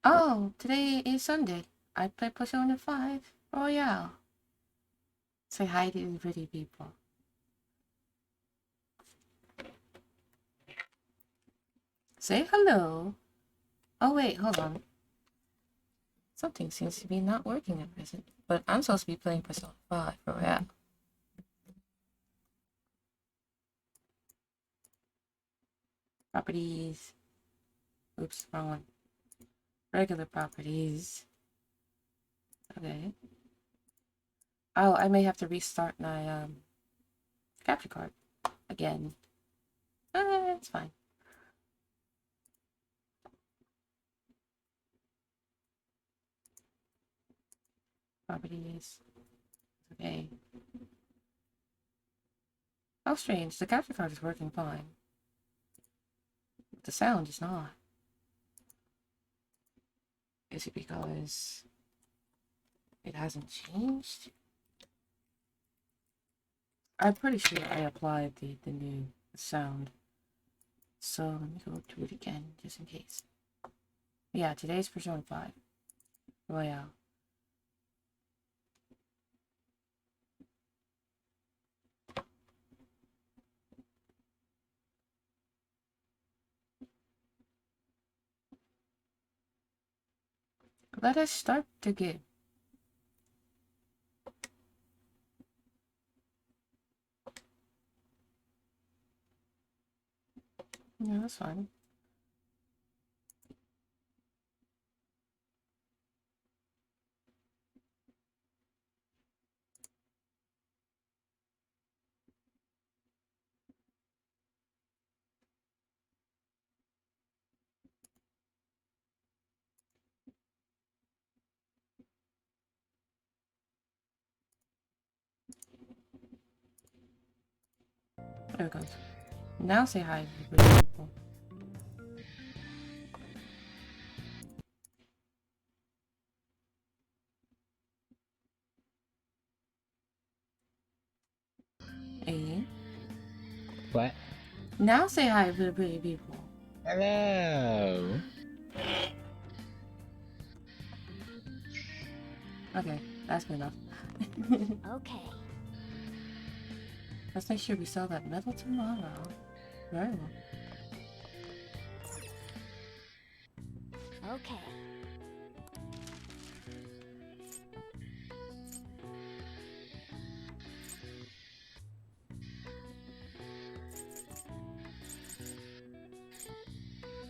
Oh, today is Sunday. I play Persona 5 Royale. Say hi to the pretty people. Say hello. Oh wait, hold on. Something seems to be not working at present. But I'm supposed to be playing Persona 5 Royale. Properties. Oops, wrong one. Regular properties. Okay. Oh, I may have to restart my capture card again. It's fine. Properties. Okay. How strange. The capture card is working fine. But the sound is not. Is it because it hasn't changed? I'm pretty sure I applied the new sound. So let me go to it again, just in case. Yeah, today's Persona 5 Royale. Let us start the game. Yeah, that's fine. There it goes. Now say hi to the people. Hey. What? Now say hi to the pretty people. Hello. Okay, that's good enough. Okay. Let's make sure we sell that metal tomorrow. Very well. Okay.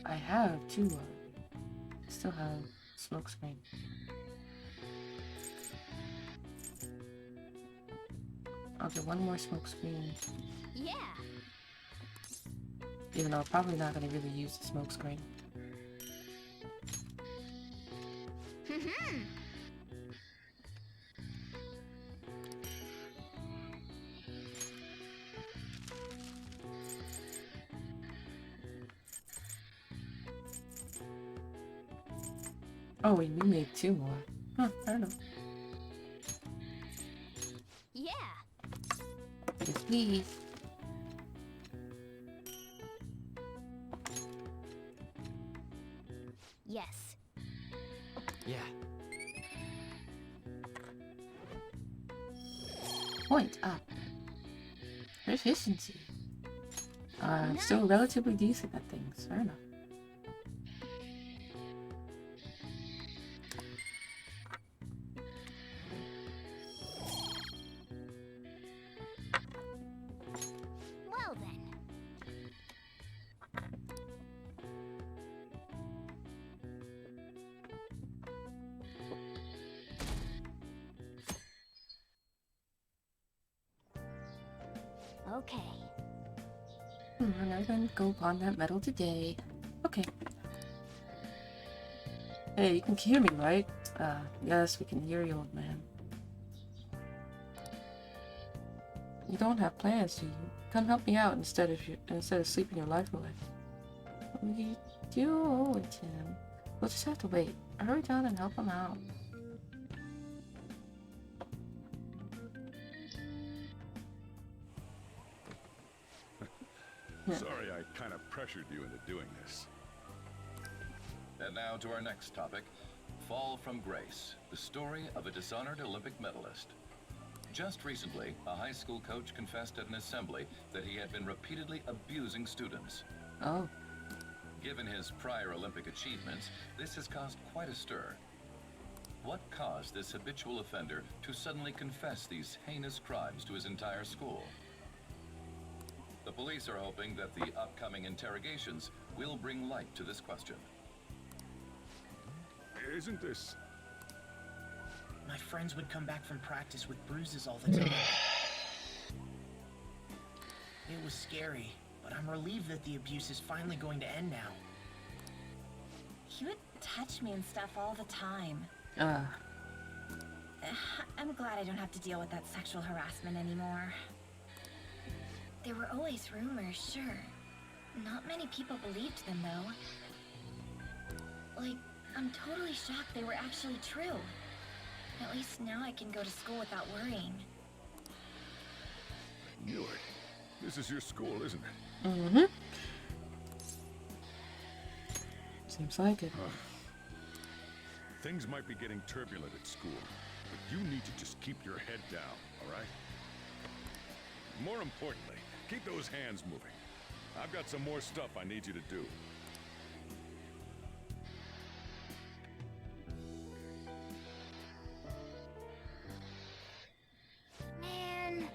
I have two. Still have smoke screen. I'll get one more smoke screen. Yeah. Even though I'm probably not going to really use the smoke screen. Oh, we made two more. Huh, fair enough. Yeah. Yes, please. Yes. Yeah. Point up. Proficiency. Nice. Still relatively decent at things. Fair enough. Well then. Okay. We're not going to go upon that metal today. Okay. Hey, you can hear me, right? Yes, we can hear you, old man. You don't have plans, do you? Come help me out instead of sleeping your life away. We do owe it to him. We'll just have to wait. Hurry down and help him out. Sorry I kind of pressured you into doing this. And now to our next topic, Fall from Grace, the story of a dishonored Olympic medalist. Just recently, a high school coach confessed at an assembly that he had been repeatedly abusing students. Oh. Given his prior Olympic achievements, this has caused quite a stir. What caused this habitual offender to suddenly confess these heinous crimes to his entire school? The police are hoping that the upcoming interrogations will bring light to this question. Isn't this... My friends would come back from practice with bruises all the time. It was scary, but I'm relieved that the abuse is finally going to end now. He would touch me and stuff all the time. I'm glad I don't have to deal with that sexual harassment anymore. There were always rumors, sure. Not many people believed them, though. Like, I'm totally shocked they were actually true. At least now I can go to school without worrying. Knew it. This is your school, isn't it? Mm-hmm. Seems like it. Things might be getting turbulent at school, but you need to just keep your head down, all right? More importantly, keep those hands moving. I've got some more stuff I need you to do. Man.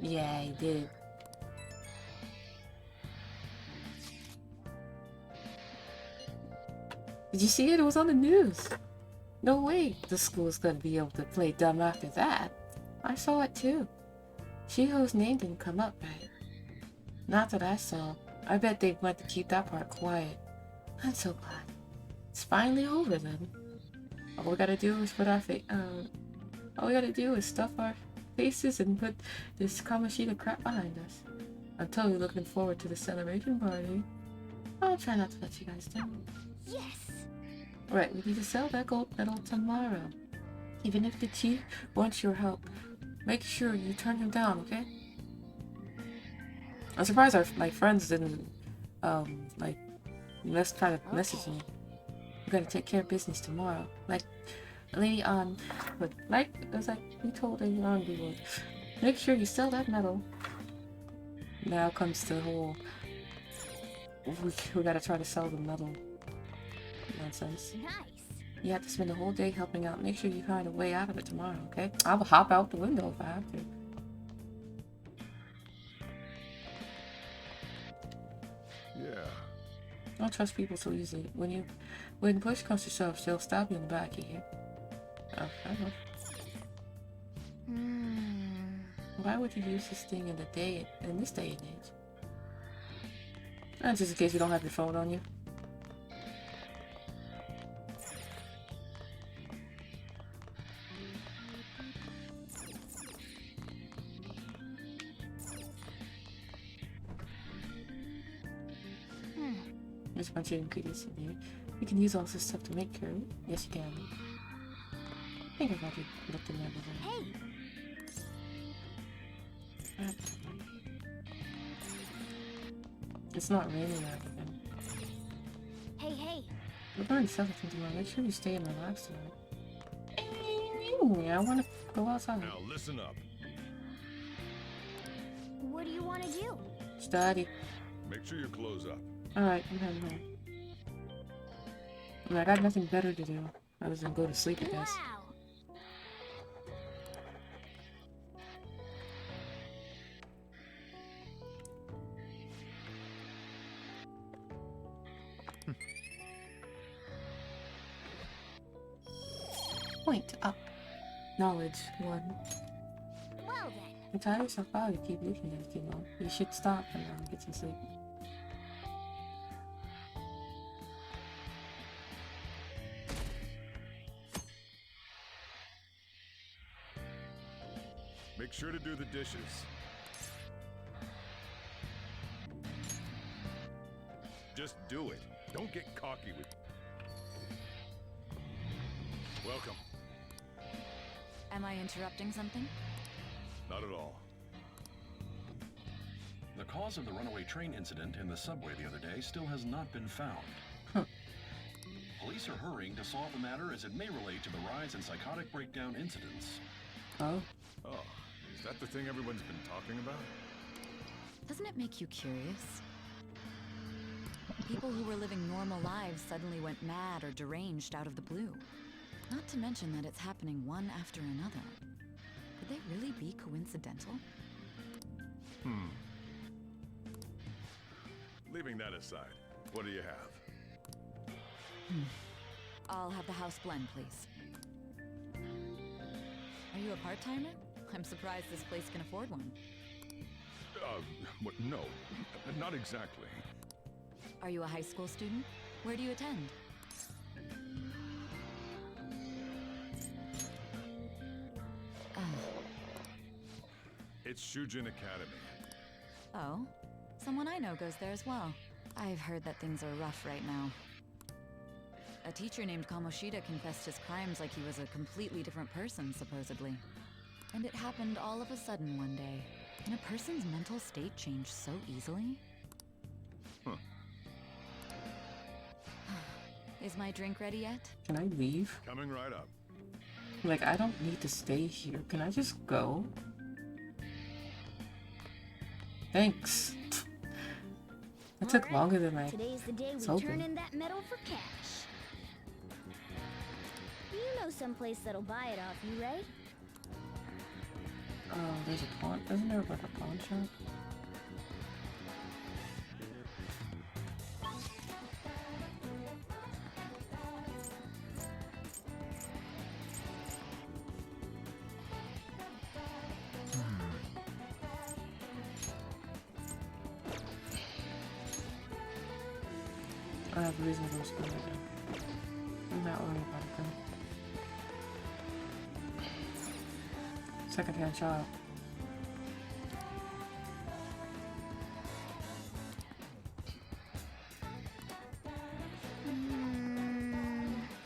Yeah, he did. Did you see it? It was on the news. No way the school's gonna be able to play dumb after that. I saw it too. Shiho's name didn't come up right. Not that I saw. I bet they went to keep that part quiet. I'm so glad. It's finally over then. All we gotta do is put our all we gotta do is stuff our faces and put this Kamoshida crap behind us. I'm totally looking forward to the celebration party. I'll try not to let you guys down. Yes. Right, we need to sell that gold medal tomorrow. Even if the chief wants your help, make sure you turn him down, okay? I'm surprised my friends didn't, let's try to message me. We gotta take care of business tomorrow. Like, Lady On, but like, it was like we told Lady On we would. Make sure you sell that medal. Now comes the whole, we gotta try to sell the medal nonsense. Nice. You have to spend the whole day helping out. Make sure you find a way out of it tomorrow, okay? I'll hop out the window if I have to. Yeah. Don't trust people so easily. When push comes to shove, she'll stab you in the back here. Oh, I don't know. Why would you use this thing in this day and age? Just in case you don't have your phone on you. There's a bunch of ingredients in here. You can use all this stuff to make curry. Yes, you can. I think I've already looked in there before. Hey. It's not raining out again. Hey. We're going to sell it tomorrow. Make sure you stay and relax tonight. I want to go outside. Now listen up. What do you want to do? Study. Make sure you close up. Alright, I'm heading home. I got nothing better to do other than go to sleep, I guess. Wow. Point up. Knowledge 1. Well then. You tire yourself out, you keep looking at it too long. You should stop and get some sleep. Make sure to do the dishes. Just do it. Don't get cocky with... Welcome. Am I interrupting something? Not at all. The cause of the runaway train incident in the subway the other day still has not been found. Police are hurrying to solve the matter as it may relate to the rise in psychotic breakdown incidents. Oh. Oh, is that the thing everyone's been talking about? Doesn't it make you curious? People who were living normal lives suddenly went mad or deranged out of the blue. Not to mention that it's happening one after another. Could they really be coincidental? Leaving that aside, what do you have? I'll have the house blend, please. Are you a part-timer? I'm surprised this place can afford one. No, not exactly. Are you a high school student? Where do you attend? It's Shujin Academy. Oh, someone I know goes there as well. I've heard that things are rough right now. A teacher named Kamoshida confessed his crimes like he was a completely different person, supposedly. And it happened all of a sudden one day. Can a person's mental state change so easily? Huh. Is my drink ready yet? Can I leave? Coming right up. Like, I don't need to stay here. Can I just go? Thanks. It took Alright, longer than I Today's the day was we turn hoping. in that metal for cash. You know someplace that'll buy it off you, right? Oh, there's a pawn. Isn't there like a pawn shop? I have a reason to go to school right now. I'm not worried about it though. Second-hand shop.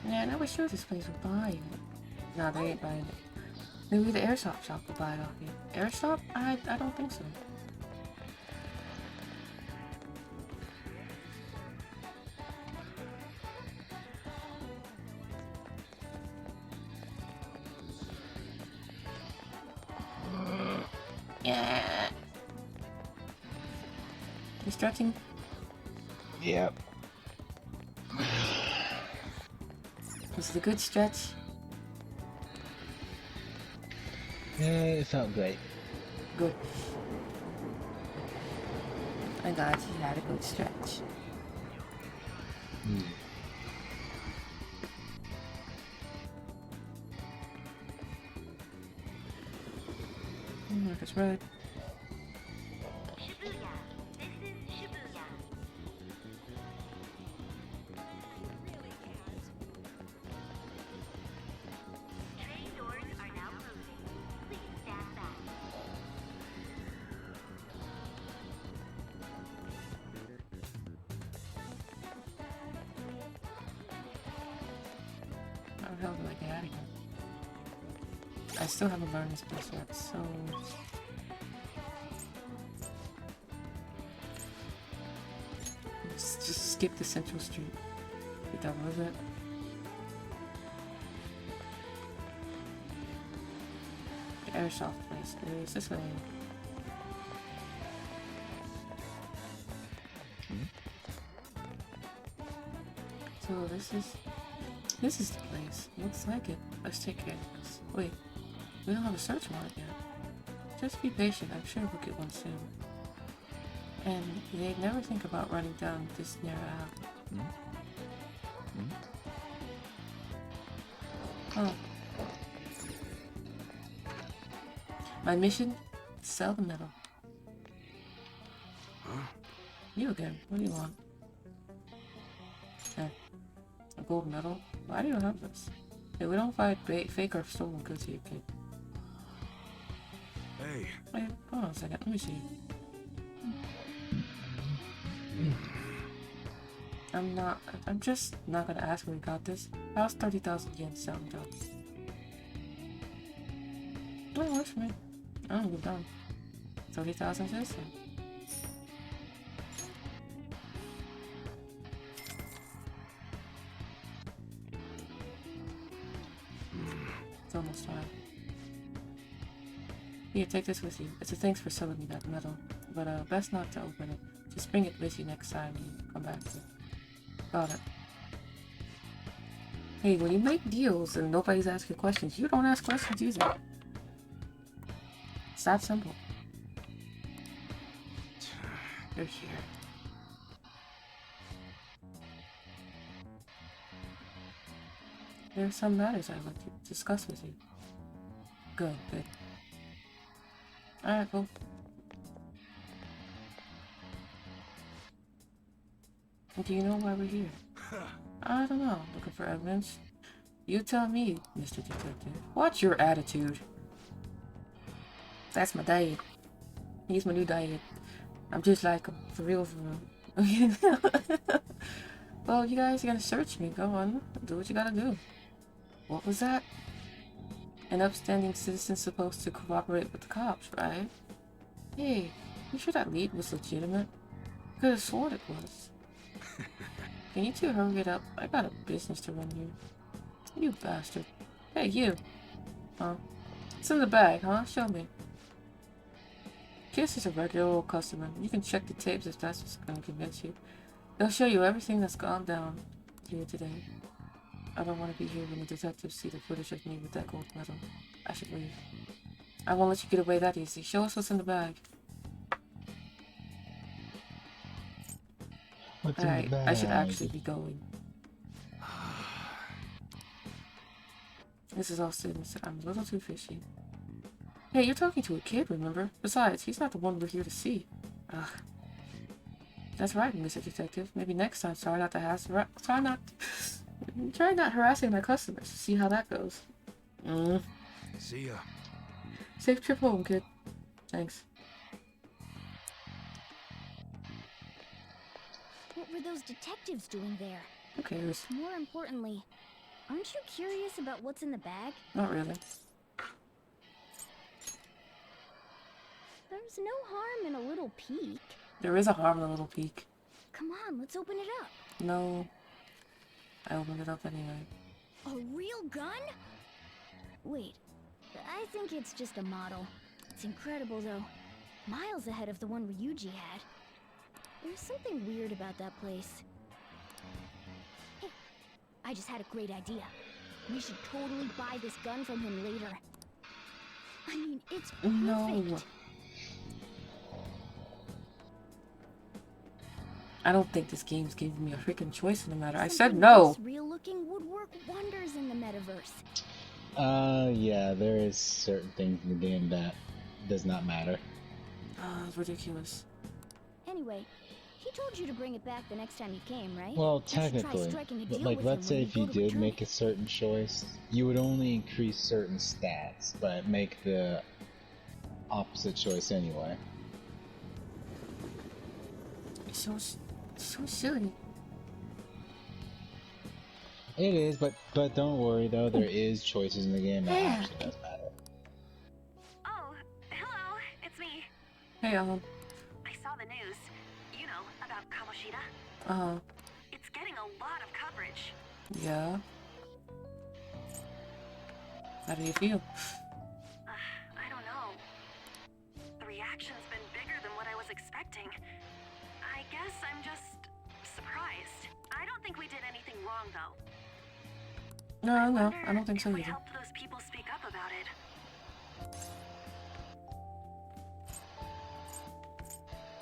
Man, I was sure this place would buy it. Nah, they ain't buying it. Maybe the airsoft shop will buy it off you. Airsoft? I don't think so. Yeah. You stretching? Yep. Was it a good stretch? Yeah, it felt great. Good. I'm glad you had a good stretch. If it's red. Shibuya. This is Shibuya. Train doors are now closing. Please stand back. How the hell do I get out of here? I still haven't learned this place yet, so... Just skip the Central Street. If that was it. The airsoft place is this way. So this is the place. Looks like it. Let's take care of this. Wait, we don't have a search warrant yet. Just be patient. I'm sure we'll get one soon. And they never think about running down this narrow alley. Oh. My mission? Sell the metal. You again. What do you want? A gold medal? Why do you have this? Hey, we don't fight fake or stolen goods here, kid. Hey. Wait, hold on a second. Let me see. I'm just not gonna ask where we got this. How's 30,000 yen sound, John? That works for me. I don't go down. 30,000 for this one. It's almost time. Here, take this with you. It's a thanks for selling me that medal. But best not to open it. Just bring it with you next time you come back to it. Got it. Hey, when you make deals and nobody's asking questions, you don't ask questions either. It's that simple. You're here. There are some matters I'd like to discuss with you. Good. Alright, cool. Do you know why we're here? I don't know. Looking for evidence? You tell me, Mr. Detective. What's your attitude? That's my dad. He's my new dad. I'm just like him. For real, for real. Well, you guys are gonna search me. Go on. Do what you gotta do. What was that? An upstanding citizen's supposed to cooperate with the cops, right? Hey, you sure that lead was legitimate? Could have sworn it was. Can you two hurry it up? I got a business to run here. You bastard. Hey, you. Huh? It's in the bag, huh? Show me. Kiss is a regular old customer. You can check the tapes if that's what's gonna convince you. They'll show you everything that's gone down here today. I don't want to be here when the detectives see the footage of me with that gold medal. I should leave. I won't let you get away that easy. Show us what's in the bag. Alright, I should actually be going. This is all sinister. I'm a little too fishy. Hey, you're talking to a kid, remember? Besides, he's not the one we're here to see. Ugh. That's right, Mr. Detective. Maybe next time, try not harassing my customers. See how that goes. See ya. Safe trip home, kid. Thanks. What were those detectives doing there? Who cares? More importantly, aren't you curious about what's in the bag? Not really. There's no harm in a little peek. There is a harm in a little peek. Come on, let's open it up. No. I opened it up anyway. A real gun? Wait, I think it's just a model. It's incredible though. Miles ahead of the one Ryuji had. There's something weird about that place. Hey, I just had a great idea. We should totally buy this gun from him later. I mean, it's perfect. No. I don't think this game's giving me a freaking choice in the matter. I said no. Real looking would work wonders in the metaverse. Yeah, there is certain things in the game that does not matter. It's ridiculous. Anyway, he told you to bring it back the next time you came, right? Well, You should try technically, striking a but deal like, with let's him say when if you you go to did return make a it. certain choice, you would only increase certain stats, but make the opposite choice anyway. It's so silly. It is, but don't worry though, there is choices in the game that Yeah. actually does matter. Oh, hello, it's me. Hey, I saw the news. You know, about Kamoshida. It's getting a lot of coverage. Yeah. How do you feel? I don't know. The reaction's been bigger than what I was expecting. I guess I'm just surprised. I don't think we did anything wrong, though. No, I don't think so if we either. helped those people speak up about it.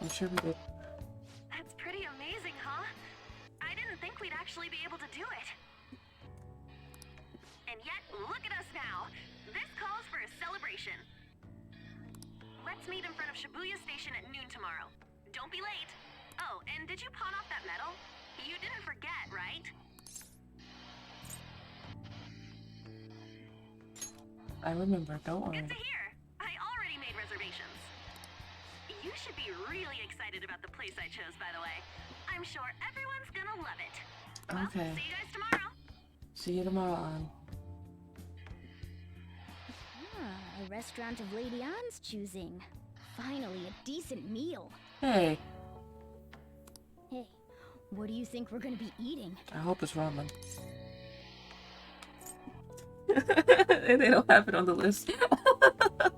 I'm sure we did. That's pretty amazing, huh? I didn't think we'd actually be able to do it. And yet, look at us now. This calls for a celebration. Let's meet in front of Shibuya Station at noon tomorrow. Don't be late. Oh, and did you pawn off that medal? You didn't forget, right? I remember, don't worry. Good to hear. I already made reservations. You should be really excited about the place I chose, by the way. I'm sure everyone's gonna love it. Well, Okay. see you guys tomorrow. See you tomorrow, Ann. A restaurant of Lady Ann's choosing. Finally, a decent meal. Hey, Hey, what do you think we're gonna be eating? I hope it's ramen. And they don't have it on the list. I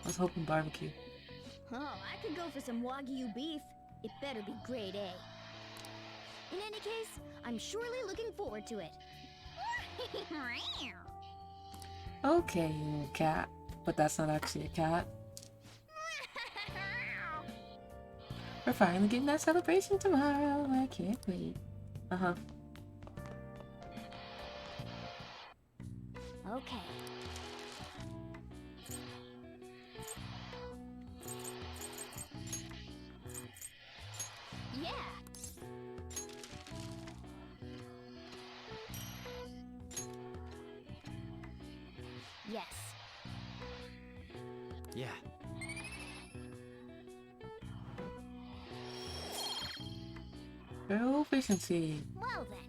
was hoping barbecue. Oh, I could go for some Wagyu beef. It better be grade A. In any case, I'm surely looking forward to it. Okay, you cat. But that's not actually a cat. We're finally getting that celebration tomorrow. I can't wait. Uh-huh. Okay. Yeah. Yes. Yeah. Proficiency. Well then.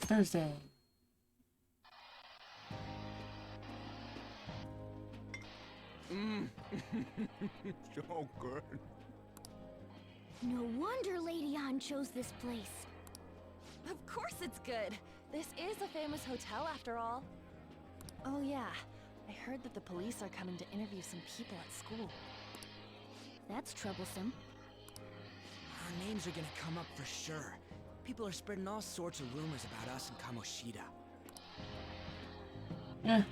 Thursday. So good. No wonder Lady Ann chose this place. Of course it's good. This is a famous hotel after all. Oh yeah, I heard that the police are coming to interview some people at school. That's troublesome. Our names are gonna come up for sure. People are spreading all sorts of rumors about us and Kamoshida. Yeah.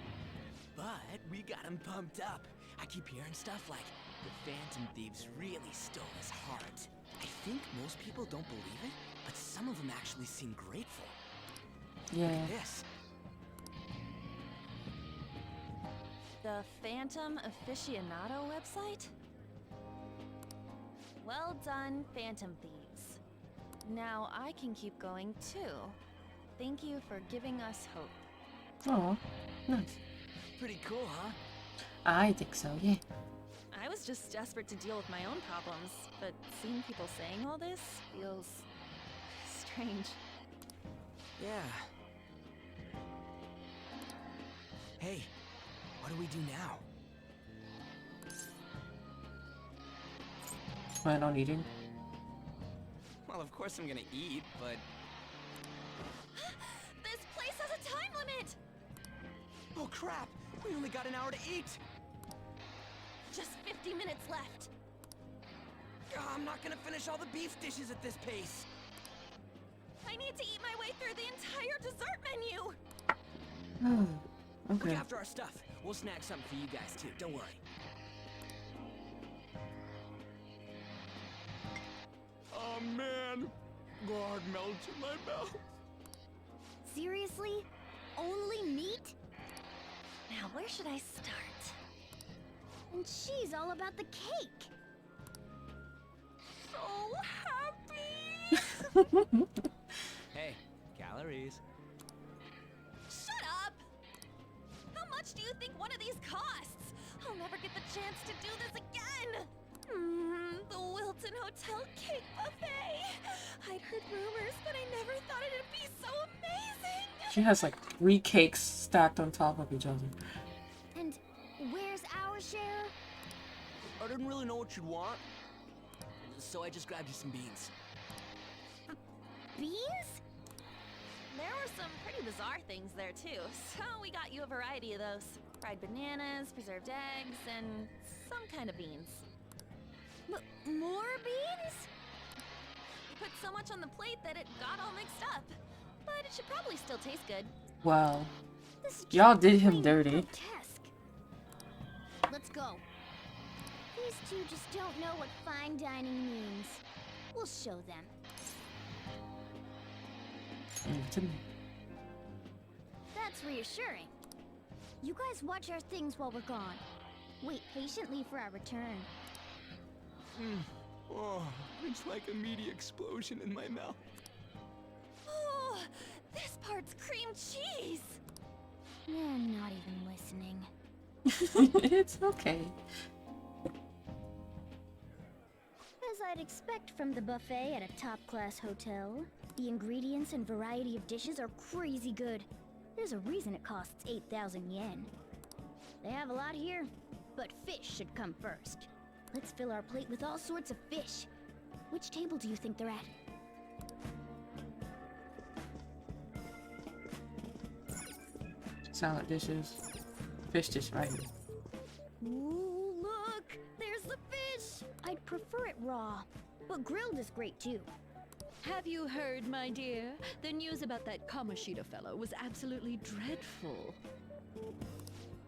But we got him pumped up. I keep hearing stuff like, the Phantom Thieves really stole his heart. I think most people don't believe it, but some of them actually seem grateful. Yeah. Look at this. The Phantom Aficionado website? Well done, Phantom Thieves. Now I can keep going too. Thank you for giving us hope. Oh, nice. Pretty cool, huh? I think so, yeah. I was just desperate to deal with my own problems, but seeing people saying all this feels strange. Yeah. Hey, what do we do now? Plan on eating. Well, of course I'm gonna eat, but... This place has a time limit! Oh crap! We only got an hour to eat! Just 50 minutes left. I'm not gonna finish all the beef dishes at this pace. I need to eat my way through the entire dessert menu! Oh, okay. Look after our stuff. We'll snag something for you guys too, don't worry. Oh man, God melts in my mouth. Seriously? Only meat? Now, where should I start? And she's all about the cake. So happy! Hey, calories. Shut up! How much do you think one of these costs? I'll never get the chance to do this again! The Wilton Hotel Cake Buffet! I'd heard rumors, but I never thought it'd be so amazing! She has like 3 cakes stacked on top of each other. And where's our share? I didn't really know what you'd want, so I just grabbed you some beans. Beans? There were some pretty bizarre things there too, so we got you a variety of those. Fried bananas, preserved eggs, and some kind of beans. More beans? You put so much on the plate that it got all mixed up. But it should probably still taste good. Wow. This is Y'all just did him plain dirty. grotesque. Let's go. These two just don't know what fine dining means. We'll show them. To me. That's reassuring. You guys watch our things while we're gone. Wait patiently for our return. Oh, it's like a meaty explosion in my mouth. Oh, this part's cream cheese. They're not even listening. It's okay. As I'd expect from the buffet at a top-class hotel, the ingredients and variety of dishes are crazy good. There's a reason it costs 8,000 yen. They have a lot here, but fish should come first. Let's fill our plate with all sorts of fish. Which table do you think they're at? Salad dishes. Fish dish right here. Ooh, look! There's the fish! I'd prefer it raw, but grilled is great too. Have you heard, my dear? The news about that Kamoshida fellow was absolutely dreadful.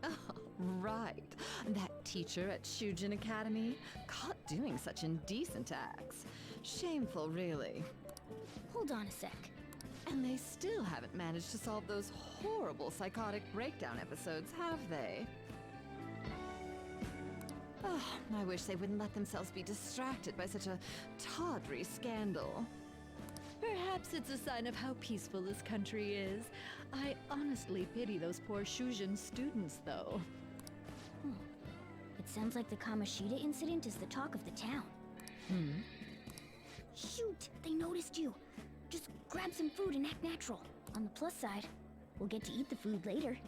Oh, right. That teacher at Shujin Academy, caught doing such indecent acts. Shameful, really. Hold on a sec. And they still haven't managed to solve those horrible psychotic breakdown episodes, have they? Oh, I wish they wouldn't let themselves be distracted by such a tawdry scandal. Perhaps it's a sign of how peaceful this country is. I honestly pity those poor Shujin students, though. It sounds like the Kamoshida incident is the talk of the town. Shoot! They noticed you! Just grab some food and act natural. On the plus side, we'll get to eat the food later.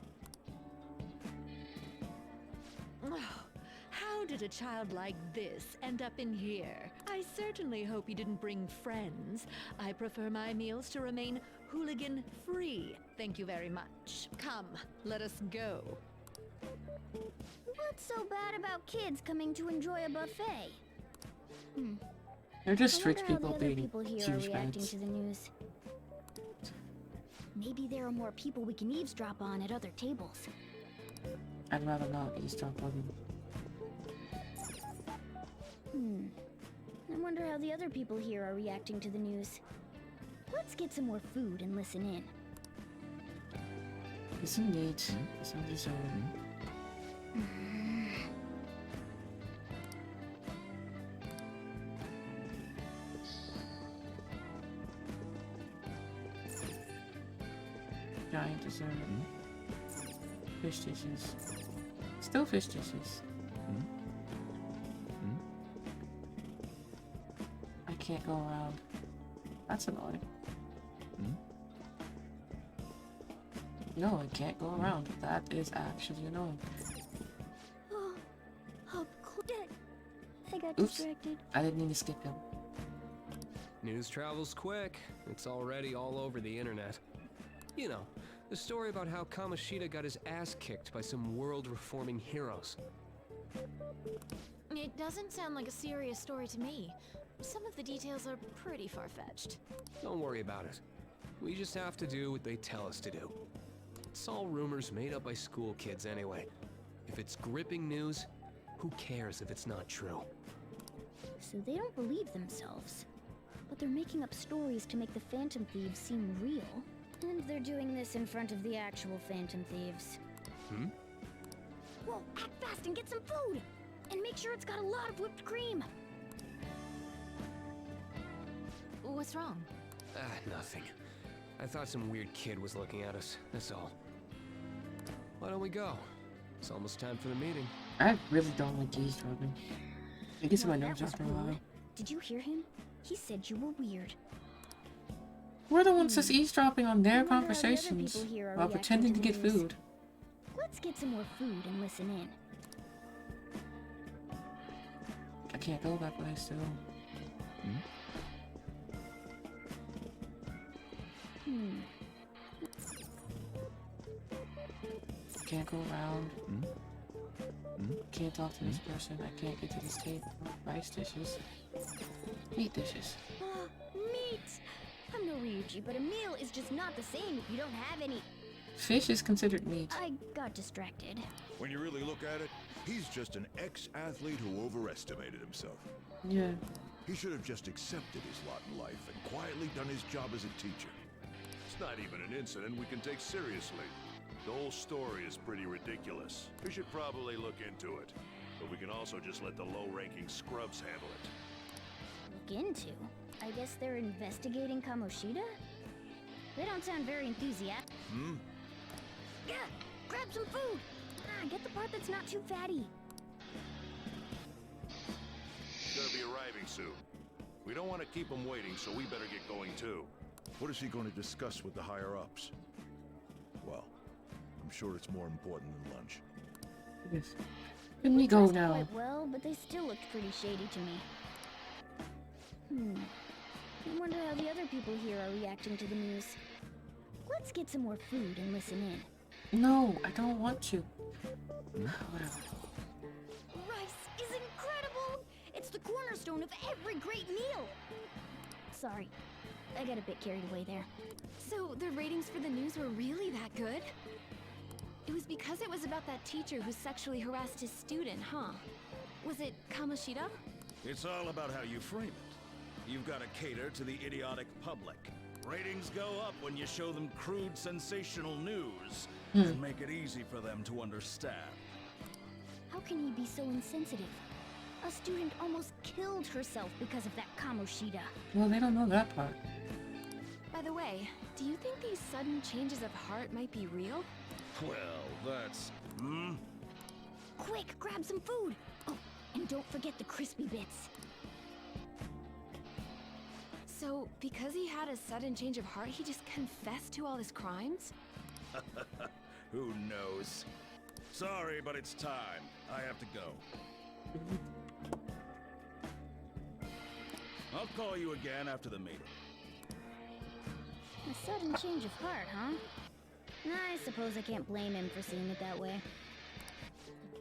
Oh, how did a child like this end up in here? I certainly hope he didn't bring friends. I prefer my meals to remain hooligan-free. Thank you very much. Come, let us go. What's so bad about kids coming to enjoy a buffet? They're just I rich wonder how people the other being people here are huge reacting fans. to the news. Maybe there are more people we can eavesdrop on at other tables. I'd rather not eavesdrop on them. I wonder how the other people here are reacting to the news. Let's get some more food and listen in. Get some meat, get some dessert. Giant dessert. Fish dishes. Still fish dishes. I can't go around. That's annoying. No, I can't go around. That is actually annoying. I got Oops. distracted. I didn't mean to skip him. News travels quick. It's already all over the internet. You know, the story about how Kamoshida got his ass kicked by some world-reforming heroes. It doesn't sound like a serious story to me. Some of the details are pretty far-fetched. Don't worry about it. We just have to do what they tell us to do. It's all rumors made up by school kids anyway. If it's gripping news, who cares if it's not true? So they don't believe themselves. But they're making up stories to make the Phantom Thieves seem real. And they're doing this in front of the actual Phantom Thieves. Whoa, act fast and get some food! And make sure it's got a lot of whipped cream! What's wrong? Nothing. I thought some weird kid was looking at us, that's all. Why don't we go? It's almost time for the meeting. I really don't like eavesdropping. It gets my nerves after a while. Did you hear him? He said you were weird. We're the ones that's eavesdropping on their I wonder how the other conversations people here are while reacting pretending to the get news. food. Let's get some more food and listen in. I can't go that way still. Can't go around. Can't talk to this person. I can't get to this table. Rice dishes. Meat dishes. Meat! I'm no Ryuji, but a meal is just not the same if you don't have any. Fish is considered meat. I got distracted. When you really look at it, he's just an ex-athlete who overestimated himself. Yeah. He should have just accepted his lot in life and quietly done his job as a teacher. It's not even an incident we can take seriously. The whole story is pretty ridiculous. We should probably look into it. But we can also just let the low-ranking scrubs handle it. Look into? I guess they're investigating Kamoshida? They don't sound very enthusiastic. Yeah, grab some food! Get the part that's not too fatty. Gonna be arriving soon. We don't want to keep him waiting, so we better get going too. What is he going to discuss with the higher-ups? Well, I'm sure it's more important than lunch. Yes. Let me We go dressed now. quite well, but they still looked pretty shady to me. I wonder how the other people here are reacting to the news. Let's get some more food and listen in. No, I don't want to. Whatever. Rice is incredible! It's the cornerstone of every great meal! Sorry, I got a bit carried away there. So the ratings for the news were really that good? It was because it was about that teacher who sexually harassed his student, huh? Was it Kamoshida? It's all about how you frame it. You've got to cater to the idiotic public. Ratings go up when you show them crude, sensational news and make it easy for them to understand. How can he be so insensitive? A student almost killed herself because of that Kamoshida. Well, they don't know that part. By the way, do you think these sudden changes of heart might be real? Well, that's... Quick, grab some food! Oh, and don't forget the crispy bits. So, because he had a sudden change of heart, he just confessed to all his crimes? Who knows? Sorry, but it's time. I have to go. I'll call you again after the meeting. A sudden change of heart, huh? I suppose I can't blame him for seeing it that way.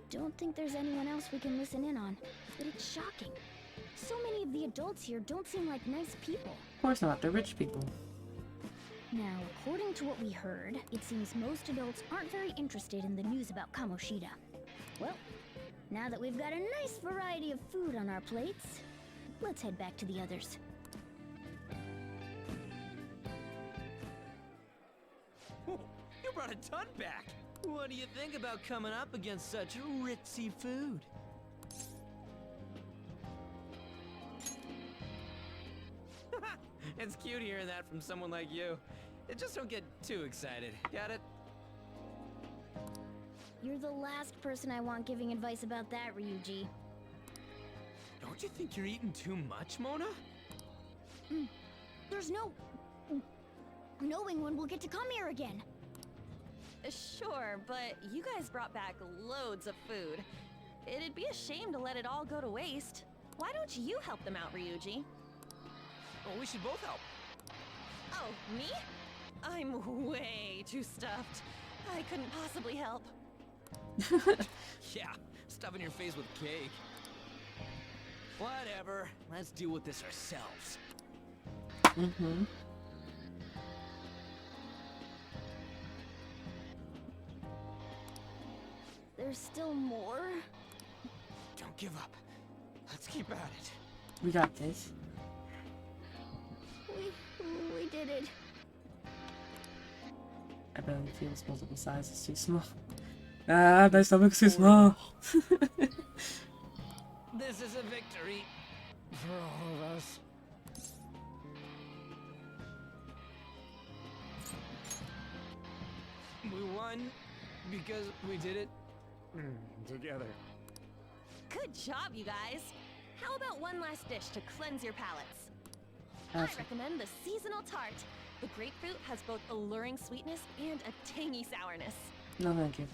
Don't think there's anyone else we can listen in on, but it's shocking. So many of the adults here don't seem like nice people. Of course not, they're rich people. Now, according to what we heard, it seems most adults aren't very interested in the news about Kamoshida. Well, now that we've got a nice variety of food on our plates, let's head back to the others. You brought a ton back! What do you think about coming up against such ritzy food? It's cute hearing that from someone like you. Just don't get too excited, got it? You're the last person I want giving advice about that, Ryuji. Don't you think you're eating too much, Mona? There's no... knowing when we'll get to come here again. Sure, but you guys brought back loads of food. It'd be a shame to let it all go to waste. Why don't you help them out, Ryuji? Well, we should both help. Oh, me? I'm way too stuffed. I couldn't possibly help. Yeah, stuffing your face with cake. Whatever, let's deal with this ourselves. There's still more? Don't give up. Let's keep at it. We got this. We did it. I barely feel this multiple size is too small. Ah, my stomach's too small. This is a victory for all of us. We won because we did it together. Good job, you guys. How about one last dish to cleanse your palates? I recommend the seasonal tart. The grapefruit has both alluring sweetness and a tangy sourness. No, thank you.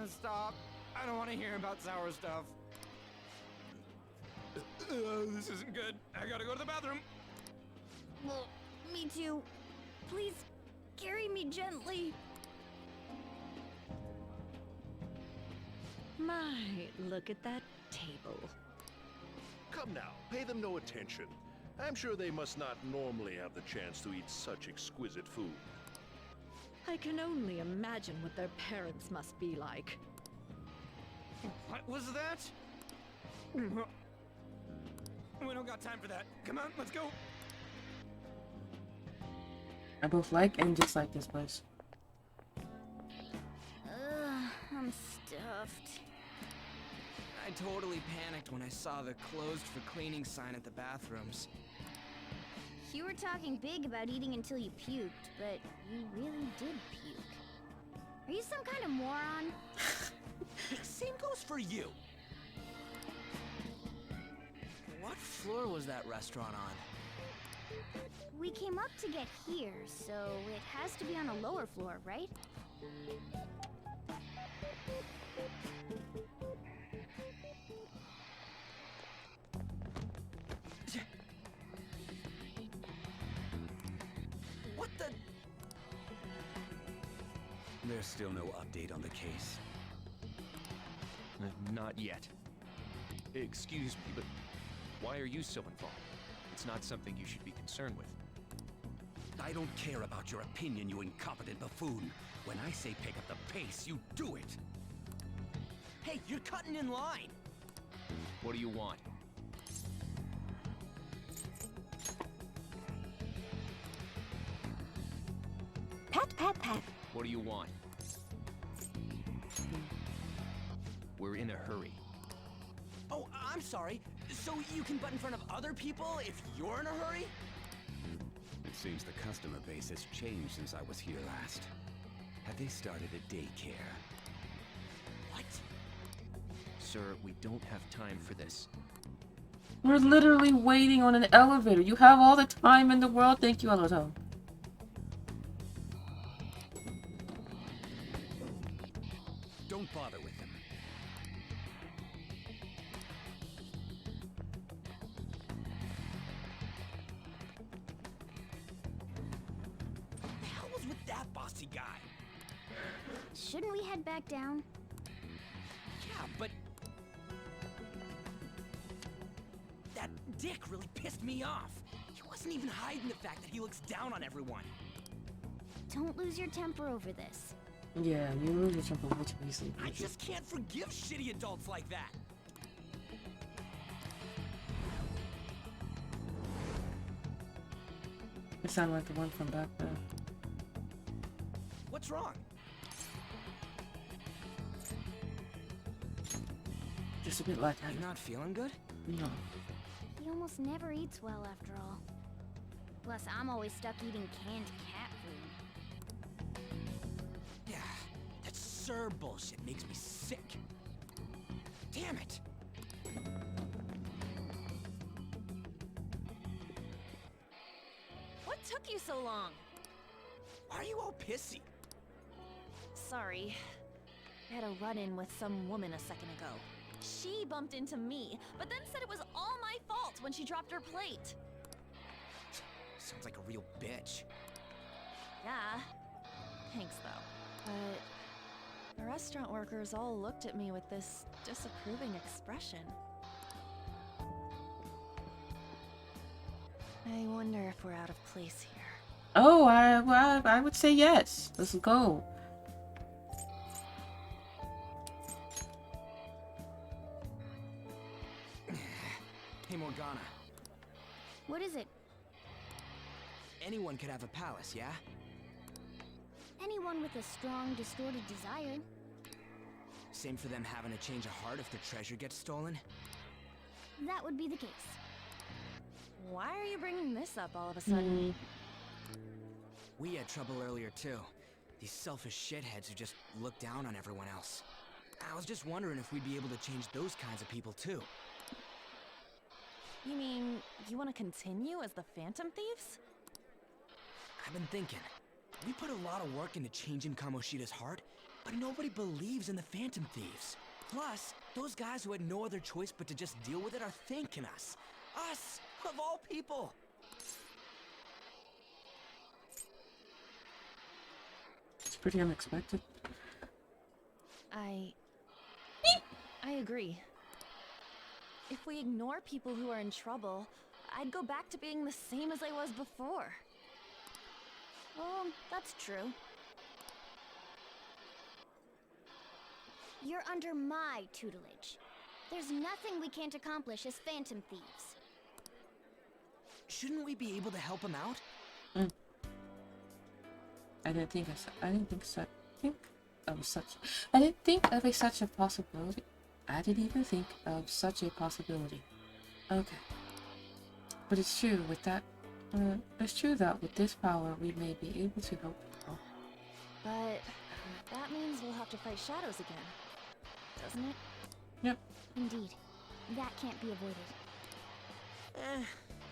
Stop. I don't want to hear about sour stuff. This isn't good. I gotta go to the bathroom. Well, me too. Please, carry me gently. My, look at that table. Come now, pay them no attention. I'm sure they must not normally have the chance to eat such exquisite food. I can only imagine what their parents must be like. What was that? We don't got time for that. Come on, let's go. I both like and dislike this place. I'm stuffed. I totally panicked when I saw the closed for cleaning sign at the bathrooms. You were talking big about eating until you puked, but you really did puke. Are you some kind of moron? Same goes for you. What floor was that restaurant on? We came up to get here, so it has to be on a lower floor, right? There's still no update on the case. Not yet. Excuse me, but why are you so involved? It's not something you should be concerned with. I don't care about your opinion, you incompetent buffoon. When I say pick up the pace, you do it. Hey, you're cutting in line. What do you want? Pat, pat, pat. What do you want? We're in a hurry. Oh, I'm sorry. So you can butt in front of other people if you're in a hurry? It seems the customer base has changed since I was here last. Have they started a daycare? What? Sir, we don't have time for this. We're literally waiting on an elevator. You have all the time in the world. Thank you, Eloto. Don't bother with them. What the hell was with that bossy guy? Shouldn't we head back down? Yeah, but... that dick really pissed me off. He wasn't even hiding the fact that he looks down on everyone. Don't lose your temper over this. Yeah, you lose your temper way too easily. I just can't forgive shitty adults like that. You sound like the one from back there. What's wrong? Just a bit like that. You not feeling good? No. He almost never eats well after all. Plus, I'm always stuck eating canned cat food. Yeah, that Sir bullshit makes me sick. Damn it! What took you so long? Why are you all pissy? Sorry. I had a run-in with some woman a second ago. She bumped into me, but then said it was all my fault when she dropped her plate. Sounds like a real bitch. Yeah. Thanks, though. But the restaurant workers all looked at me with this disapproving expression. I wonder if we're out of place here. Oh, I would say yes. Let's go. Hey, Morgana. What is it? Anyone could have a palace, yeah? Anyone with a strong, distorted desire. Same for them having a change of heart if their treasure gets stolen? That would be the case. Why are you bringing this up all of a sudden? We had trouble earlier, too. These selfish shitheads who just look down on everyone else. I was just wondering if we'd be able to change those kinds of people, too. You mean, you want to continue as the Phantom Thieves? I've been thinking. We put a lot of work into changing Kamoshida's heart, but nobody believes in the Phantom Thieves. Plus, those guys who had no other choice but to just deal with it are thanking us. Us, of all people. It's pretty unexpected. I agree. If we ignore people who are in trouble, I'd go back to being the same as I was before. Well, that's true. You're under my tutelage. There's nothing we can't accomplish as Phantom Thieves. Shouldn't we be able to help him out? I didn't think of such a possibility. I didn't even think of such a possibility. Okay. But it's true with that. It's true that with this power, we may be able to help people. But that means we'll have to fight shadows again, doesn't it? Yep. Indeed. That can't be avoided.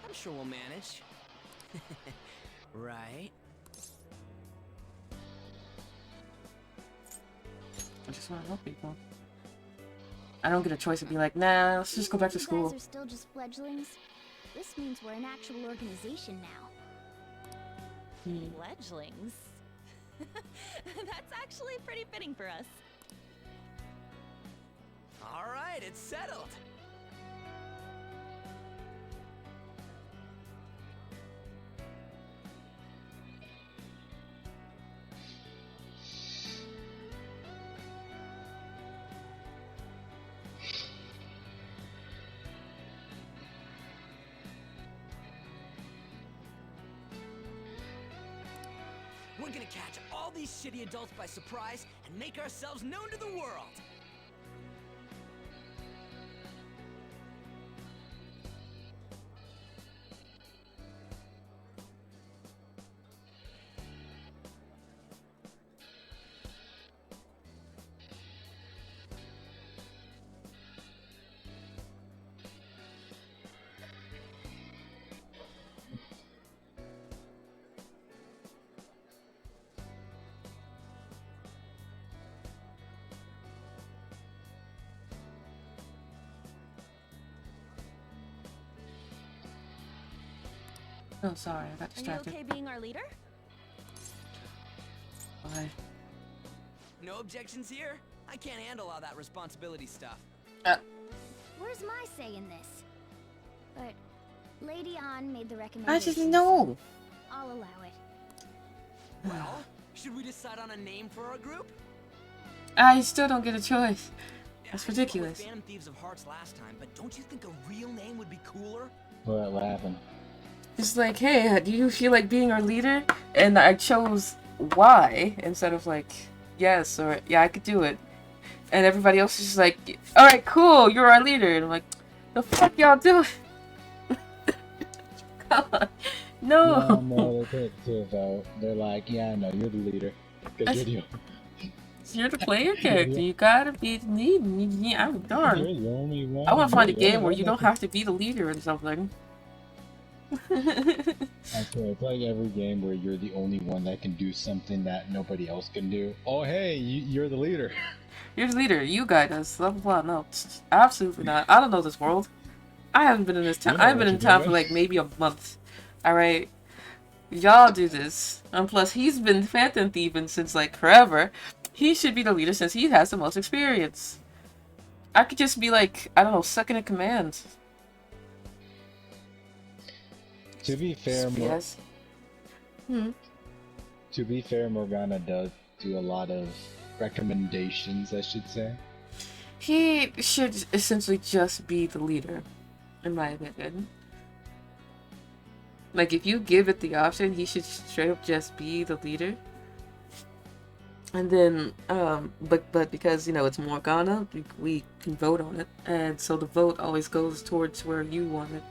I'm sure we'll manage. Right? I just want to help people. I don't get a choice of being like, nah, let's just go back to You school. guys are still just fledglings. This means we're an actual organization now. Fledglings? That's actually pretty fitting for us. All right, it's settled. We're gonna catch all these shitty adults by surprise and make ourselves known to the world. Oh, sorry, I got Are you distracted. okay being our leader? Bye. No objections here? I can't handle all that responsibility stuff. Where's my say in this? But Lady An made the I recommendation. just know. I'll allow it. Well, should we decide on a name for our group? I still don't get a choice. That's I ridiculous. went with Phantom Thieves of Hearts last time, but don't you think a real name would be cooler? What happened? It's like, hey, do you feel like being our leader? And I chose why instead of like, yes, or yeah, I could do it. And everybody else is just like, alright, cool, you're our leader. And I'm like, the fuck y'all doing? Come on. No. No, they put it to a vote. They're like, yeah, I know, you're the leader. Because you're the You're the player character. You gotta be the lead. I'm darn. You're the only one. I want to find a You're the only game where one you that don't can- have to be the leader or something. I swear, it's like every game where you're the only one that can do something that nobody else can do. Oh, hey, you're the leader. You're the leader. You guide us. Blah blah blah. No, absolutely not. I don't know this world. I haven't been in this town. You know I've been what in you're town for doing. like maybe a month. All right, y'all do this. And plus, he's been phantom thieving since like forever. He should be the leader since he has the most experience. I could just be like, I don't know, second in command. To be fair, Yes. To be fair, Morgana does do a lot of recommendations, I should say. He should essentially just be the leader, in my opinion. Like, if you give it the option, he should straight up just be the leader. And then, but because, you know, it's Morgana, we can vote on it. And so the vote always goes towards where you want it.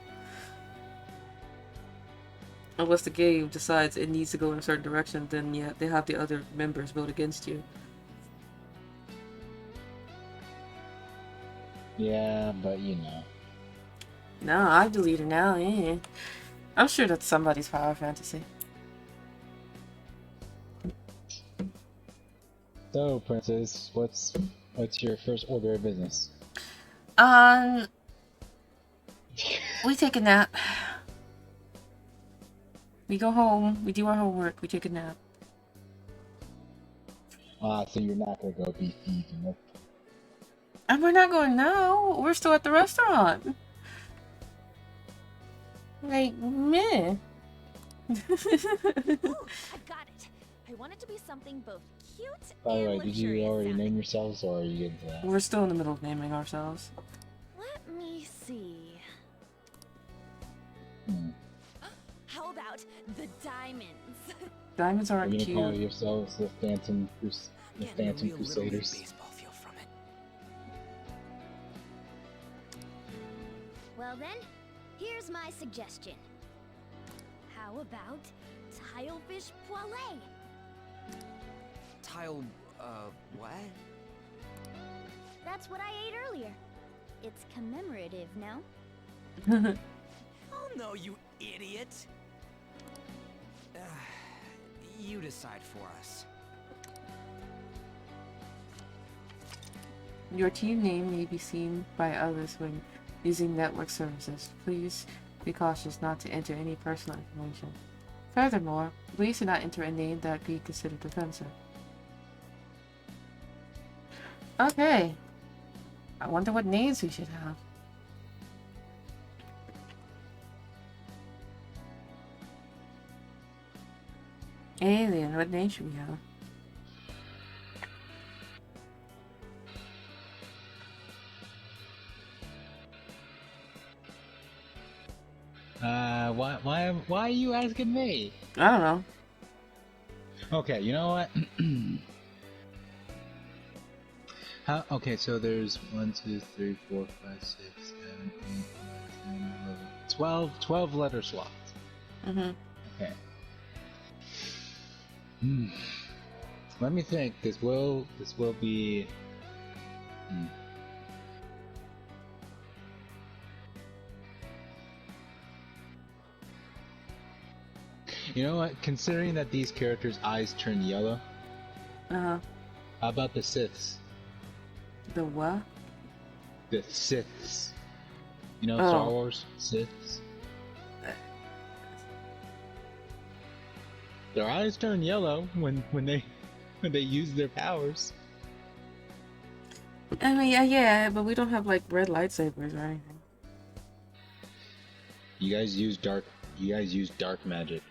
Unless the game decides it needs to go in a certain direction, then yeah, they have the other members vote against you. Yeah, but you know. No, I'm the leader now, yeah. I'm sure that's somebody's power fantasy. So, Princess, what's your first order of business? We take a nap. We go home, we do our homework, we take a nap. So you're not gonna go be thieving. Nope. And we're not going now. We're still at the restaurant. Like, meh. Ooh, I got it. I want it to be something both cute By the and way, did you luxurious already sounding. name yourselves, or are you getting to that? We're still in the middle of naming ourselves. Let me see. How about the diamonds? Diamonds Are aren't you gonna call cute. yourselves the Phantom Crusaders? Baseball feel from it. Well then, here's my suggestion. How about Tilefish Poêlée? Tile, what? That's what I ate earlier. It's commemorative, no? Oh no, you idiot! You decide for us. Your team name may be seen by others when using network services. Please be cautious not to enter any personal information. Furthermore, we should not enter a name that be considered offensive. Okay. I wonder what names we should have. Alien, what name should we have? Why are you asking me? I don't know. Okay, you know what? Okay, so there's 1, 2, 3, 4, 5, 6, 7, 8, 9, 10, 11, 12 letter slots. Mm-hmm. Okay. Let me think. This will be. You know what? Considering that these characters' eyes turn yellow. Uh-huh. How about the Siths? The what? The Siths. You know, Oh. Star Wars Siths. Their eyes turn yellow when they use their powers. I mean, yeah, but we don't have like red lightsabers or anything. You guys use dark magic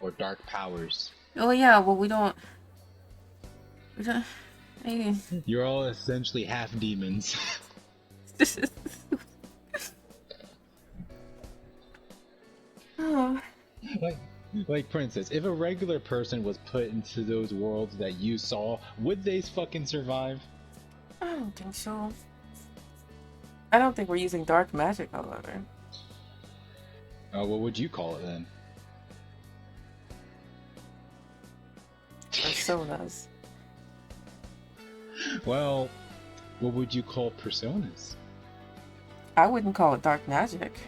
or dark powers. Oh yeah, well we don't. You're all essentially half demons. Oh. Like Princess, if a regular person was put into those worlds that you saw, would they fucking survive? I don't think so. I don't think we're using dark magic, however. What would you call it then? Personas. Well, what would you call personas? I wouldn't call it dark magic.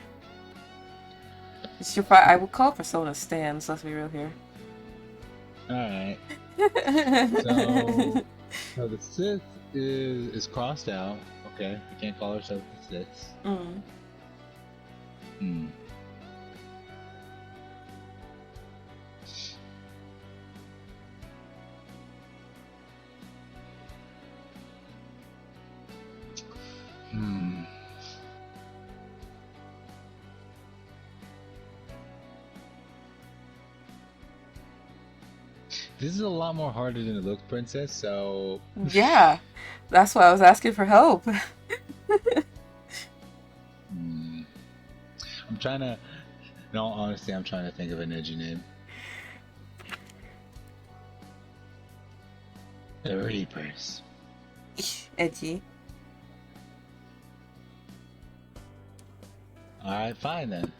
I would call Persona stands, let's be real here. Alright. So the Sith is crossed out. Okay, we can't call ourselves the Siths. This is a lot more harder than it looks, Princess, so... Yeah, that's why I was asking for help. I'm trying to... In all honesty, I'm trying to think of an edgy name. The Reapers. Edgy. Alright, fine then.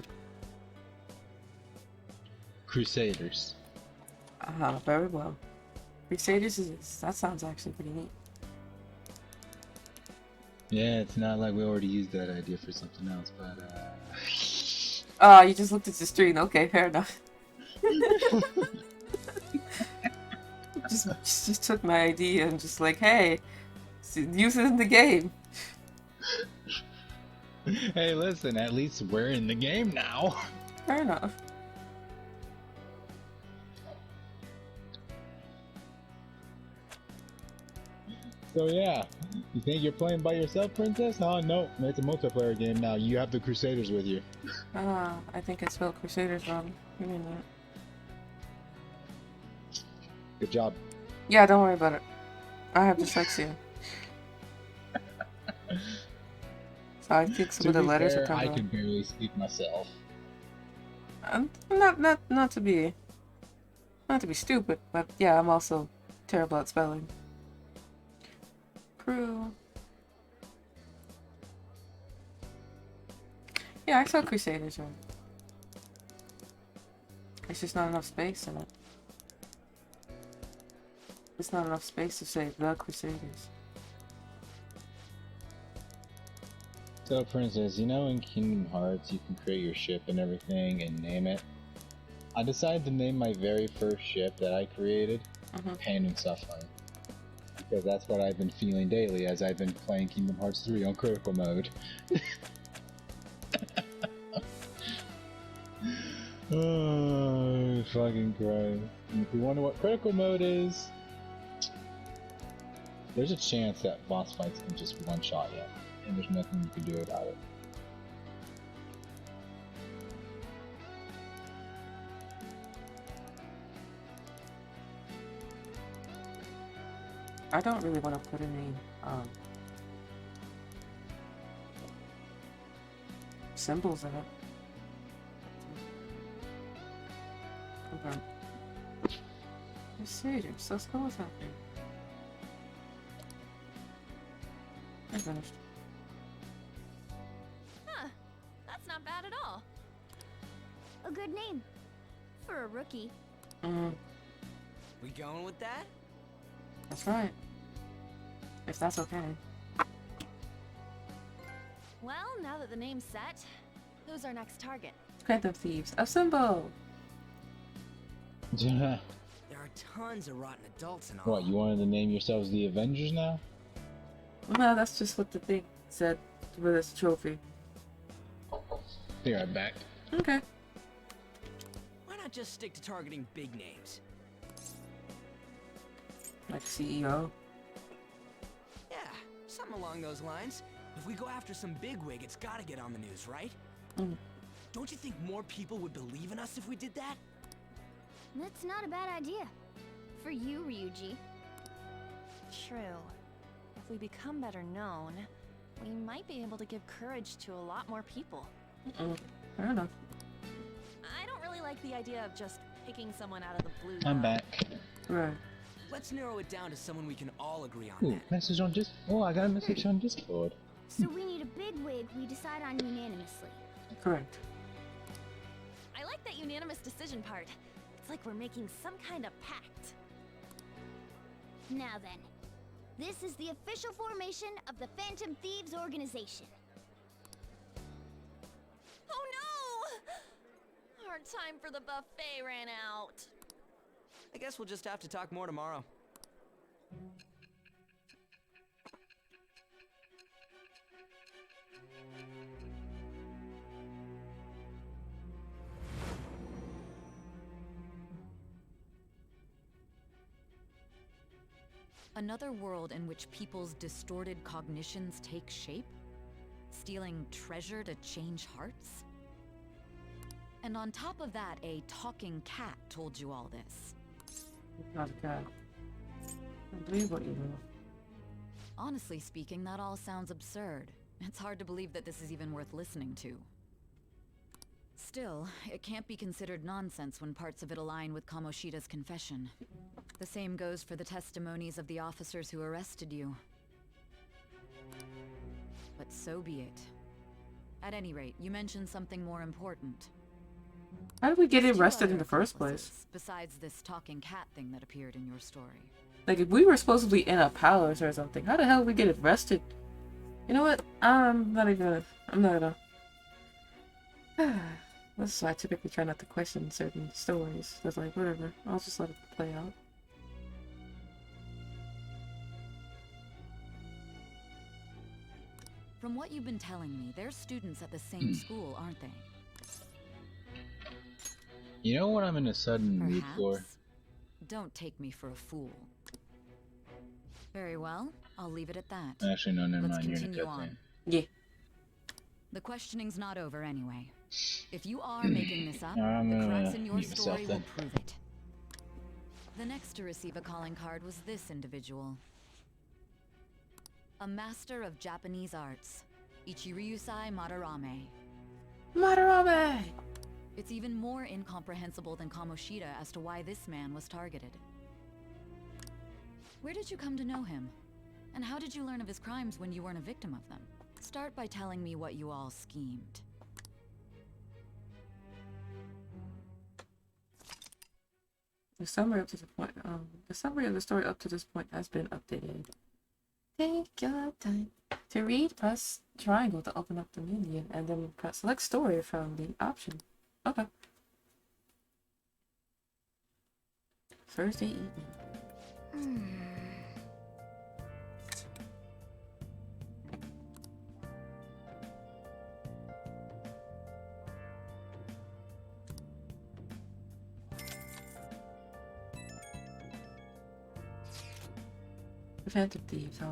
Crusaders. Very well. Crusaders that sounds actually pretty neat. Yeah, it's not like we already used that idea for something else, but Oh, you just looked at the screen. Okay, fair enough. just took my idea and just like, hey, use it in the game. Hey, listen, at least we're in the game now. Fair enough. So yeah, you think you're playing by yourself, Princess? Oh no, it's a multiplayer game now. You have the Crusaders with you. I think I spelled Crusaders wrong. Give me a minute. Good job. Yeah, don't worry about it. I have dyslexia. So I think some of the letters are coming I can barely speak myself. Not to be stupid, but yeah, I'm also terrible at spelling. Crew. Yeah, I saw Crusaders right. It's just not enough space in it. It's not enough space to say the Crusaders. So, Princess, you know in Kingdom Hearts you can create your ship and everything and name it? I decided to name my very first ship that I created Pain and Suffering. Because that's what I've been feeling daily as I've been playing Kingdom Hearts 3 on critical mode. Oh, fucking Christ. And if you wonder what critical mode is, there's a chance that boss fights can just one shot yet, and there's nothing you can do about it. I don't really want to put any symbols in it. Okay. Let's see, let's go with that thing. I finished. Huh. That's not bad at all. A good name. For a rookie. We going with that? That's right. If that's okay. Well, now that the name's set, who's our next target? Phantom Thieves. Assemble! Yeah. There are tons of rotten adults and all. What, you wanted to name yourselves the Avengers now? No, that's just what the thing said with this trophy. Be right back. Okay. Why not just stick to targeting big names? Like CEO? Yeah, something along those lines. If we go after some bigwig, it's gotta get on the news, right? Don't you think more people would believe in us if we did that? That's not a bad idea. For you, Ryuji. True. If we become better known, we might be able to give courage to a lot more people. Fair enough. I don't really like the idea of just picking someone out of the blue. I'm back. Right. Let's narrow it down to someone we can all agree on. Ooh, message on Discord. Oh, I got a message on Discord. So we need a bigwig we decide on unanimously. Correct. I like that unanimous decision part. It's like we're making some kind of pact. Now then, this is the official formation of the Phantom Thieves organization. Oh no! Our time for the buffet ran out. I guess we'll just have to talk more tomorrow. Another world in which people's distorted cognitions take shape? Stealing treasure to change hearts? And on top of that, a talking cat told you all this. Not a cat. I believe what you know. Honestly speaking, that all sounds absurd. It's hard to believe that this is even worth listening to. Still, it can't be considered nonsense when parts of it align with Kamoshida's confession. The same goes for the testimonies of the officers who arrested you. But so be it. At any rate, you mentioned something more important. How did we get arrested in the first place? Besides this talking cat thing that appeared in your story. Like, if we were supposed to be in a palace or something, how the hell did we get arrested? You know what? I'm not gonna... That's why I typically try not to question certain stories. That's like, whatever. I'll just let it play out. From what you've been telling me, they're students at the same school, aren't they? You know what I'm in a sudden mood for? Don't take me for a fool. Very well, I'll leave it at that. Actually, no, never Let's mind. You're in a continue cutscene. on. Yeah. The questioning's not over anyway. If you are making this up, I'm the gonna cracks in your mute myself story will then. prove it. The next to receive a calling card was this individual. A master of Japanese arts, Ichiryusai Madarame. Madarame! It's even more incomprehensible than Kamoshida as to why this man was targeted. Where did you come to know him? And how did you learn of his crimes when you weren't a victim of them? Start by telling me what you all schemed. The summary up to the point, the summary of the story up to this point has been updated. Take your time to read. Press triangle to open up the menu, and then press select story from the option. Okay. Thursday evening. The Phantom Thieves, huh?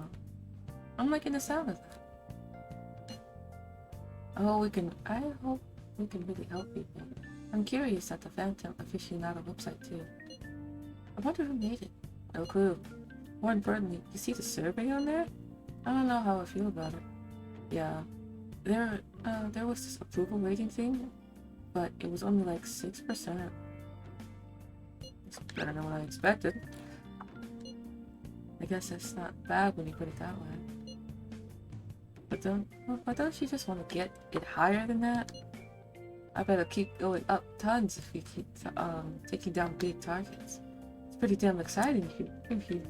I'm liking the sound of that. I hope we can really help people. I'm curious at the Phantom aficionado website too. I wonder who made it. No clue. More importantly, you see the survey on there? I don't know how I feel about it. Yeah, there was this approval rating thing, but it was only like 6%. It's better than what I expected. I guess that's not bad when you put it that way. But don't you just want to get it higher than that? I better keep going up tons if you keep taking down big targets. It's pretty damn exciting if you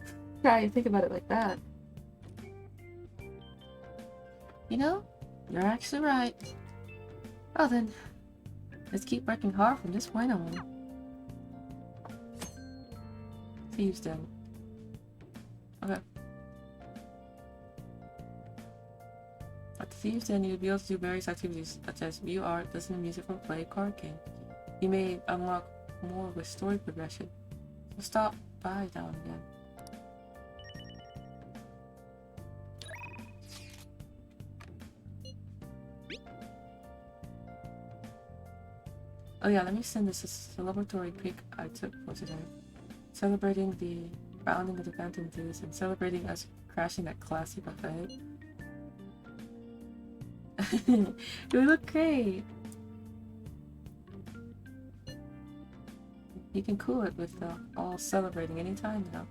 try and think about it like that. You know, you're actually right. Well then, let's keep working hard from this point on. Thieves Den. Okay. At the Thieves Den, you'll be able to do various activities such as view art, listen to music, or play a card game. You may unlock more with story progression. So stop by down again. Oh yeah, let me send this a celebratory pic I took for today. Celebrating the founding of the Phantom Thieves and celebrating us crashing that classy buffet. You look great! You can cool it with all celebrating anytime now.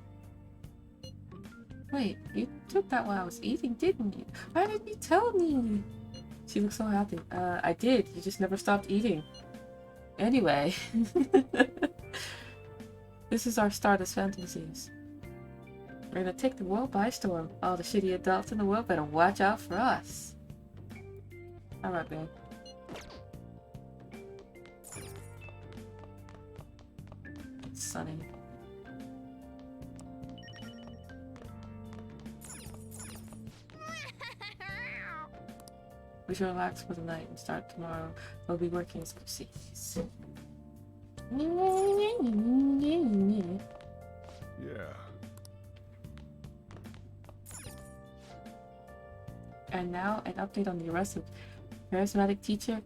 Wait, you took that while I was eating, didn't you? Why didn't you tell me? She looks so happy. I did. You just never stopped eating. Anyway. This is our start as Phantom Thieves. We're gonna take the world by storm. All the shitty adults in the world better watch out for us. Alright, babe. It's sunny. We should relax for the night and start tomorrow. We'll be working as Crusaders. Yeah. And now, an update on the arrest of charismatic teacher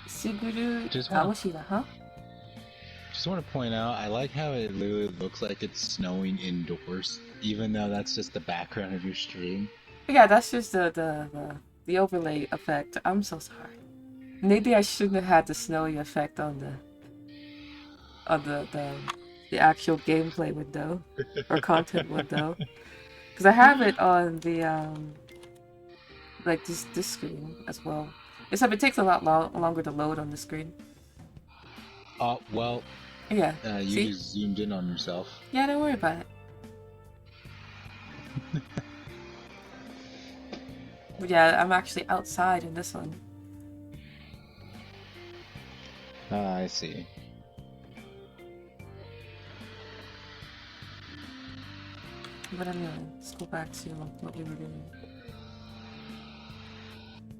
Suguru Kamoshida, huh? Just want to point out, I like how it literally looks like it's snowing indoors, even though that's just the background of your stream. Yeah, that's just the overlay effect. I'm so sorry. Maybe I shouldn't have had the snowy effect on the actual gameplay window or content window, because I have it on the like this screen as well. Except it takes a lot longer to load on the screen. Well. Yeah. You just zoomed in on yourself. Yeah, don't worry about it. But yeah, I'm actually outside in this one. I see. But anyway, let's go back to what we were doing.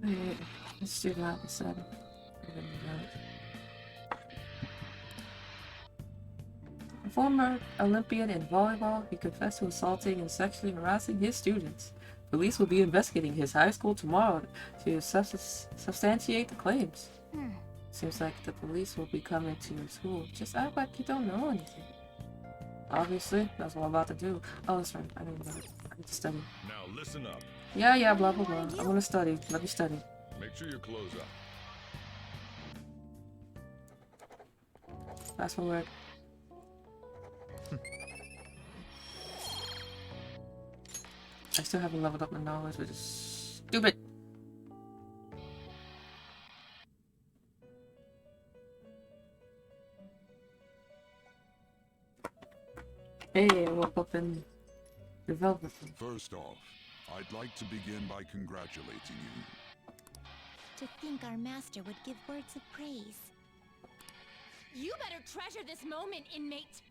Wait, let's do that instead. A former Olympian in volleyball, he confessed to assaulting and sexually harassing his students. Police will be investigating his high school tomorrow to substantiate the claims. Seems like the police will be coming to your school. Just act like you don't know anything. Obviously, that's what I'm about to do. Oh, that's right. I didn't know. I need to study. Now listen up. Yeah, blah blah blah. I'm gonna study. Let me study. Make sure your clothes up. Fast forward. I still haven't leveled up my knowledge, which is stupid. Hey, I woke up in development. First off, I'd like to begin by congratulating you. To think our master would give words of praise. You better treasure this moment, inmate.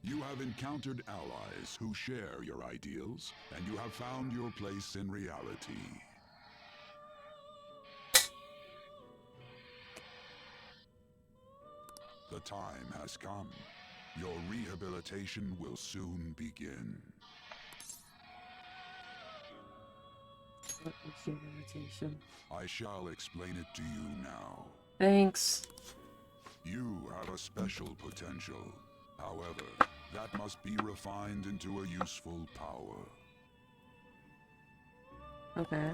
You have encountered allies who share your ideals, and you have found your place in reality. The time has come. Your rehabilitation will soon begin. What is rehabilitation? I shall explain it to you now. Thanks. You have a special potential. However, that must be refined into a useful power. Okay.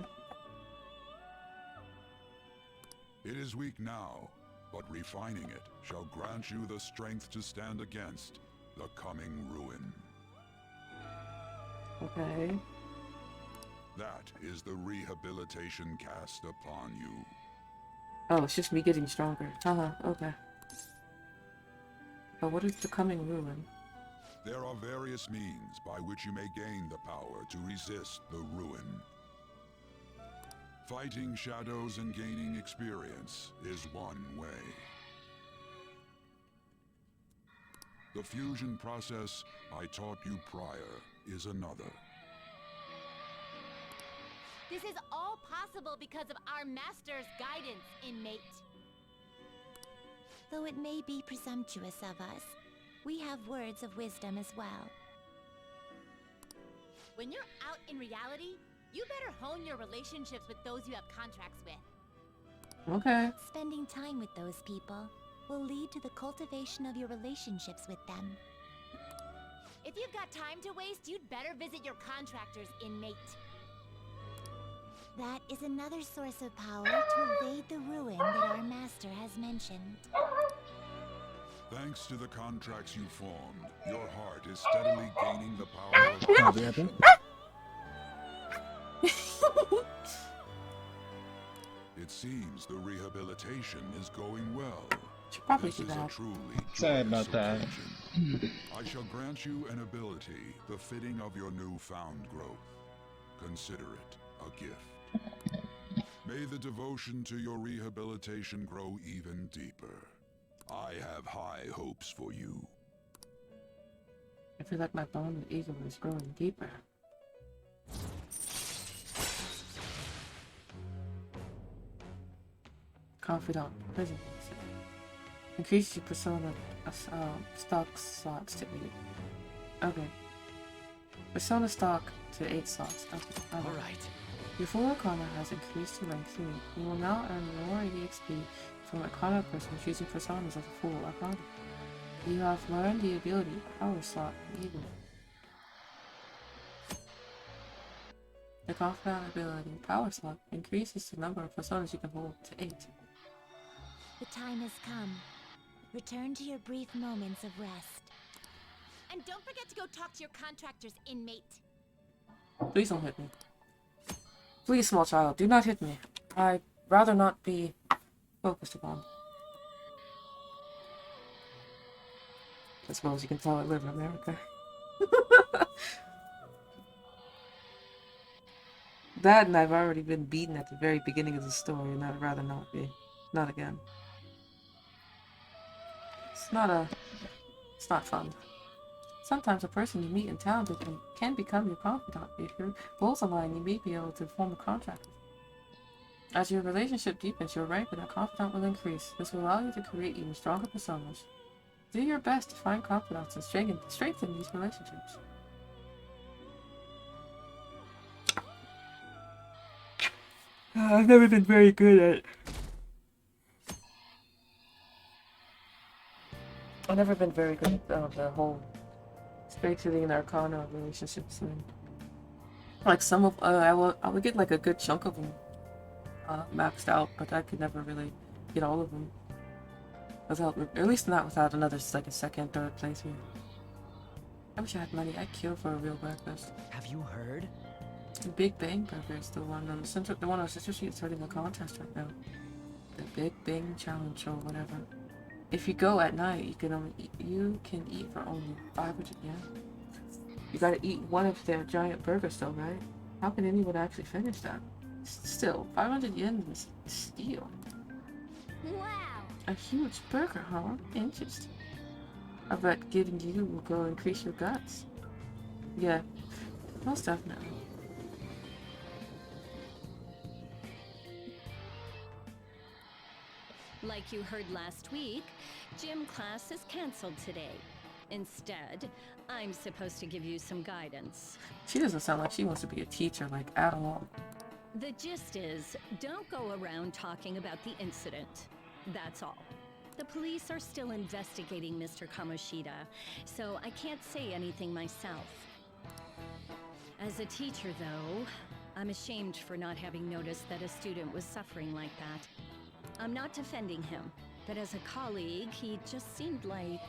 It is weak now, but refining it shall grant you the strength to stand against the coming ruin. Okay. That is the rehabilitation cast upon you. Oh, it's just me getting stronger. Okay. But what is the coming ruin? There are various means by which you may gain the power to resist the ruin. Fighting shadows and gaining experience is one way. The fusion process I taught you prior is another. This is all possible because of our master's guidance, inmate. Though it may be presumptuous of us, we have words of wisdom as well. When you're out in reality, you better hone your relationships with those you have contracts with. Okay. Spending time with those people will lead to the cultivation of your relationships with them. If you've got time to waste, you'd better visit your contractors, inmate. That is another source of power to evade the ruin that our master has mentioned. Thanks to the contracts you formed, your heart is steadily gaining the power of possession. It seems the rehabilitation is going well. This is a truly Sorry about that. occasion. I shall grant you an ability befitting of your newfound growth. Consider it a gift. May the devotion to your rehabilitation grow even deeper. I have high hopes for you. I feel like my bond with Eagle is growing deeper. Confidant prison. Increase your persona stock slots to 8. Okay. Persona stock to 8 slots. Okay. Alright. Your full Arcana has increased to rank 3. You will now earn more EXP from Arcana person choosing personas of a full Arcana. You have learned the ability Power Slot Eagle. The Confidant ability Power Slot increases the number of personas you can hold to 8. The time has come. Return to your brief moments of rest. And don't forget to go talk to your contractors, inmate. Please don't hit me. Please, small child, do not hit me. I'd rather not be focused upon. I suppose you can tell I live in America. That and I've already been beaten at the very beginning of the story, and I'd rather not be. Not again. It's not fun. Sometimes a person you meet in town can become your confidant. If your goals align, you may be able to form a contract. As your relationship deepens, your rank with a confidant will increase. This will allow you to create even stronger personas. Do your best to find confidants and strengthen these relationships. I've never been very good at... I've never been very good at the whole strengthening an Arcana relationships. And like some of, I would get like a good chunk of them maxed out, but I could never really get all of them. Without, at least not without another, like a second, third playthrough. I wish I had money. I'd kill for a real breakfast. Have you heard? The Big Bang Burger is the one on the center. The one on Sister Street's starting a contest right now. The Big Bang Challenge or whatever. If you go at night, you can eat for only 500 yen. You gotta eat one of their giant burgers though, right? How can anyone actually finish that? Still, 500 yen is steal. Wow. A huge burger, huh? Interesting. I bet getting you will go increase your guts. Yeah, most definitely. Like you heard last week, gym class is cancelled today. Instead, I'm supposed to give you some guidance. She doesn't sound like she wants to be a teacher, like, at all. The gist is, don't go around talking about the incident. That's all. The police are still investigating Mr. Kamoshida, so I can't say anything myself. As a teacher, though, I'm ashamed for not having noticed that a student was suffering like that. I'm not defending him, but as a colleague, he just seemed like,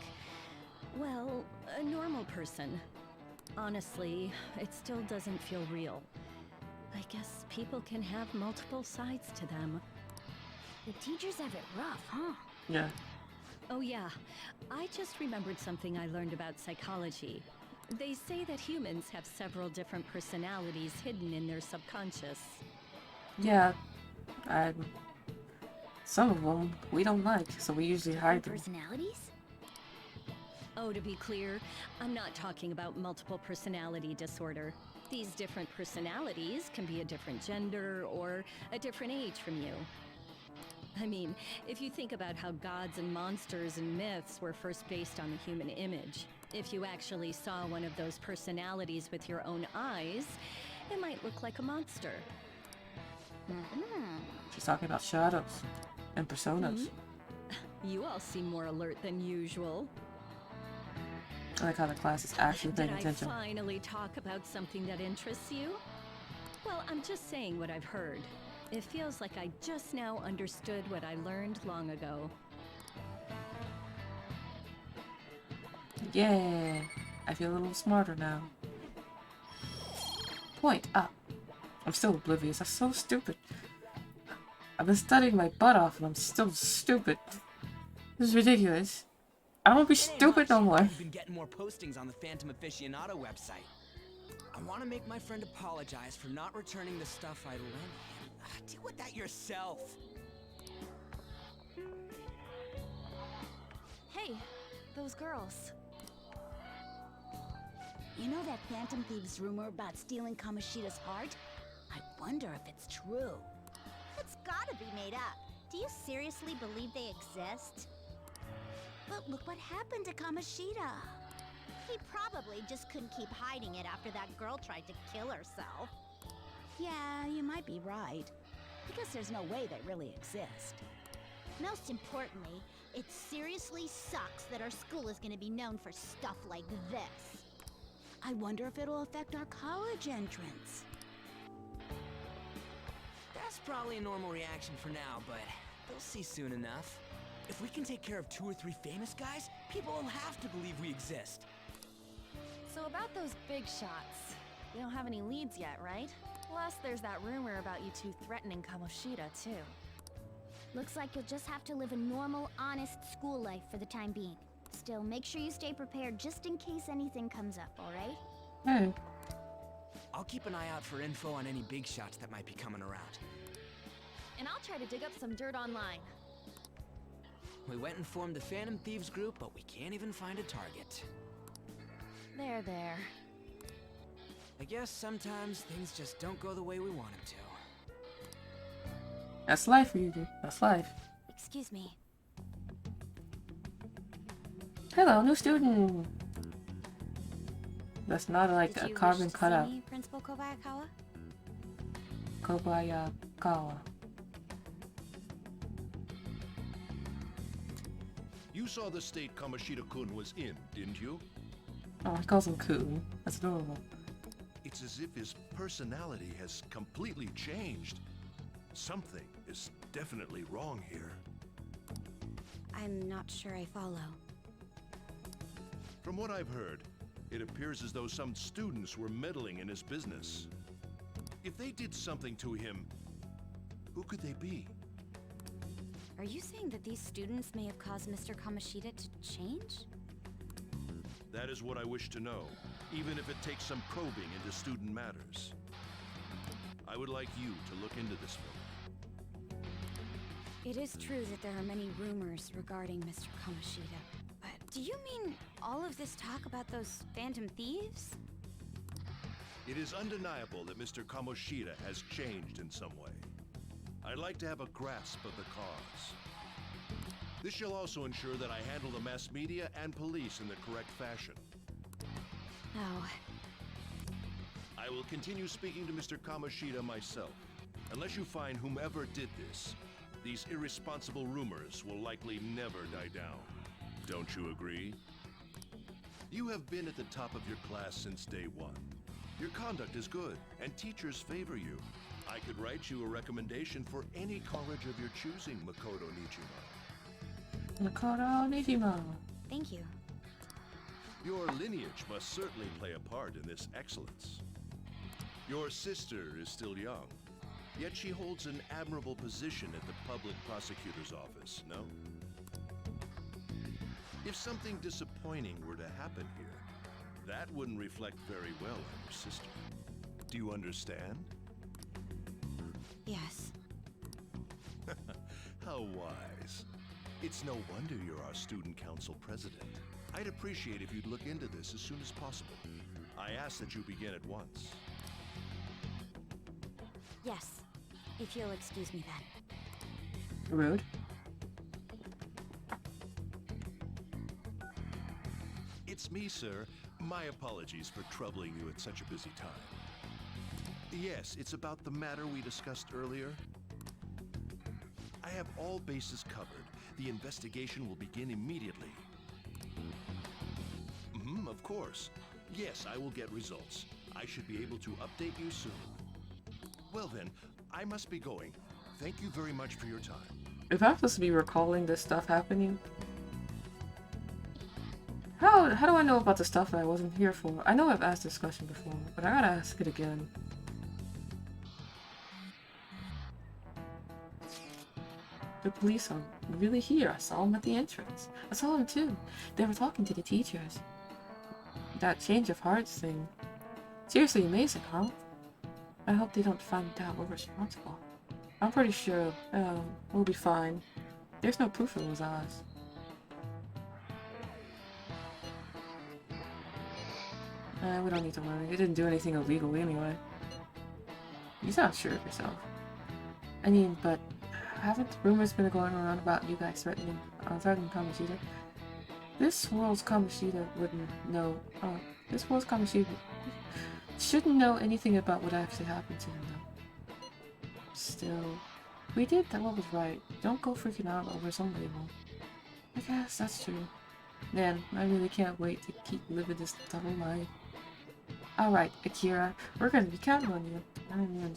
well, a normal person. Honestly, it still doesn't feel real. I guess people can have multiple sides to them. The teachers have it rough, huh? Yeah. Oh yeah, I just remembered something I learned about psychology. They say that humans have several different personalities hidden in their subconscious. Yeah. Some of them we don't like, so we usually hide them. Personalities? Oh, to be clear, I'm not talking about multiple personality disorder. These different personalities can be a different gender or a different age from you. I mean, if you think about how gods and monsters and myths were first based on the human image, if you actually saw one of those personalities with your own eyes, it might look like a monster. She's talking about shadows and personas. You all seem more alert than usual. I like how the class is actually paying attention. Did I finally talk about something that interests you? Well, I'm just saying what I've heard. It feels like I just now understood what I learned long ago. Yeah, I feel a little smarter now. Point up. I'm still oblivious. That's so stupid. I've been studying my butt off and I'm still stupid. This is ridiculous. I don't want to be stupid no more. I've been getting more postings on the Phantom Aficionado website. I want to make my friend apologize for not returning the stuff I lent him. Deal with that yourself. Hey, those girls. You know that Phantom Thieves rumor about stealing Kamoshida's heart? I wonder if it's true. It's gotta be made up. Do you seriously believe they exist? But look what happened to Kamoshida. He probably just couldn't keep hiding it after that girl tried to kill herself. Yeah, you might be right. Because there's no way they really exist. Most importantly, it seriously sucks that our school is gonna be known for stuff like this. I wonder if it'll affect our college entrance. That's probably a normal reaction for now, but they'll see soon enough. If we can take care of 2 or 3 famous guys, people will have to believe we exist. So about those big shots, you don't have any leads yet, right? Plus, there's that rumor about you two threatening Kamoshida, too. Looks like you'll just have to live a normal, honest school life for the time being. Still, make sure you stay prepared just in case anything comes up, alright? I'll keep an eye out for info on any big shots that might be coming around. And I'll try to dig up some dirt online. We went and formed the Phantom Thieves group, but we can't even find a target. There. I guess sometimes things just don't go the way we want them to. That's life for you, dude. That's life. Excuse me. Hello, new student. That's not like a carbon cutout. Me, Principal Kobayakawa? Kobayakawa. You saw the state Kamoshida-kun was in, didn't you? Oh, he calls him Kun. That's adorable. It's as if his personality has completely changed. Something is definitely wrong here. I'm not sure I follow. From what I've heard, it appears as though some students were meddling in his business. If they did something to him, who could they be? Are you saying that these students may have caused Mr. Kamoshida to change? That is what I wish to know, even if it takes some probing into student matters. I would like you to look into this for me. It is true that there are many rumors regarding Mr. Kamoshida. But do you mean all of this talk about those Phantom Thieves? It is undeniable that Mr. Kamoshida has changed in some way. I'd like to have a grasp of the cause. This shall also ensure that I handle the mass media and police in the correct fashion. Oh. I will continue speaking to Mr. Kamoshida myself. Unless you find whomever did this, these irresponsible rumors will likely never die down. Don't you agree? You have been at the top of your class since day one. Your conduct is good, and teachers favor you. I could write you a recommendation for any college of your choosing, Makoto Nijima. Makoto Nijima. Thank you. Your lineage must certainly play a part in this excellence. Your sister is still young, yet she holds an admirable position at the public prosecutor's office, no? If something disappointing were to happen here, that wouldn't reflect very well on your sister. Do you understand? Yes. How wise. It's no wonder you're our student council president. I'd appreciate if you'd look into this as soon as possible. I ask that you begin at once. Yes. If you'll excuse me then. Rude. It's me, sir. My apologies for troubling you at such a busy time. Yes, it's about the matter we discussed earlier. I have all bases covered. The investigation will begin immediately. Of course. Yes, I will get results. I should be able to update you soon. Well then, I must be going. Thank you very much for your time. If I'm supposed to be recalling this stuff happening, how do I know about the stuff that I wasn't here for? I know I've asked this question before, but I gotta ask it again. The police are really here. I saw them at the entrance. I saw them too. They were talking to the teachers. That change of hearts thing. Seriously amazing, huh? I hope they don't find out we're responsible. I'm pretty sure we'll be fine. There's no proof it was us. We don't need to worry. You didn't do anything illegal anyway. You sound sure of yourself. I mean, but haven't rumors been going around about you guys threatening Kamoshida? This world's Kamoshida wouldn't know. This world's Kamoshida shouldn't know anything about what actually happened to him, though. Still, we did what was right. Don't go freaking out over some label. I guess that's true. Man, I really can't wait to keep living this double life. Alright, Akira, we're gonna be counting on you.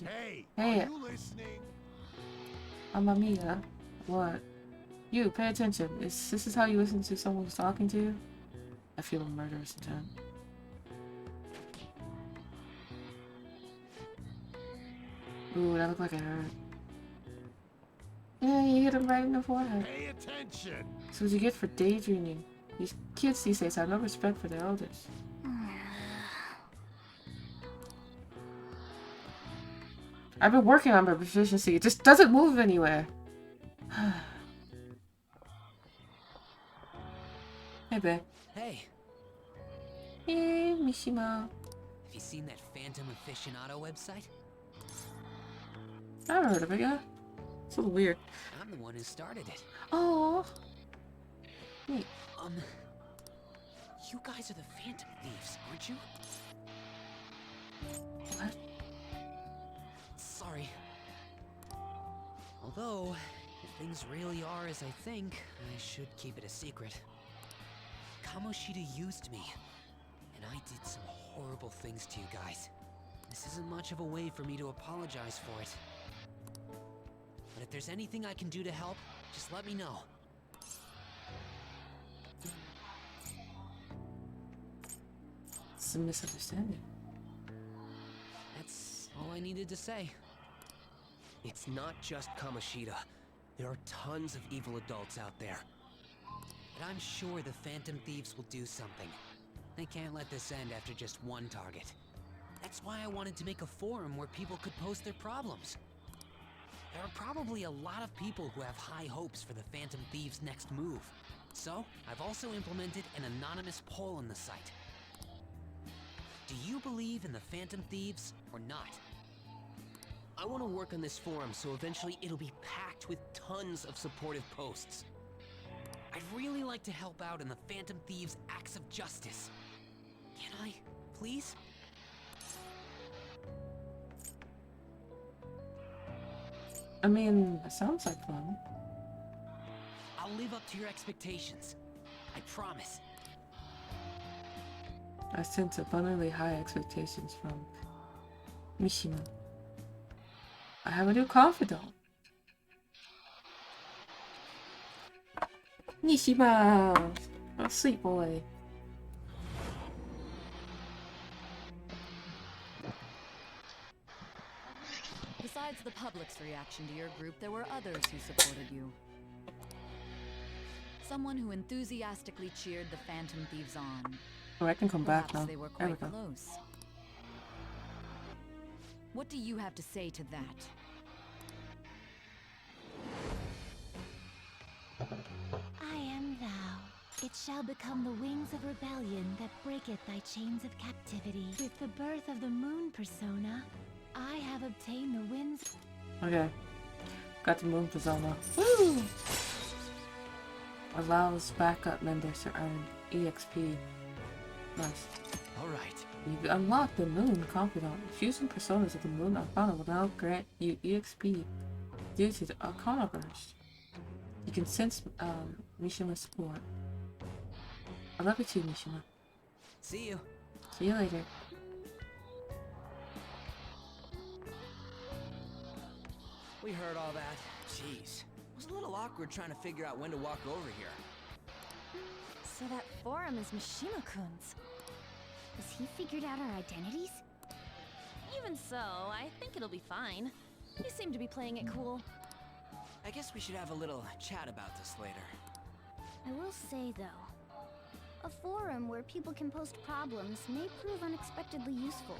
Hey, hey, are you listening? Mamma mia. What? You, pay attention. This is how you listen to someone who's talking to you? I feel a murderous intent. Ooh, that looked like it hurt. Yeah, you hit him right in the forehead. Pay attention! That's what you get for daydreaming. These kids these days have no respect for their elders. I've been working on my proficiency. It just doesn't move anywhere. Hey, babe. Hey. Hey, Mishima. Have you seen that Phantom Aficionado website? I haven't heard of it yet. It's a little weird. I'm the one who started it. Oh. Wait. You guys are the Phantom Thieves, aren't you? What? Sorry. Although, if things really are as I think, I should keep it a secret. Kamoshida used me, and I did some horrible things to you guys. This isn't much of a way for me to apologize for it. But if there's anything I can do to help, just let me know. It's a misunderstanding. That's all I needed to say. It's not just Kamoshida. There are tons of evil adults out there. But I'm sure the Phantom Thieves will do something. They can't let this end after just one target. That's why I wanted to make a forum where people could post their problems. There are probably a lot of people who have high hopes for the Phantom Thieves' next move. So, I've also implemented an anonymous poll on the site. Do you believe in the Phantom Thieves or not? I want to work on this forum so eventually it'll be packed with tons of supportive posts. I'd really like to help out in the Phantom Thieves' acts of justice. Can I, please? I mean, it sounds like fun. I'll live up to your expectations. I promise. I sense abundantly high expectations from Mishima. I have a new confidant. Mishima! Oh, sweet boy. Besides the public's reaction to your group, there were others who supported you. Someone who enthusiastically cheered the Phantom Thieves on. Oh, I can come back Perhaps now. They were There we quite go. close. What do you have to say to that? I am thou. It shall become the wings of rebellion that breaketh thy chains of captivity. With the birth of the moon persona, I have obtained the winds. Okay. Got the moon persona. Woo! Allows backup members to earn EXP. Nice. Alright. You unlock the moon confidant. Fusing personas of the moon arcana will now grant you EXP due to the arcana burst. You can sense Mishima's support. I love you too, Mishima. See you. See you later. We heard all that. Jeez. It was a little awkward trying to figure out when to walk over here. So that forum is Mishima-kun's. Has he figured out our identities? Even so, I think it'll be fine. You seem to be playing it cool. I guess we should have a little chat about this later. I will say, though, a forum where people can post problems may prove unexpectedly useful.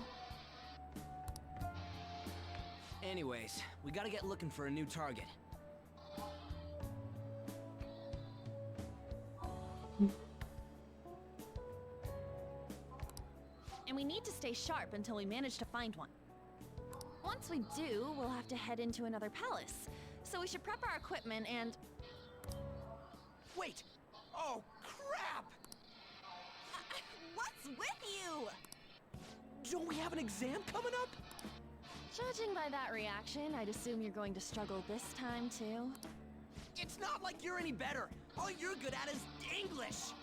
Anyways, we gotta get looking for a new target. And we need to stay sharp until we manage to find one. Once we do, we'll have to head into another palace. So we should prep our equipment and... Wait! Oh, crap! What's with you? Don't we have an exam coming up? Judging by that reaction, I'd assume you're going to struggle this time, too. It's not like you're any better. All you're good at is English.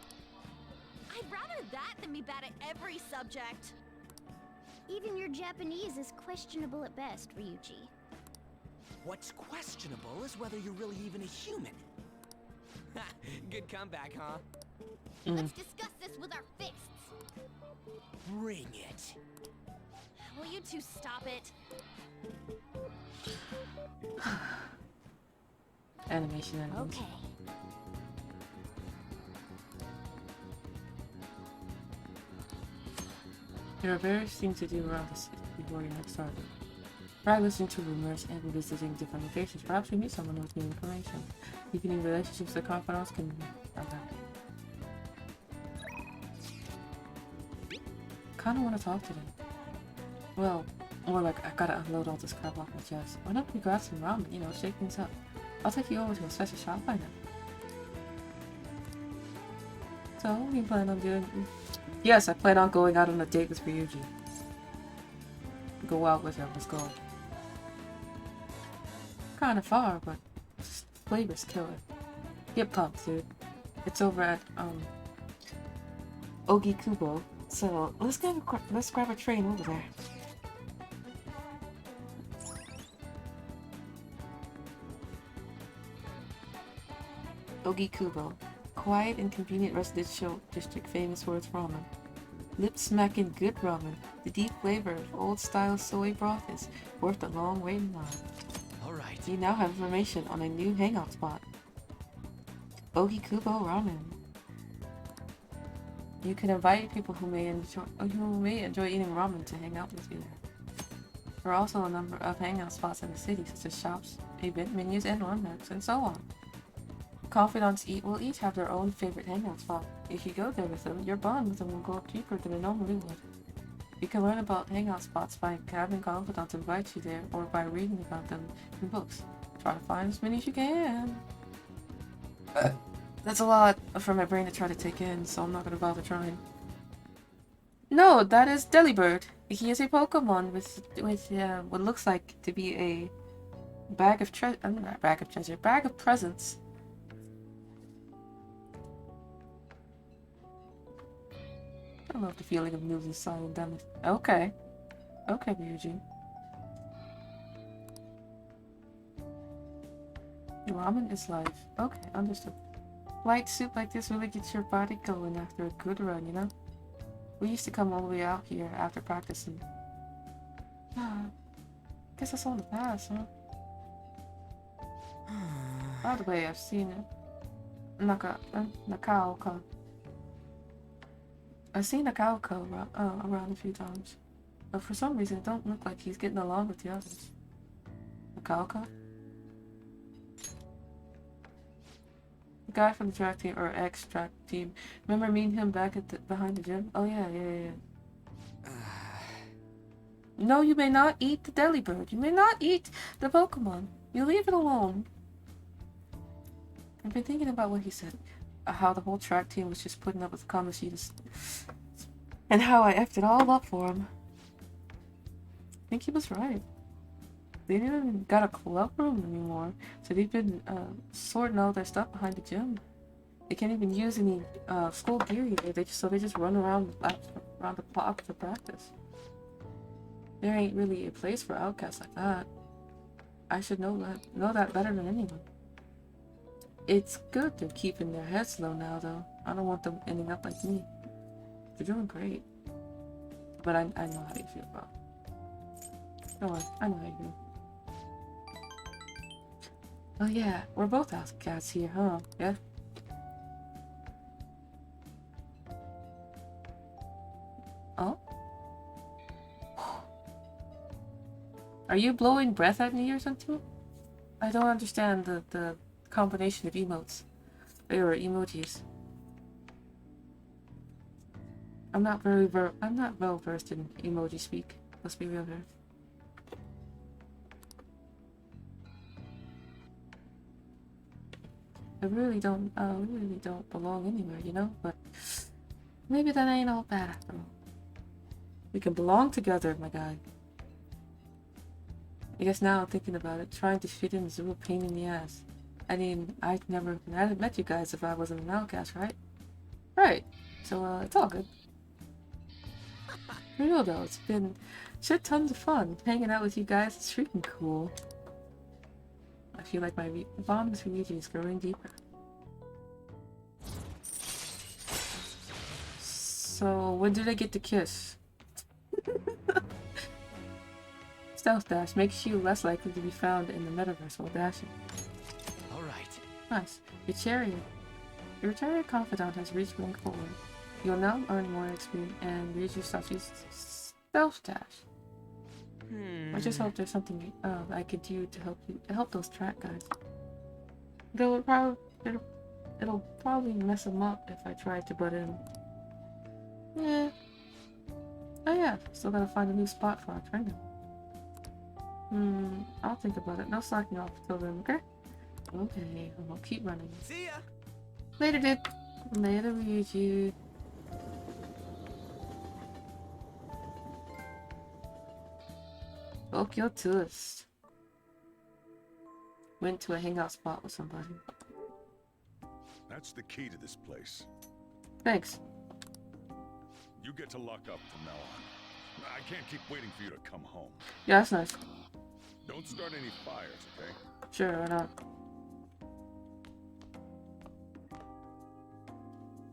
I'd rather that than be bad at every subject. Even your Japanese is questionable at best, Ryuji. What's questionable is whether you're really even a human. Good comeback, huh? Let's discuss this with our fists. Bring it. Will you two stop it? Animation endings. Okay. There are various things to do around the city before your next target. Try listening to rumors and visiting different locations. Perhaps you meet someone with new information. Deepening relationships with confidants can be Kinda wanna talk to them. Well, more like I gotta unload all this crap off my chest. Why don't we grab some ramen, you know, shake things up. I'll take you over to a special shop by now. So, what do you plan on doing? Yes, I plan on going out on a date with Ryuji. Go out with him, let's go. Kinda far, but flavor's killer. Get pumped, dude. It's over at, Ogikubo. So, let's grab a train over there. Ogikubo. Quiet and convenient residential district famous for its ramen. Lip-smacking good ramen. The deep flavor of old-style soy broth is worth the long waiting line. Alright. You now have information on a new hangout spot. Ogikubo Ramen. You can invite people who may enjoy eating ramen to hang out with you there. There are also a number of hangout spots in the city, such as shops, event menus, and landmarks, and so on. Confidants will each have their own favorite hangout spot. If you go there with them, your bond with them will go up deeper than it normally would. You can learn about hangout spots by having confidants invite you there, or by reading about them in books. Try to find as many as you can. That's a lot for my brain to try to take in, so I'm not gonna bother trying. No, that is Delibird. He is a Pokemon with what looks like to be a bag of treasure. Not bag of treasure, bag of presents. I love the feeling of losing silent damage. Okay. Okay, Ryuji. Ramen is life. Okay, understood. Light soup like this really gets your body going after a good run, you know? We used to come all the way out here after practicing. Guess that's all in the past, huh? By the way, I've seen it. Nakaoka. I've seen Nakaoka around a few times. But for some reason, it don't look like he's getting along with the others. Nakaoka? The guy from the track team, or ex-track team. Remember meeting him back at behind the gym? Oh yeah. No, you may not eat the Delibird. You may not eat the Pokemon. You leave it alone. I've been thinking about what he said. How the whole track team was just putting up with Kamoshida's. And how I effed it all up for him. I think he was right. They didn't even got a club room anymore. So they've been sorting all their stuff behind the gym. They can't even use any school gear either. They just run around the clock to practice. There ain't really a place for outcasts like that. I should know that better than anyone. It's good they're keeping their heads low now, though. I don't want them ending up like me. They're doing great. But I know how you feel, bro. Don't worry, I know how you feel. Oh yeah, we're both outcasts here, huh? Yeah? Oh? Are you blowing breath at me or something? I don't understand the combination of emotes. Or emojis. I'm not well versed in emoji speak. Let's be real here. We really don't belong anywhere, you know? But maybe that ain't all bad after all. We can belong together, my guy. I guess now I'm thinking about it, trying to fit in is a real pain in the ass. I mean, I'd met you guys if I wasn't an outcast, right? Right. So, it's all good. For real though, it's been shit tons of fun. Hanging out with you guys is freaking cool. I feel like my bond with Ryuji is growing deeper. So, when did I get to kiss? Stealth dash makes you less likely to be found in the metaverse while dashing. Alright. Nice. Your chariot. Your chariot confidant has reached rank 4. You'll now earn more XP and Ryuji starts using stealth dash. I just hope there's something I could do to help those track guys. Though it'll probably mess them up if I try to butt in. Yeah. Oh yeah, still gotta find a new spot for our trainer. I'll think about it. No slacking off until then, okay? Okay, I'll keep running. See ya! Later, dude. Later, Ryuji. Tokyo tourist. Went to a hangout spot with somebody. That's the key to this place. Thanks. You get to lock up from now on. I can't keep waiting for you to come home. Yeah, that's nice. Don't start any fires, okay? Sure, why not?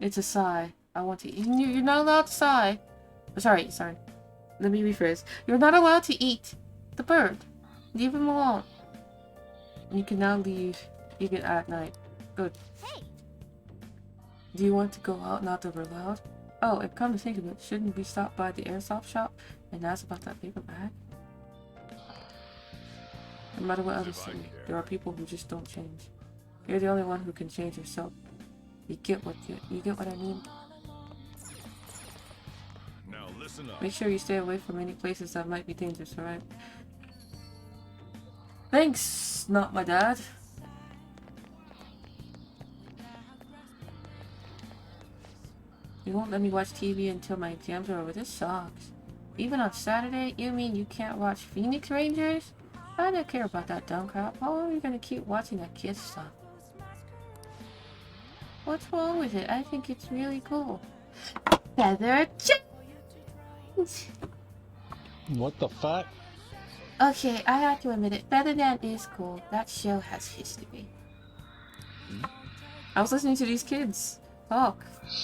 It's a sigh. I want to eat. You're not allowed to sigh. Sorry. Let me rephrase. You're not allowed to eat the bird. Leave him alone. You can now leave even at night. Good. Hey! Do you want to go out now that we're loud? Oh, and come to think of it, shouldn't we stop by the airsoft shop and ask about that paper bag? No matter what others say, there are people who just don't change. You're the only one who can change yourself. You get what I mean? Now listen up. Make sure you stay away from any places that might be dangerous, alright? Thanks, not my dad. You won't let me watch TV until my exams are over. This sucks. Even on Saturday? You mean you can't watch Phoenix Rangers? I don't care about that dumb crap. How long are you gonna keep watching that kid stuff? What's wrong with it? I think it's really cool. Feather change! What the fuck? Okay, I have to admit it. Featherland is cool. That show has history. I was listening to these kids talk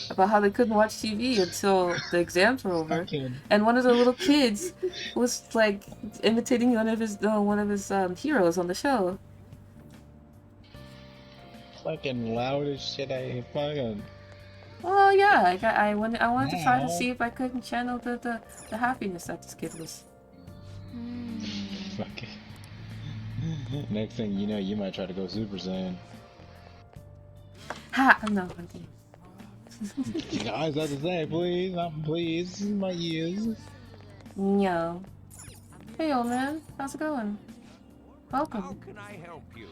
about how they couldn't watch TV until the exams were over, and one of the little kids was like imitating one of his heroes on the show. Fucking loud as shit. I fucking. Well, yeah, I wanted to try to see if I couldn't channel the happiness that this kid was. Fucking. Next thing you know, you might try to go Super Saiyan. Ha! I'm not hunting. I was about to say, please, please, my ears. No. Hey, old man, how's it going? Welcome. How can I help you?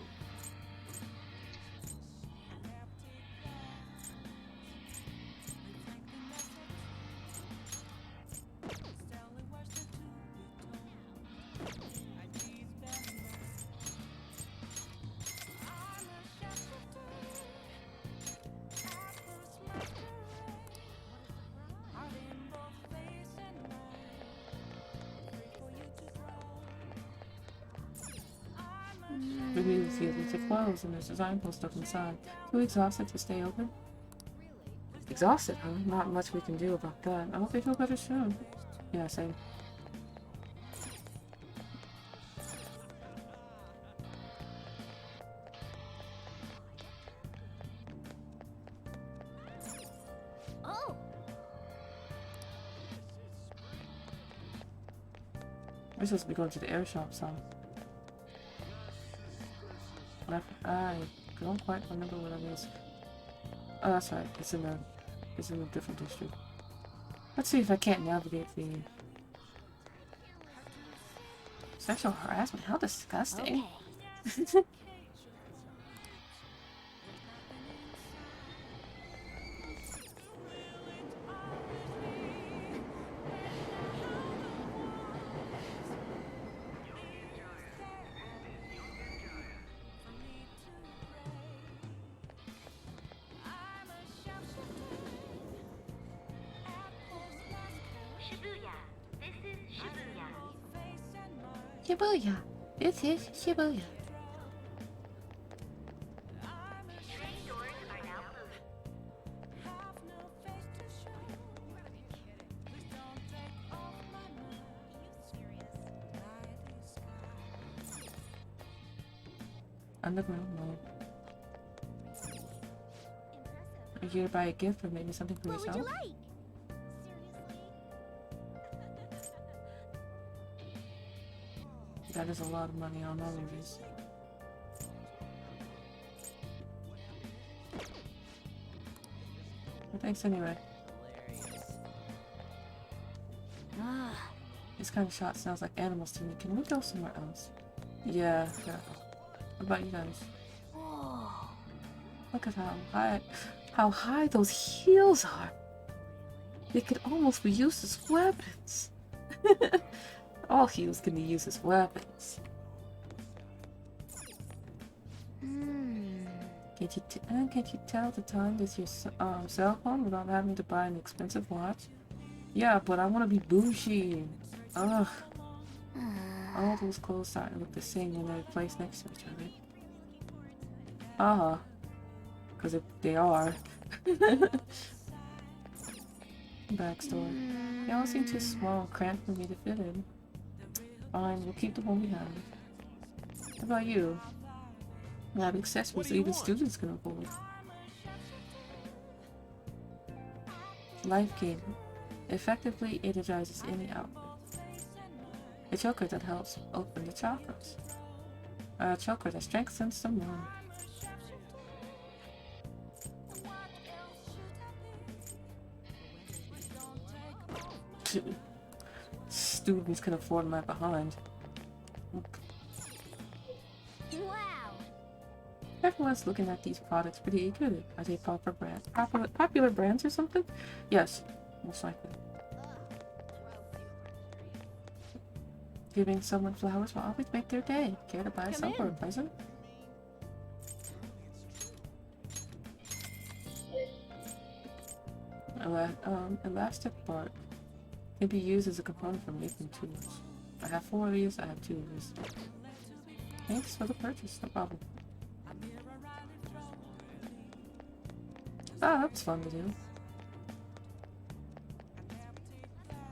We need to see if it's closed and there's design post up inside. Too exhausted to stay open? Exhausted, huh? Not much we can do about that. I hope they feel better soon. Yeah, same. Oh! We're supposed to be going to the air shop, son. I don't quite remember what it is. Oh, that's right. It's in a different district. Let's see if I can't navigate the sexual harassment. How disgusting. Okay. Shibuya. This is Shibuya. Underground mode. Are you here to buy a gift or maybe something for yourself? What would you like? That is a lot of money on all of these. But thanks anyway. This kind of shot sounds like animals to me. Can we go somewhere else? Yeah. What about you guys? Look at how high those heels are. They could almost be used as weapons. All heels can be used as weapons. Can't you tell the time with your cell phone without having to buy an expensive watch? Yeah, but I want to be bougie. Ugh. All those clothes starting to look the same when they're placed next to each other. Because they are. Backstory. They all seem too small and cramped for me to fit in. Fine, we'll keep the one we have. What about you? We have accessories that even students can afford. Life game. Effectively energizes any outfit. A choker that helps open the chakras. A choker that strengthens the mind. Students can afford my behind. Wow! Everyone's looking at these products pretty eagerly. Are they popular brands or something? Yes, most likely. Giving someone flowers will always make their day. Care to buy some for a present? Elastic bark can be used as a component for making tools. I have 4 of these, I have 2 of these. Thanks for the purchase, no problem. Ah, that's fun to do.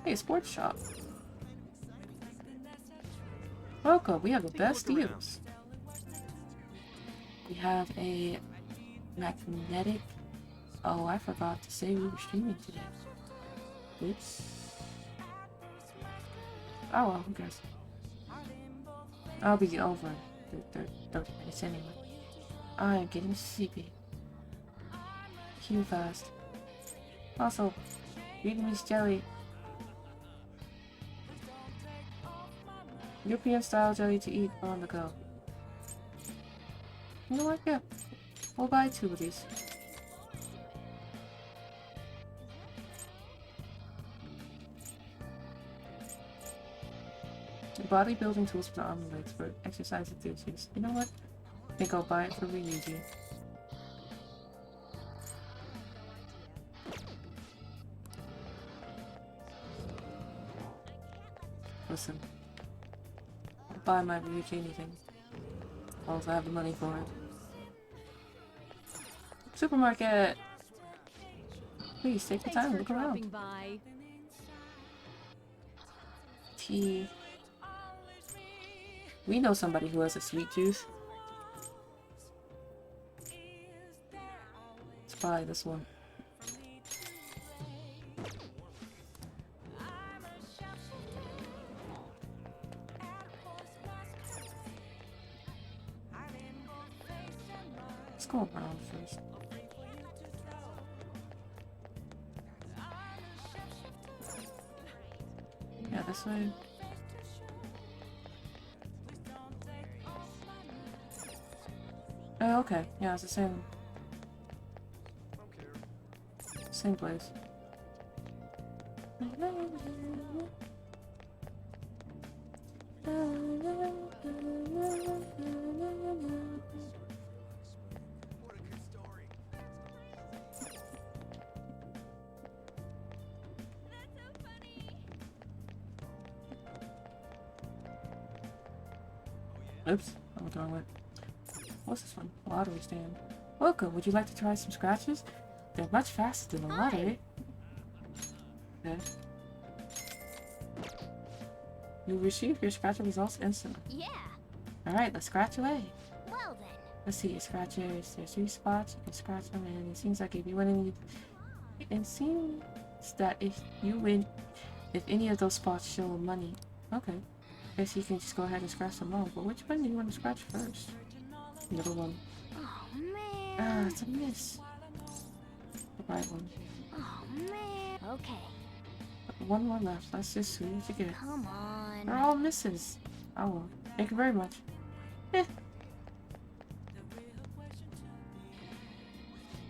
Hey, sports shop. Welcome, we have the best deals. We have a magnetic... Oh, I forgot to say we were streaming today. Oops. Oh well, who cares? I'll be over 30 minutes anyway. I am getting sleepy. Too fast. Also, Vietnamese jelly. European style jelly to eat on the go. You know what? Yeah. We'll buy 2 of these. Bodybuilding tools for the arm and legs for exercise enthusiasts. You know what? I think I'll buy it for Ryuji. Listen. I'll buy my Ryuji anything. As long as I have the money for it. Supermarket! Please take the time, look around. Tea. We know somebody who has a sweet tooth. Let's buy this one. Let's go around first. Yeah, this way. Oh, okay. Yeah, it's the same. Same place. Oops, I went the wrong way. What's this one? Lottery stand. Welcome, would you like to try some scratches? They're much faster than the lottery. Okay. You'll receive your scratcher results instantly. Yeah. Alright, let's scratch away. Well then. Let's see, your scratchers. There's 3 spots. You can scratch them, and it seems like if you win any... It seems that if you win... If any of those spots show money... Okay. Guess you can just go ahead and scratch them all. But which one do you want to scratch first? The other one. Oh man. Ah, it's a miss. The right one. Oh man. Okay. One more left. Let's just see what you get. Come on. They're all misses. Oh well. Thank you very much. Eh.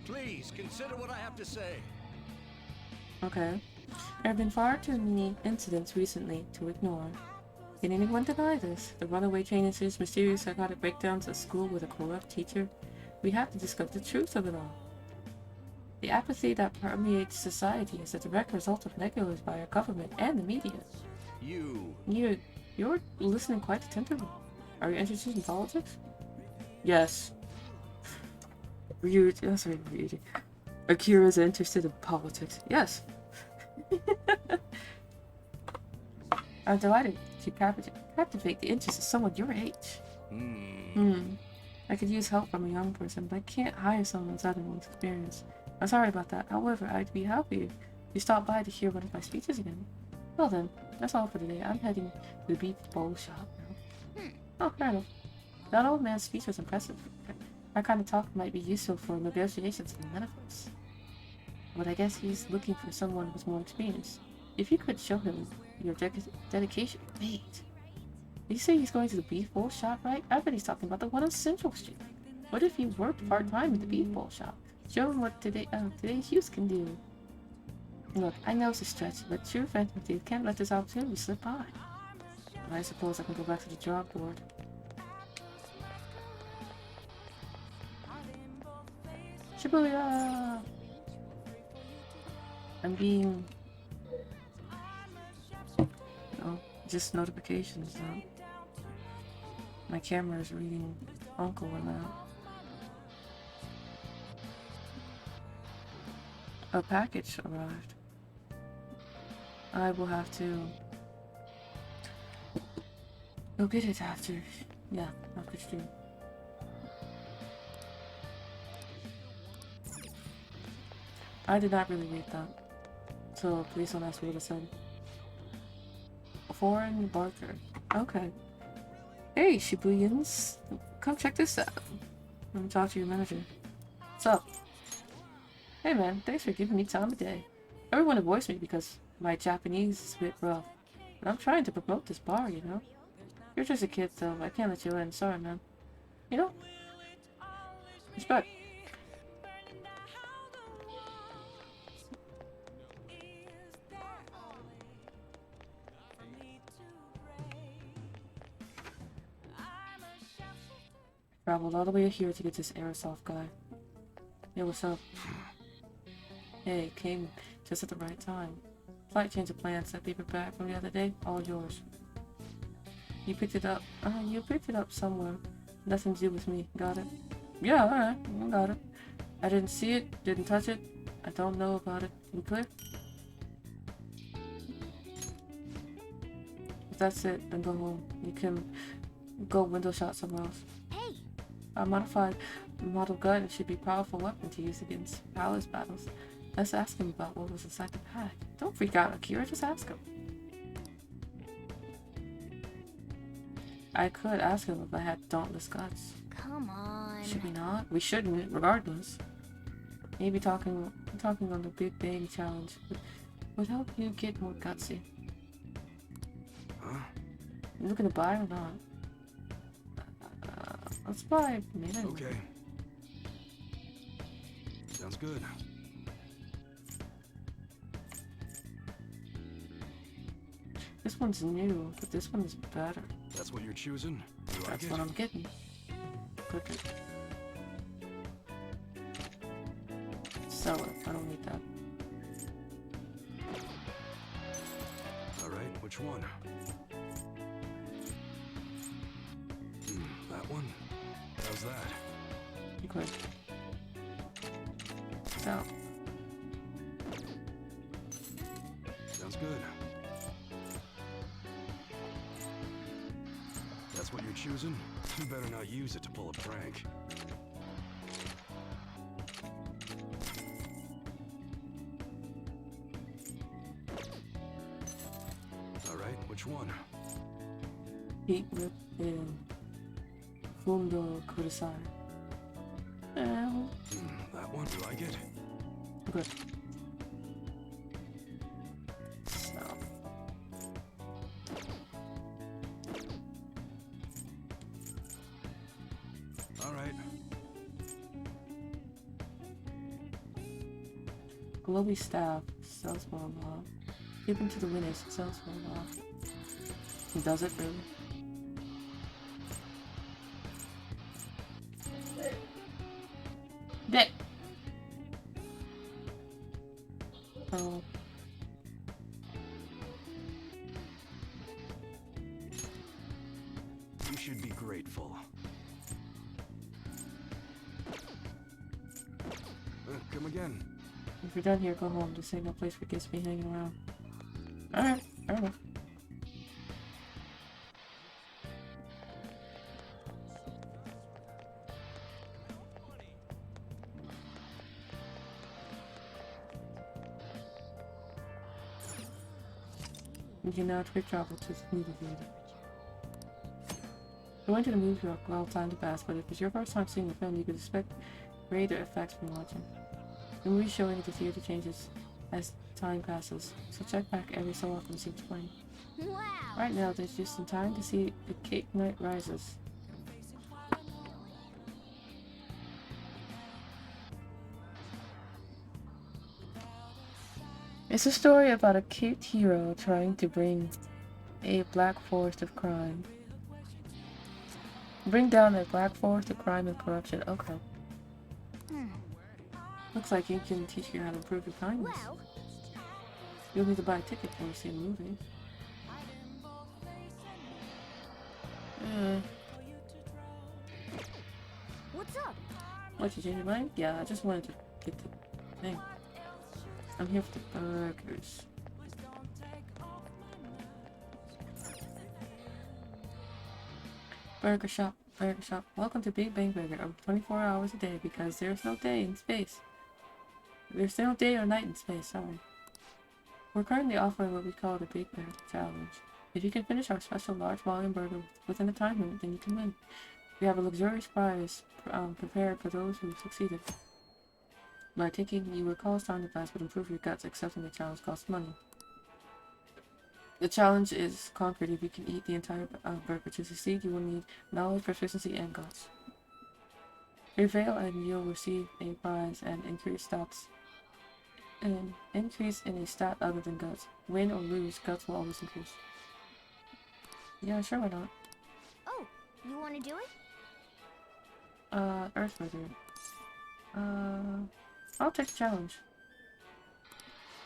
Please consider what I have to say. Okay. There have been far too many incidents recently to ignore. Can anyone deny this? The runaway trainers, mysterious psychotic breakdowns at school with a corrupt teacher? We have to discover the truth of it all. The apathy that permeates society is a direct result of negligence by our government and the media. You're listening quite attentively. Are you interested in politics? Yes. Ryuji. Akira's interested in politics. Yes. I'm delighted to captivate the interest of someone your age. I could use help from a young person, but I can't hire someone without anyone's experience. I'm sorry about that. However, I'd be happy if you stopped by to hear one of my speeches again. Well then, that's all for today. I'm heading to the beef bowl shop now. Oh, fair enough. That old man's speech was impressive. That kind of talk might be useful for negotiations in the metaverse. But I guess he's looking for someone with more experience. If you could show him your dedication. Wait. Did you say he's going to the beef bowl shop, right? I bet he's talking about the one on Central Street. What if you worked part-time at the Ps4 shop? Show them what today's youth can do. Look, I know it's a stretch, but true friends with you can't let this opportunity slip by. I suppose I can go back to the drawing board. Shibuya! I'm being... Oh, just notifications now. My camera is reading Uncle now. A package arrived. I will have to go get it after. Yeah, after stream. I did not really read that, so please don't ask me what I said. Foreign Barker. Okay. Hey, Shibuyans. Come check this out. Let me talk to your manager. What's up? Hey man, thanks for giving me time of day. Everyone avoids me because my Japanese is a bit rough. But I'm trying to promote this bar, you know? You're just a kid, so I can't let you in. Sorry, man. You know? Respect. Traveled all the way here to get this airsoft guy. Yo, what's up? Hey, came just at the right time. Flight change of plans that paper back from the other day, all yours. You picked it up. You picked it up somewhere. Nothing to do with me. Got it? Yeah, alright. I got it. I didn't see it, didn't touch it. I don't know about it. You clear? If that's it, then go home. You can go window shot somewhere else. Hey! A modified model gun should be a powerful weapon to use against palace battles. Let's ask him about what was inside the pack. Don't freak out, Akira. Just ask him. I could ask him if I had dauntless guts. Come on. Should we not? We shouldn't, regardless. Maybe talking on the Big Bang Challenge would help you get more gutsy. Huh? You looking to buy or not? Let's buy maybe. Okay. Sounds good. This one's new, but this one is better. That's what you're choosing? You like That's it? what I'm getting. Cook it. Sell it. I don't need that. Alright, which one? That one? How's that? You could. Sell. Sounds good. That's what you're choosing? You better not use it to pull a prank. Alright, which one? Heat whip in Fundo Kudasai. That one? You like it? Good. So. Alright. Glowy staff sells for a while. Given to the winners sells for a while. Does it really? Dick. Oh. You should be grateful. Come again. If you're done here, go home. This ain't no place for kids to be hanging around. Alright, fair enough. You can now quick travel to the movie theater. Going to the movie will allow time to pass, but if it's your first time seeing the film, you could expect greater effects from watching. The movie showing at the theater changes as time passes, so check back every so often to see what's playing. Wow. Right now, there's just some time to see the cake night rises. It's a story about a cute hero trying to bring a black forest of crime. Bring down a black forest of crime and corruption. Okay. Looks like you can teach you how to improve your kindness. Well, You'll need to buy a ticket for to see a movie. what's up? What, you change your mind? Yeah, I just wanted to get the thing. I'm here for the burgers. Burger shop, burger shop. Welcome to Big Bang Burger. Open 24 hours a day because there's no day in space. There's no day or night in space, sorry. We're currently offering what we call the Big Burger Challenge. If you can finish our special large volume burger within the time limit, then you can win. We have a luxurious prize prepared for those who succeeded. By taking you recall sound advice would improve your guts. Accepting the challenge costs money. The challenge is conquered if you can eat the entire burger. To succeed, you will need knowledge, proficiency, and guts. Prevail and you'll receive a prize and increased stats. An increase in a stat other than guts. Win or lose, guts will always increase. Yeah, sure, why not? Oh, you want to do it? Earthbreaker. I'll take the challenge.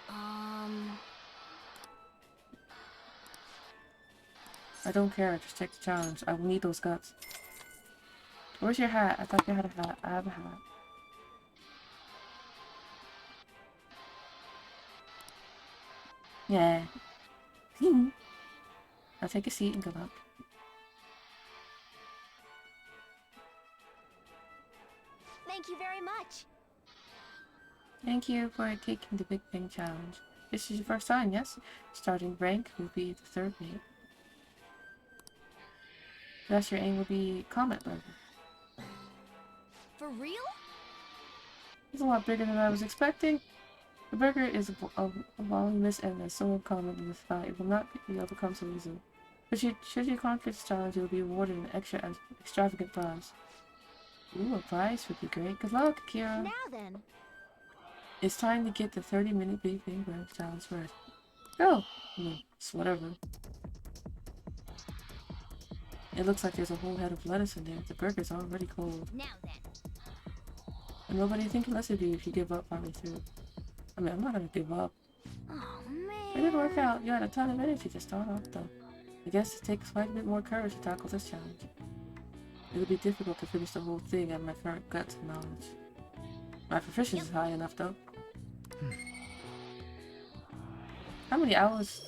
I don't care, just take the challenge. I will need those guts. Where's your hat? I thought you had a hat. I have a hat. Yeah. I'll take a seat and go up. Thank you very much. Thank you for taking the Big Bang Challenge. This is your first time, yes? Starting rank will be the third mate. Thus your aim will be Comet Burger. For real? It's a lot bigger than I was expecting. The burger is voluminous and is so uncommon in this fight. It will not be overcome so easily. But should you conquer this challenge, you will be awarded an extravagant prize. Ooh, a prize would be great. Good luck, Kira. Now then. It's time to get the 30-minute Big Bang Burger Challenge started. Go! It's whatever. It looks like there's a whole head of lettuce in there. The burger's already cold. Now then. And nobody thinking less of you if you give up partway through. I mean, I'm not gonna give up. Oh, man. It didn't work out. You had a ton of energy to start off, though. I guess it takes quite a bit more courage to tackle this challenge. It'll be difficult to finish the whole thing at my current guts and knowledge. My proficiency is high enough, though. How many hours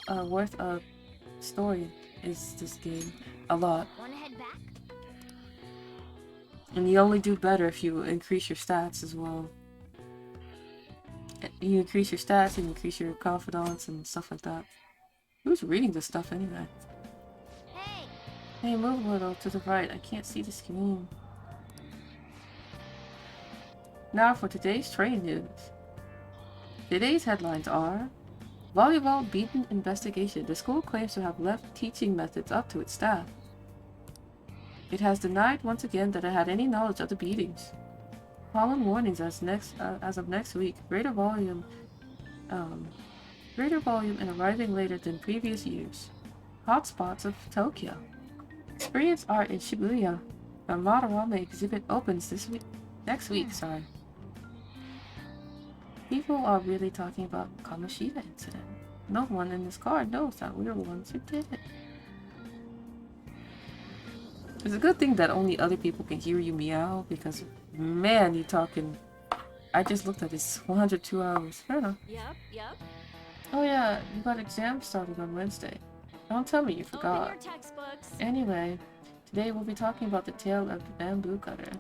worth of story is this game? A lot. Wanna head back? And you only do better if you increase your stats as well. You increase your stats and you increase your confidence and stuff like that. Who's reading this stuff anyway? Hey, move a little to the right. I can't see the screen. Now for today's train news. Today's headlines are: Volleyball beaten investigation. The school claims to have left teaching methods up to its staff. It has denied once again that it had any knowledge of the beatings. Pollen warnings as of next week. Greater volume and arriving later than previous years. Hotspots of Tokyo. Experience art in Shibuya. The Madarame exhibit opens next week. Sorry. People are really talking about Kamoshida incident. No one in this car knows that we were the ones who did it. It's a good thing that only other people can hear you meow, because man, you talking. I just looked at this 102 hours. Fair enough. Yep. Oh yeah, you got exams starting on Wednesday. Don't tell me you forgot. Open your textbooks. Anyway, today we'll be talking about the tale of the bamboo cutter.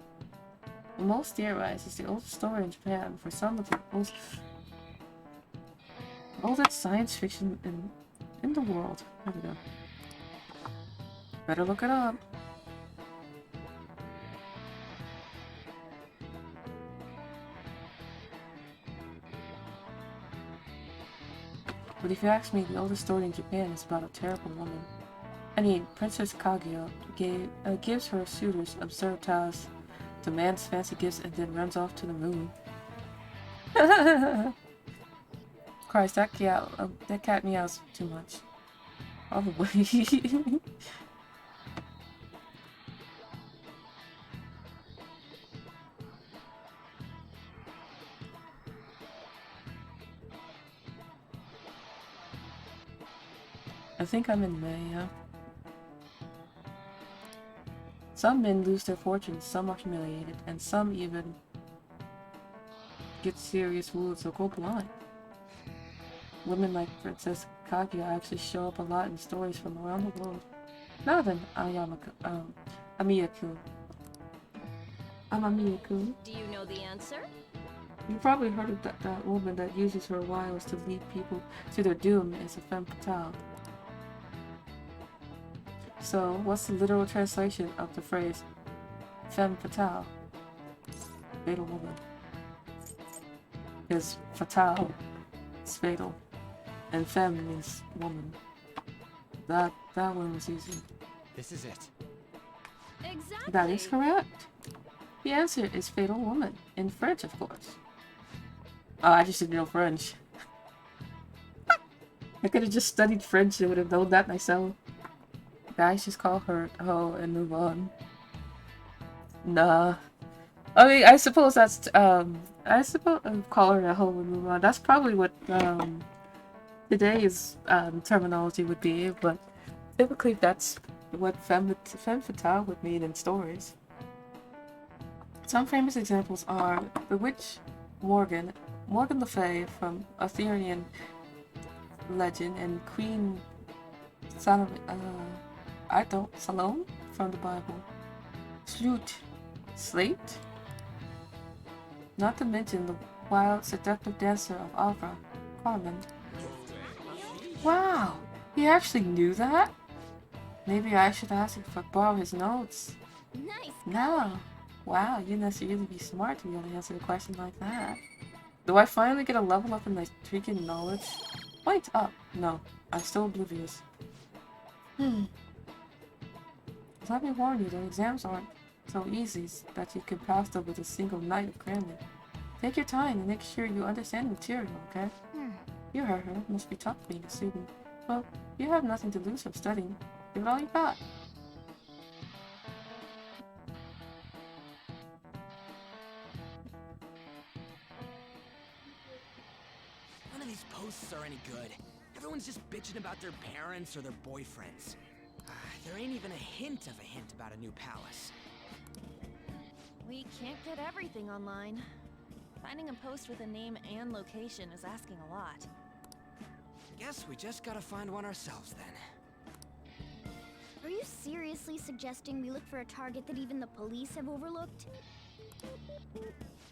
Most theorize it's the oldest story in Japan. For some of the oldest science fiction in the world. There we go. Better look it up. But if you ask me, the oldest story in Japan is about a terrible woman. I mean, Princess Kaguya gives her suitors absurd tasks, demands fancy gifts, and then runs off to the moon. Christ, that cat meows too much. Probably. I think I'm in May, yeah. Some men lose their fortunes, some are humiliated, and some even get serious wounds or go blind. Women like Princess Kaguya actually show up a lot in stories from around the world. Now then, Amiya-kun. I'm Amiya-kun. Do you know the answer? You probably heard of that woman that uses her wiles to lead people to their doom as a femme fatale. So, what's the literal translation of the phrase femme fatale? Fatal woman. Because fatale is fatal, and femme means woman. That one was easy. This is it. Exactly. That is correct. The answer is fatal woman, in French, of course. Oh, I just didn't know French. I could have just studied French and would have known that myself. Guys, just call her ho and move on. Nah. I mean, I suppose that's, call her a ho and move on. That's probably what, today's, terminology would be, but typically that's what femme fatale would mean in stories. Some famous examples are the witch Morgan Le Fay from Arthurian legend, and Queen Salome from the Bible. Slate? Not to mention the wild, seductive dancer of opera, Carmen. Wow! He actually knew that? Maybe I should ask him to borrow his notes. Nice. No. Wow, you must really be smart to be able to answer a question like that. Do I finally get a level up in my freaking knowledge? Wait up. No, I'm still oblivious. Let me warn you, the exams aren't so easy that you can pass them with a single night of cramming. Take your time and make sure you understand the material, okay? You heard her. It must be tough being a student. Well, you have nothing to lose from studying. Give it all you got. None of these posts are any good. Everyone's just bitching about their parents or their boyfriends. There ain't even a hint about a new palace. We can't get everything online. Finding a post with a name and location is asking a lot. Guess we just gotta find one ourselves then. Are you seriously suggesting we look for a target that even the police have overlooked?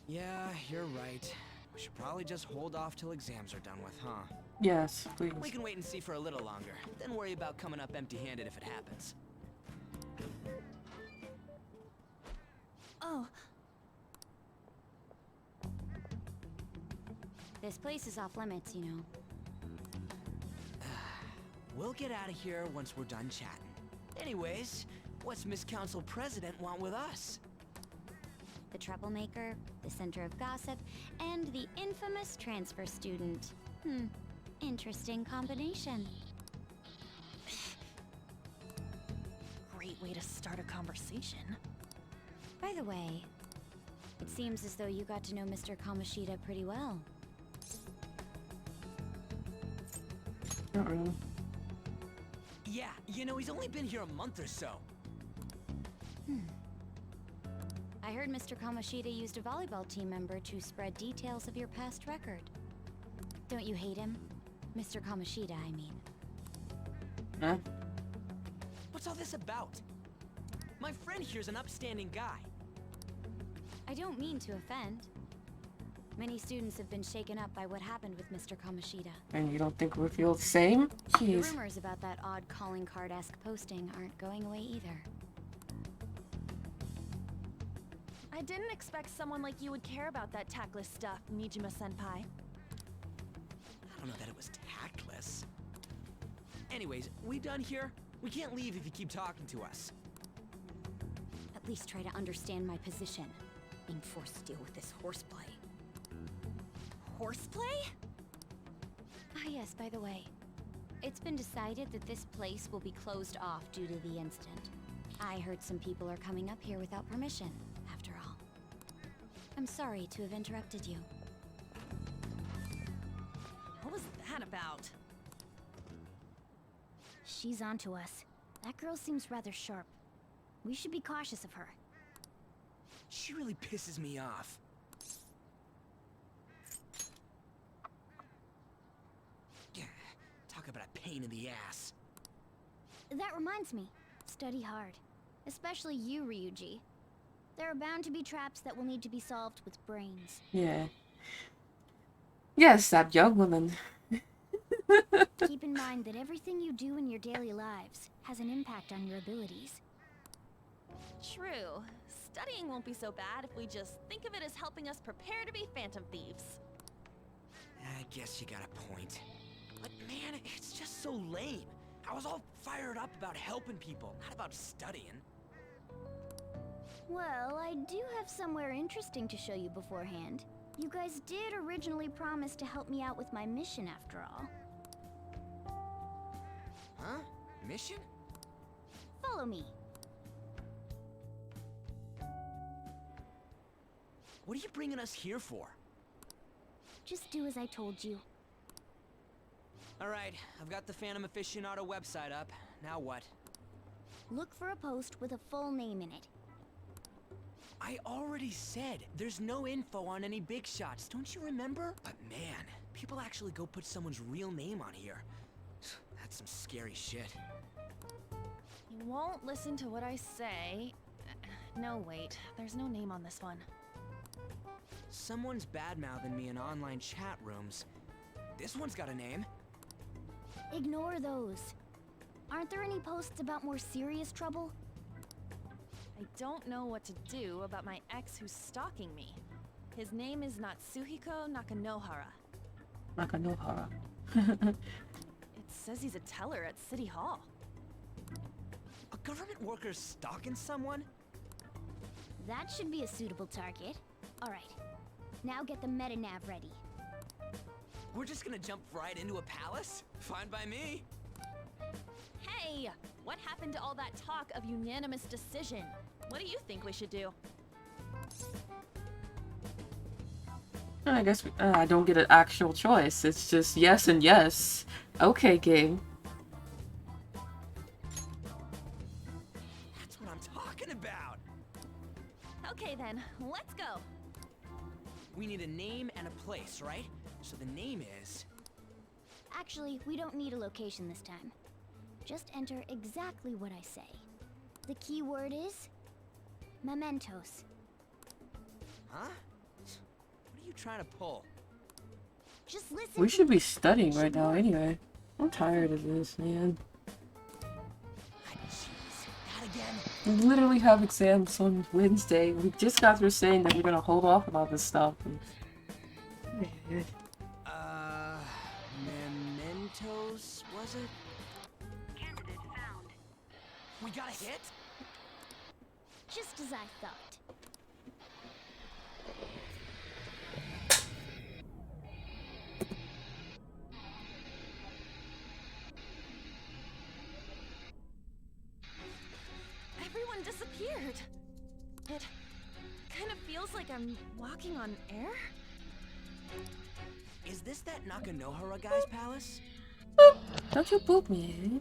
Yeah, you're right. We should probably just hold off till exams are done with, huh? Yes, please. We can wait and see for a little longer, then worry about coming up empty-handed if it happens. Oh. This place is off limits, you know. We'll get out of here once we're done chatting. Anyways, what's Miss Council President want with us? The troublemaker, the center of gossip, and the infamous transfer student. Interesting combination. Great way to start a conversation. By the way, it seems as though you got to know Mr. Kamoshida pretty well. Not really. Yeah, you know, he's only been here a month or so. I heard Mr. Kamoshida used a volleyball team member to spread details of your past record. Don't you hate him? Mr. Kamoshida, I mean. Huh? What's all this about? My friend here's an upstanding guy. I don't mean to offend. Many students have been shaken up by what happened with Mr. Kamoshida. And you don't think we feel the same? The Jeez. rumors about that odd calling card-esque posting aren't going away either. I didn't expect someone like you would care about that tactless stuff, Nijima-senpai. I don't know that it was tactless. Anyways, we done here? We can't leave if you keep talking to us. At least try to understand my position. Being forced to deal with this horseplay. Horseplay? Ah yes, by the way. It's been decided that this place will be closed off due to the incident. I heard some people are coming up here without permission, after all. I'm sorry to have interrupted you. What was that about? She's onto us. That girl seems rather sharp. We should be cautious of her. She really pisses me off. Talk about a pain in the ass. That reminds me. Study hard. Especially you, Ryuji. There are bound to be traps that will need to be solved with brains. Yeah. Yes, that young woman. Keep in mind that everything you do in your daily lives has an impact on your abilities. True. Studying won't be so bad if we just think of it as helping us prepare to be phantom thieves. I guess you got a point. But man, it's just so lame. I was all fired up about helping people, not about studying. Well, I do have somewhere interesting to show you beforehand. You guys did originally promise to help me out with my mission after all. Huh? Mission? Follow me. What are you bringing us here for? Just do as I told you. Alright, I've got the Phantom Aficionado website up. Now what? Look for a post with a full name in it. I already said, there's no info on any big shots, don't you remember? But man, people actually go put someone's real name on here. That's some scary shit. You won't listen to what I say. No, wait. There's no name on this one. Someone's bad-mouthing me in online chat rooms. This one's got a name. Ignore those. Aren't there any posts about more serious trouble? I don't know what to do about my ex who's stalking me. His name is Natsuhiko Nakanohara. Nakanohara. It says he's a teller at City Hall. A government worker stalking someone? That should be a suitable target. Alright, now get the meta-nav ready. We're just gonna jump right into a palace? Fine by me. Hey! What happened to all that talk of unanimous decision? What do you think we should do? I guess I don't get an actual choice. It's just yes and yes. Okay, game. That's what I'm talking about. Okay then, let's go. We need a name and a place, right? So the name is... Actually, we don't need a location this time. Just enter exactly what I say. The key word is... mementos. Huh? What are you trying to pull? Just listen. We should be studying right now anyway. I'm tired of this, man. We literally have exams on Wednesday. We just got through saying that we're gonna hold off on all this stuff. Mementos, was it? Candidate found. We got a hit? Just as I thought. Everyone disappeared. It kind of feels like I'm walking on air. Is this that Nakanohara guy's palace? Don't you boop me.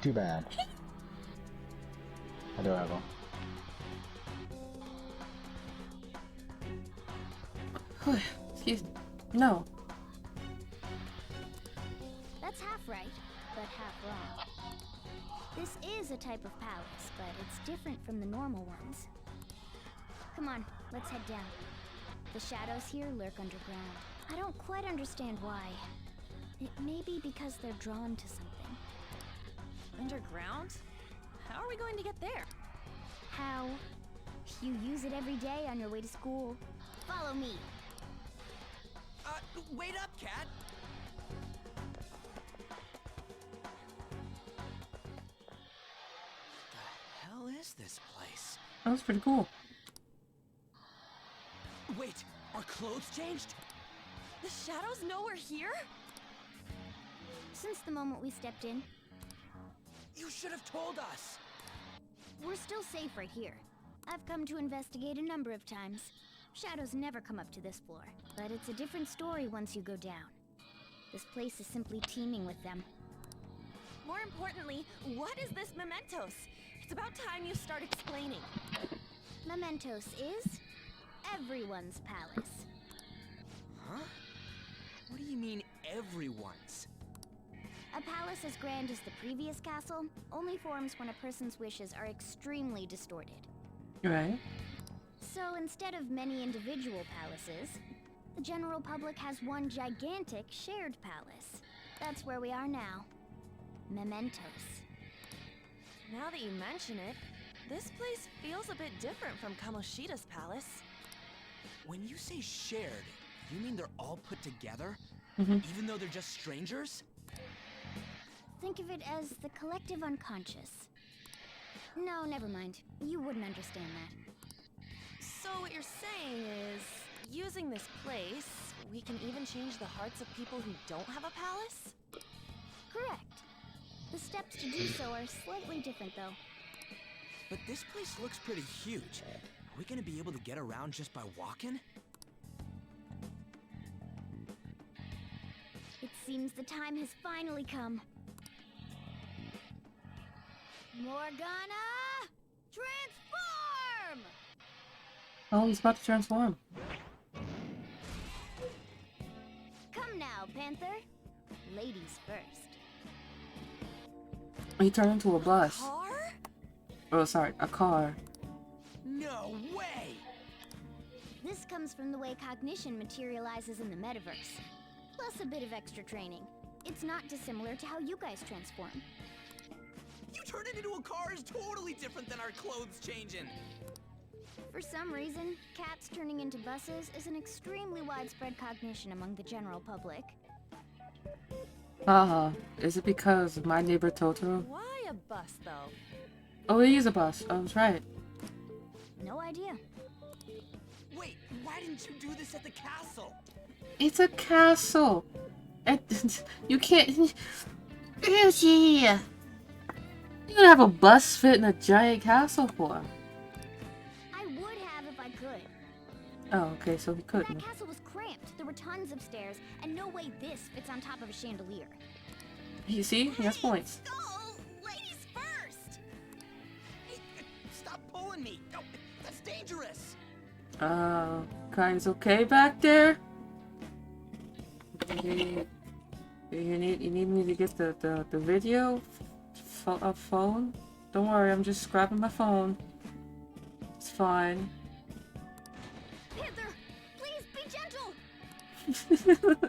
Too bad. Adorable. Excuse me. No. That's half right, but half wrong. This is a type of palace, but it's different from the normal ones. Come on, let's head down. The shadows here lurk underground. I don't quite understand why. It may be because they're drawn to something. Underground? How are we going to get there? How? You use it every day on your way to school. Follow me. Wait up, Cat! The hell is this place? That was pretty cool. Wait, our clothes changed? The shadows know we're here? since the moment we stepped in. You should have told us! We're still safe right here. I've come to investigate a number of times. Shadows never come up to this floor, but it's a different story once you go down. This place is simply teeming with them. More importantly, what is this Mementos? It's about time you start explaining. Mementos is everyone's palace. Huh? What do you mean, everyone's? A palace as grand as the previous castle only forms when a person's wishes are extremely distorted. Right. So instead of many individual palaces, the general public has one gigantic shared palace. That's where we are now. Mementos. Now that you mention it, this place feels a bit different from Kamoshida's palace. When you say shared, you mean they're all put together? Mm-hmm. Even though they're just strangers? Think of it as the collective unconscious. No, never mind. You wouldn't understand that. So what you're saying is, using this place, we can even change the hearts of people who don't have a palace? Correct. The steps to do so are slightly different, though. But this place looks pretty huge. Are we gonna be able to get around just by walking? It seems the time has finally come. Morgana! Transform! Oh, he's about to transform. Come now, Panther. Ladies first. He turned into a bus. Car? Oh, sorry, a car. No way! This comes from the way cognition materializes in the metaverse. Plus a bit of extra training. It's not dissimilar to how you guys transform. You turn it into a car is totally different than our clothes changing. For some reason, cats turning into buses is an extremely widespread cognition among the general public. Haha, is it because of My Neighbor Totoro? Why a bus, though? Oh, he is a bus. Oh, that's right. No idea. Wait, why didn't you do this at the castle? It's a castle. You can't... Ryuji! You don't have a bus fit in a giant castle for. I would have if I could. Oh, okay, so he That couldn't. castle was cramped. There were tons of stairs, and no way this fits on top of a chandelier. You see? He has points. Oh, ladies first! Hey, stop pulling me! No, that's dangerous! Guys, okay back there? You need me to get the video phone? Don't worry, I'm just grabbing my phone. It's fine. Panther, please be gentle!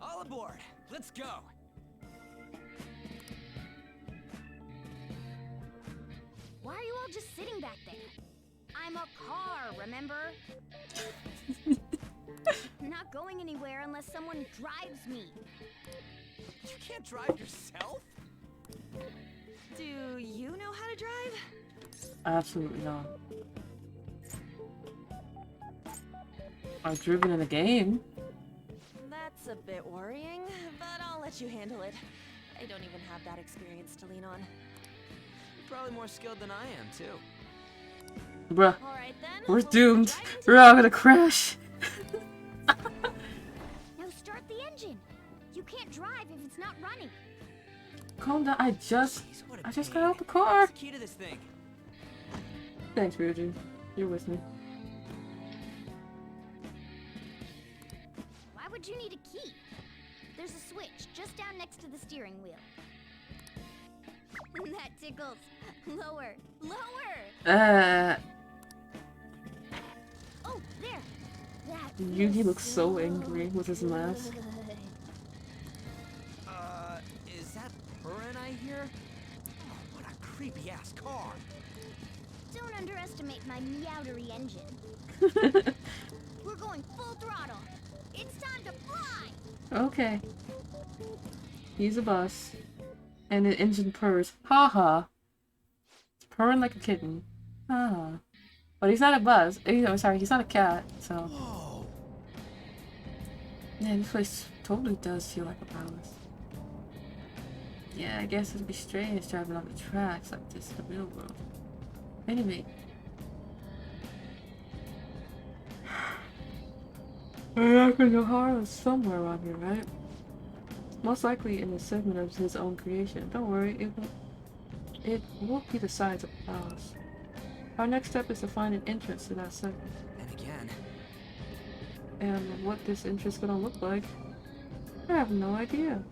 All aboard! Let's go! Why are you all just sitting back there? I'm a car, remember? Not going anywhere unless someone drives me. You can't drive yourself? Do you know how to drive? Absolutely not. I've driven in a game. That's a bit worrying, but I'll let you handle it. I don't even have that experience to lean on. You're probably more skilled than I am, too. Bruh, All right, then. we're doomed. We're all gonna crash. Now start the engine. You can't drive if it's not running. Calm down. I just Jeez, got out the car. What's the key to this thing? Thanks, Ryuji. You're with me. Why would you need a key? There's a switch just down next to the steering wheel. That tickles. Lower. Lower! Oh, there! That Yugi looks so angry with his mask. good. Is that purring I hear? Oh, what a creepy-ass car! Don't underestimate my meowdery engine. We're going full throttle. It's time to fly! Okay. He's a bus. And the engine purrs. Ha. It's purring like a kitten. Ha. But he's not a bus. Sorry, he's not a cat, so. Whoa! Yeah, this place totally does feel like a palace. Yeah, I guess it'd be strange driving on the tracks like this in the real world. Anyway. O'Hara is somewhere around here, right? Most likely in a segment of his own creation. Don't worry, it won't be the size of the palace. Our next step is to find an entrance to that segment. And again. And what this entrance gonna look like, I have no idea.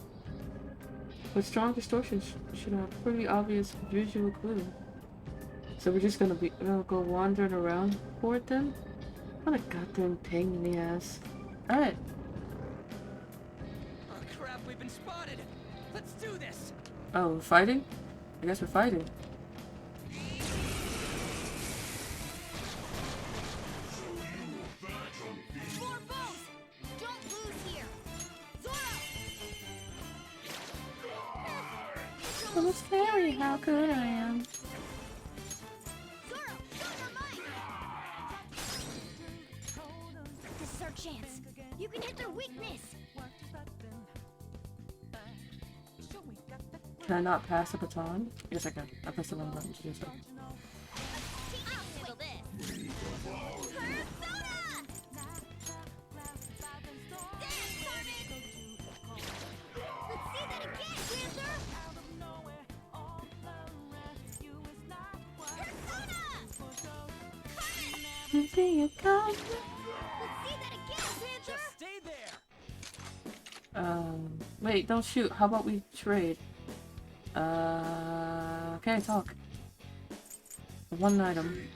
But strong distortions should have a pretty obvious visual clue. So we're just gonna go wandering around for it then? What a goddamn pain in the ass. Alright. Oh crap, we've been spotted. Let's do this. Oh, we're fighting? I guess we're fighting. Four bows! Don't lose here! Zoro! So scary how good I am. Zoro, show your might! This is our chance. You can hit their weakness. Can I not pass the baton? Yes, I can. I pressed the wrong button to do so. I'll handle this. Let's see that again, Panther! You see you come. Let's see that again, Panther! Just stay there. Wait, don't shoot. How about we trade? Okay, talk. One item.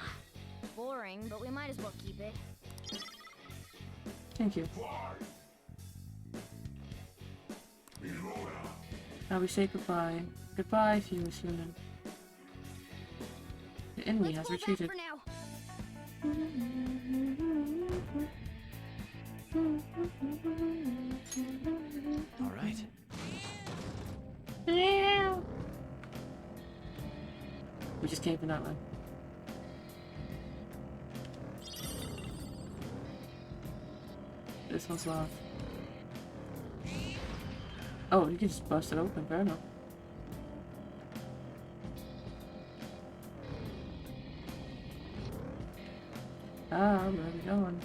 Boring, but we might as well keep it. Thank you. Now we say goodbye. Goodbye, fearless human. The enemy has retreated. For now. All right. Yeah. We just came from that one. This one's locked. Oh, you can just bust it open, fair enough. Ah, where are we going?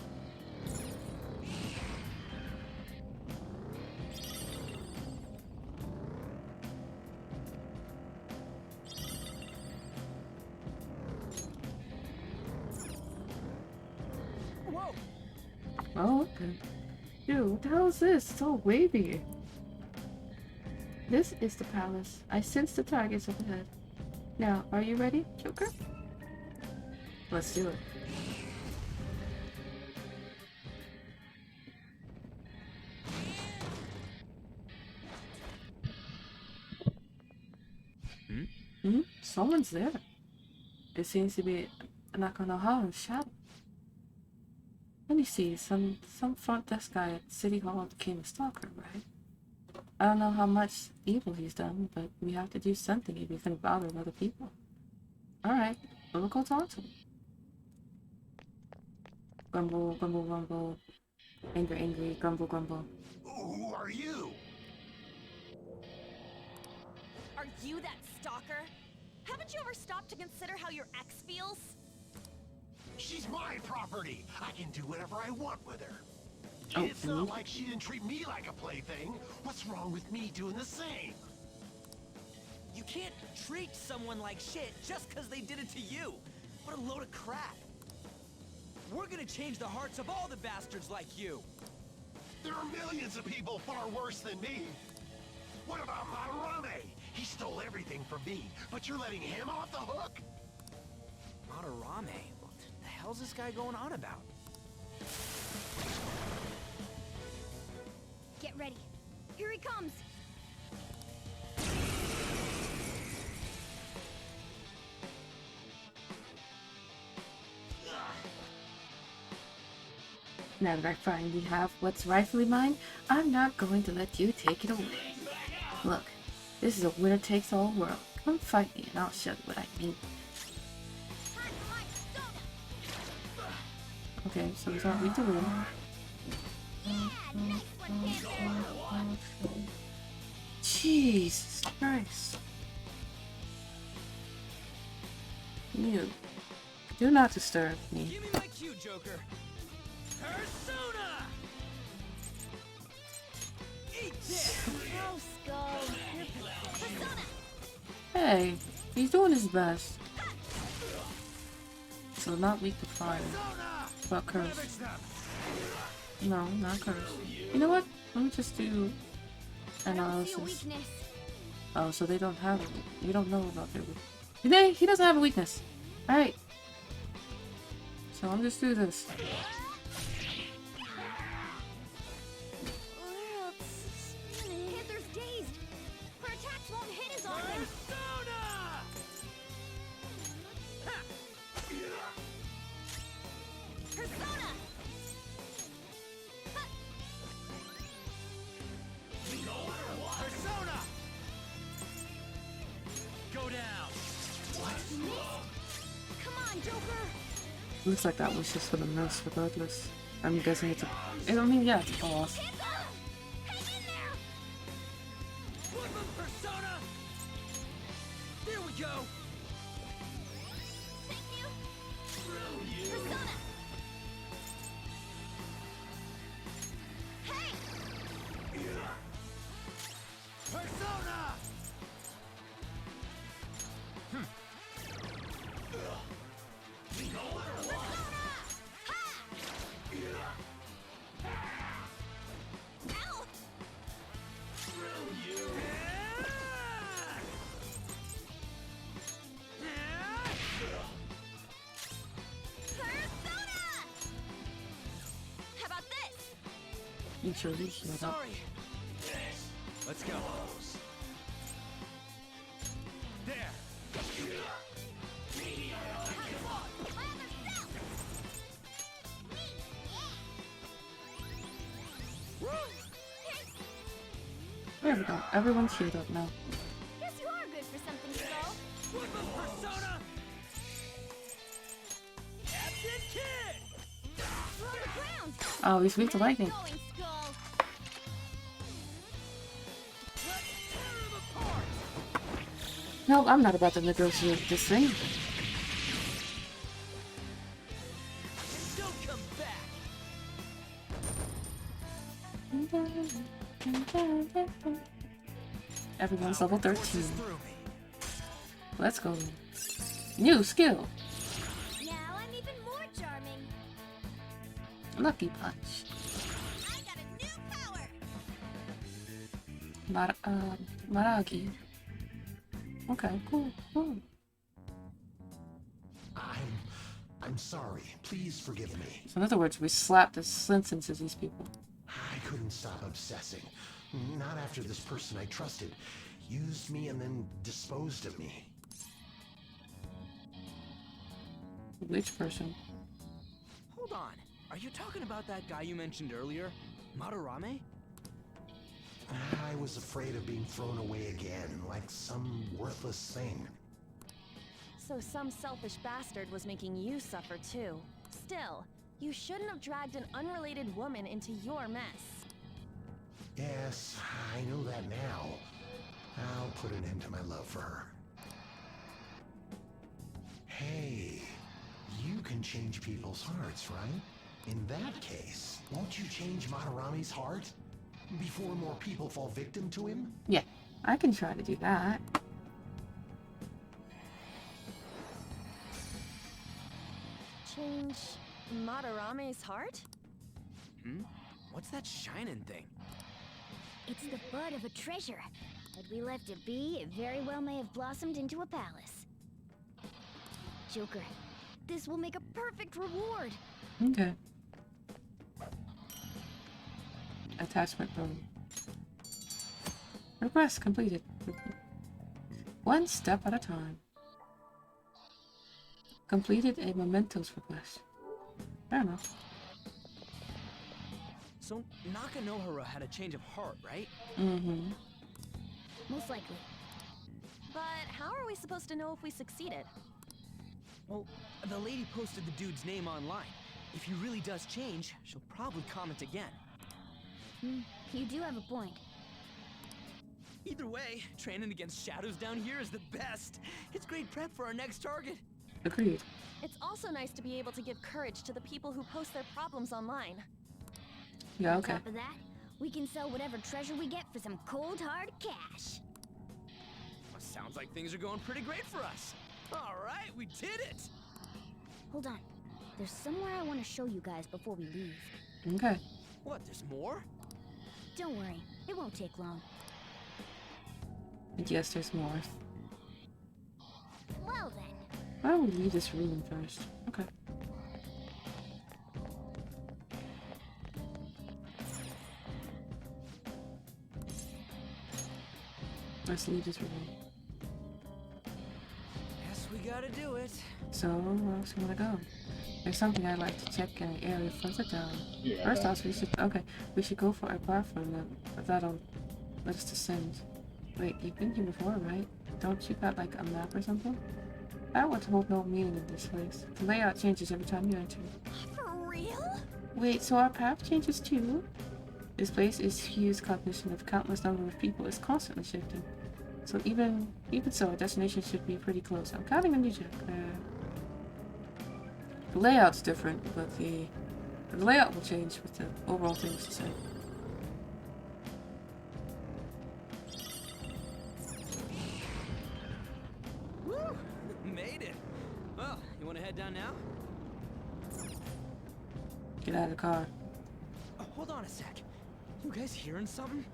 Whoa! Oh, okay. Dude, what the hell is this? It's all wavy. This is the palace. I sense the targets up ahead. Now, are you ready, Joker? Let's do it. Someone's there. It seems to be Nakanohara's shadow. Let me see, some front desk guy at City Hall became a stalker, right? I don't know how much evil he's done, but we have to do something if we can bother other people. Alright, we'll go talk to him. Grumble, grumble, grumble. Angry, angry, grumble, grumble. Who are you? Are you that stalker? Haven't you ever stopped to consider how your ex feels? She's my property. I can do whatever I want with her. Oh, It's not like she didn't treat me like a plaything. What's wrong with me doing the same? You can't treat someone like shit just because they did it to you. What a load of crap. We're gonna change the hearts of all the bastards like you. There are millions of people far worse than me. What about Madarame? He stole everything from me, but you're letting him off the hook? Madarame? What the hell's this guy going on about? Get ready. Here he comes. Now that I finally have what's rightfully mine, I'm not going to let you take it away. Look, this is a winner-takes-all world. Come fight me and I'll show you what I mean. Okay, so we thought we'd win. Jesus Christ. You do not disturb me. Give me my cue, Joker. Persona! Eat this! Oh, Skull. Persona! Hey, he's doing his best. So not weak to fire. But curse. No, not curse. You know what? Let me just do analysis. Oh, so they don't have it. You don't know about their weakness. He doesn't have a weakness. Alright. So I'll just do this. Panther's dazed. Her attacks won't hit as often. Persona! Persona! Go down! What? Come on, Joker! Looks like that was just for the miss regardless. I'm guessing it's a... I mean, yeah, it's a boss. Persona! There we go! Thank you! Persona! Hey! Persona! How about this? You sure you shut up. Sorry. Let's go. There. There we go. Everyone's healed up now. Guess you are good for something, Skull. Persona! Captain Kid! We're on the ground. Oh, he's weak to lightning. Going, Skull. No, I'm not about to negotiate this thing. Don't come back. Everyone's level 13. Let's go. New skill. Now I'm even more charming. Lucky punch. I got a new power. Maragi. Okay, cool. I'm sorry. Please forgive me. So in other words, we slapped the sense into these people. I couldn't stop obsessing. Not after this person I trusted used me and then disposed of me. Which person? Hold on. Are you talking about that guy you mentioned earlier? Madarame? I was afraid of being thrown away again, like some worthless thing. So some selfish bastard was making you suffer too. Still, you shouldn't have dragged an unrelated woman into your mess. Yes, I know that now. I'll put an end to my love for her. Hey, you can change people's hearts, right? In that case, won't you change Madarame's heart? Before more people fall victim to him? Yeah, I can try to do that. Change Madarame's heart? What's that shining thing? It's the bud of a treasure. Had we left it be, it very well may have blossomed into a palace. Joker, this will make a perfect reward. Okay. Attachment room. Request completed. One step at a time. Completed a mementos request. Fair enough. So Nakanohara had a change of heart, right? Mm-hmm. Most likely. But how are we supposed to know if we succeeded? Well, the lady posted the dude's name online. If he really does change, she'll probably comment again. You do have a point. Either way, training against shadows down here is the best. It's great prep for our next target. Agreed. It's also nice to be able to give courage to the people who post their problems online. Yeah, okay. On top of that, we can sell whatever treasure we get for some cold hard cash. Well, sounds like things are going pretty great for us. All right, we did it. Hold on. There's somewhere I want to show you guys before we leave. Okay. What, there's more? Don't worry, it won't take long. And yes, there's more. Well then. Why don't we leave this room first? Okay. Let's leave this room. Guess we gotta do it. So, where else you wanna go? There's something I'd like to check in the area further down. Yeah, First off, we should go for a platform but that'll let us descend. Wait, you've been here before, right? Don't you got like a map or something? That would hold no meaning in this place. The layout changes every time you enter. For real? Wait, so our path changes too? This place is Hugh's cognition of countless number of people is constantly shifting. So even so, our destination should be pretty close. I'm counting on you, Jack. The layout's different, but the layout will change with the overall things the same. Woo! Made it. Well, you want to head down now? Get out of the car. Oh, hold on a sec. You guys hearing something?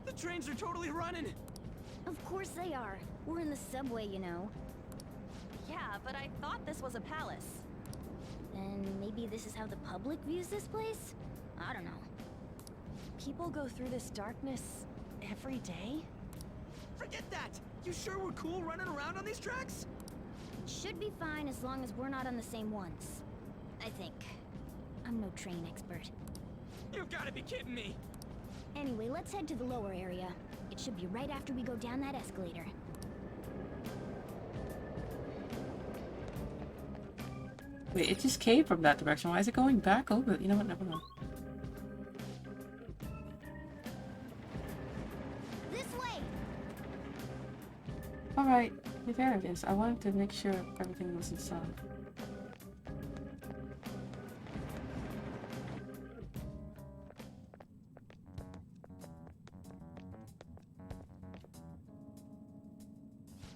The trains are totally running. Of course they are. We're in the subway, you know. Yeah, but I thought this was a palace. Then maybe this is how the public views this place? I don't know. People go through this darkness every day? Forget that! You sure we're cool running around on these tracks? Should be fine as long as we're not on the same ones. I think. I'm no train expert. You've got to be kidding me! Anyway, let's head to the lower area. It should be right after we go down that escalator. Wait, it just came from that direction. Why is it going back over? You know what? Never mind. This way! Alright, there it is. I wanted to make sure everything was inside.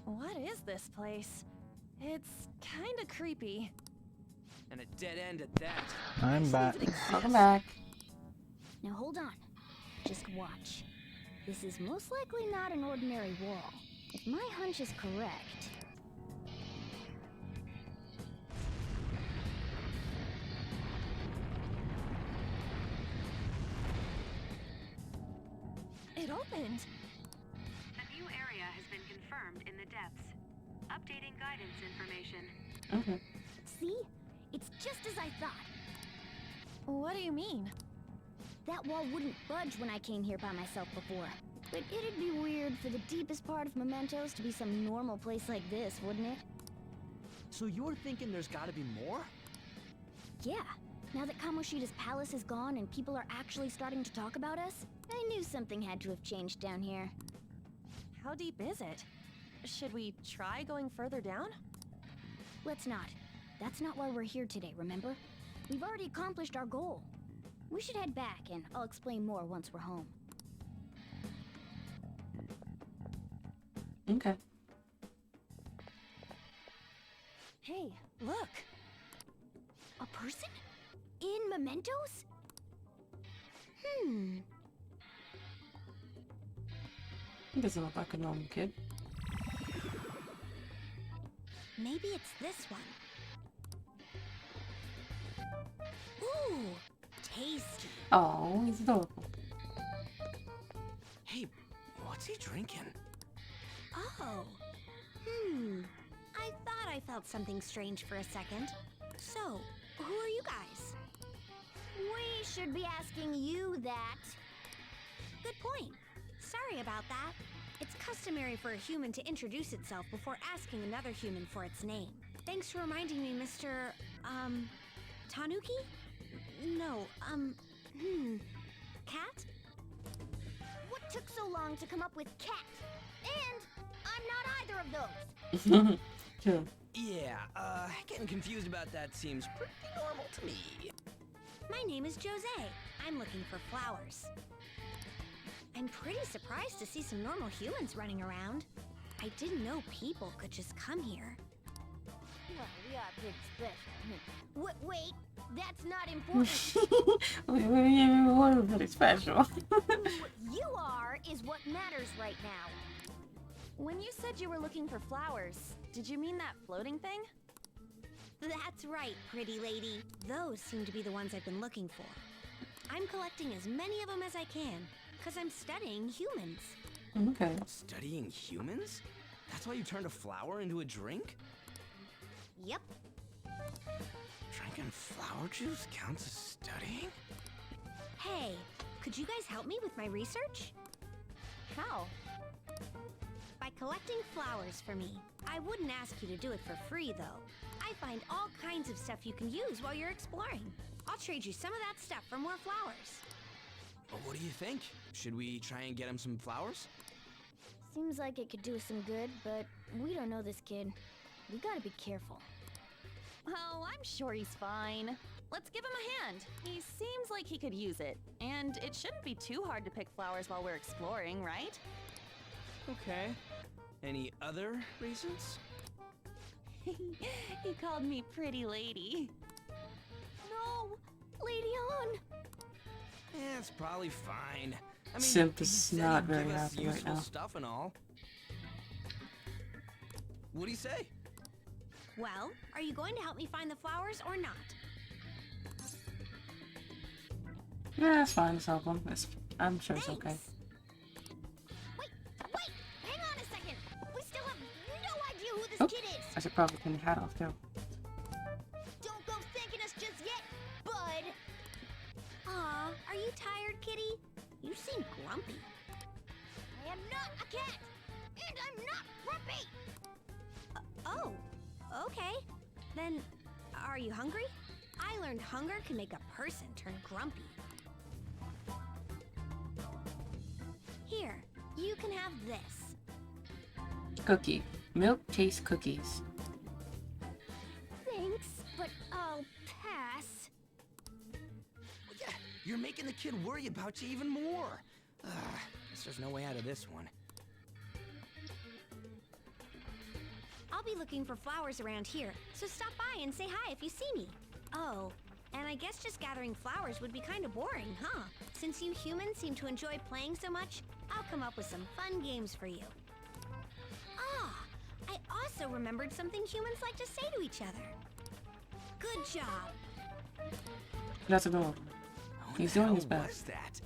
What is this place? It's kinda creepy. And a dead end at that. I'm back. Welcome back. Now hold on. Just watch. This is most likely not an ordinary wall. If my hunch is correct... It opened! A new area has been confirmed in the depths. Updating guidance information. Okay. See? It's just as I thought. What do you mean? That wall wouldn't budge when I came here by myself before. But it'd be weird for the deepest part of Mementos to be some normal place like this, wouldn't it? So you're thinking there's gotta be more? Yeah. Now that Kamoshida's palace is gone and people are actually starting to talk about us, I knew something had to have changed down here. How deep is it? Should we try going further down? Let's not. That's not why we're here today, remember? We've already accomplished our goal. We should head back, and I'll explain more once we're home. Okay. Hey, look! A person? In Mementos? He doesn't look like a normal kid. Maybe it's this one. Ooh, tasty. Oh, he's adorable. Hey, what's he drinking? Oh. I thought I felt something strange for a second. So, who are you guys? We should be asking you that. Good point. Sorry about that. It's customary for a human to introduce itself before asking another human for its name. Thanks for reminding me, Mr. Tanuki? No, cat? What took so long to come up with cat? And I'm not either of those. True. Yeah, getting confused about that seems pretty normal to me. My name is Jose. I'm looking for flowers. I'm pretty surprised to see some normal humans running around. I didn't know people could just come here. Well, we are pretty special. Wait, that's not important. We're pretty special. What you are is what matters right now. When you said you were looking for flowers, did you mean that floating thing? That's right, pretty lady. Those seem to be the ones I've been looking for. I'm collecting as many of them as I can, because I'm studying humans. Okay. Studying humans? That's why you turned a flower into a drink? Yep. Drinking flower juice counts as studying? Hey, could you guys help me with my research? How? By collecting flowers for me. I wouldn't ask you to do it for free, though. I find all kinds of stuff you can use while you're exploring. I'll trade you some of that stuff for more flowers. Well, what do you think? Should we try and get him some flowers? Seems like it could do us some good, but we don't know this kid. We gotta be careful. Oh, I'm sure he's fine. Let's give him a hand. He seems like he could use it. And it shouldn't be too hard to pick flowers while we're exploring, right? Okay. Any other reasons? He called me pretty lady. No! Lady on! Yeah, it's probably fine. I mean, Simp he is said not he'd give very us happy right useful now. stuff and all. What'd he say? Well, are you going to help me find the flowers or not? Yeah, it's fine. It's help him. I'm sure it's okay. Wait! Hang on a second! We still have no idea who this Oh, kid is! I should probably turn the hat off too. Don't go thanking us just yet, bud! Aw, are you tired, kitty? You seem grumpy. I am not a cat! And I'm not grumpy! Oh, okay. Then, are you hungry? I learned hunger can make a person turn grumpy. Here, you can have this. Cookie. Milk taste cookies. Thanks, but I'll pass. Well, yeah, you're making the kid worry about you even more. Guess there's no way out of this one. I'll be looking for flowers around here, so stop by and say hi if you see me. Oh, and I guess just gathering flowers would be kind of boring, huh? Since you humans seem to enjoy playing so much, I'll come up with some fun games for you. Ah, I also remembered something humans like to say to each other. Good job. That's a dog. He's doing his What's best. that?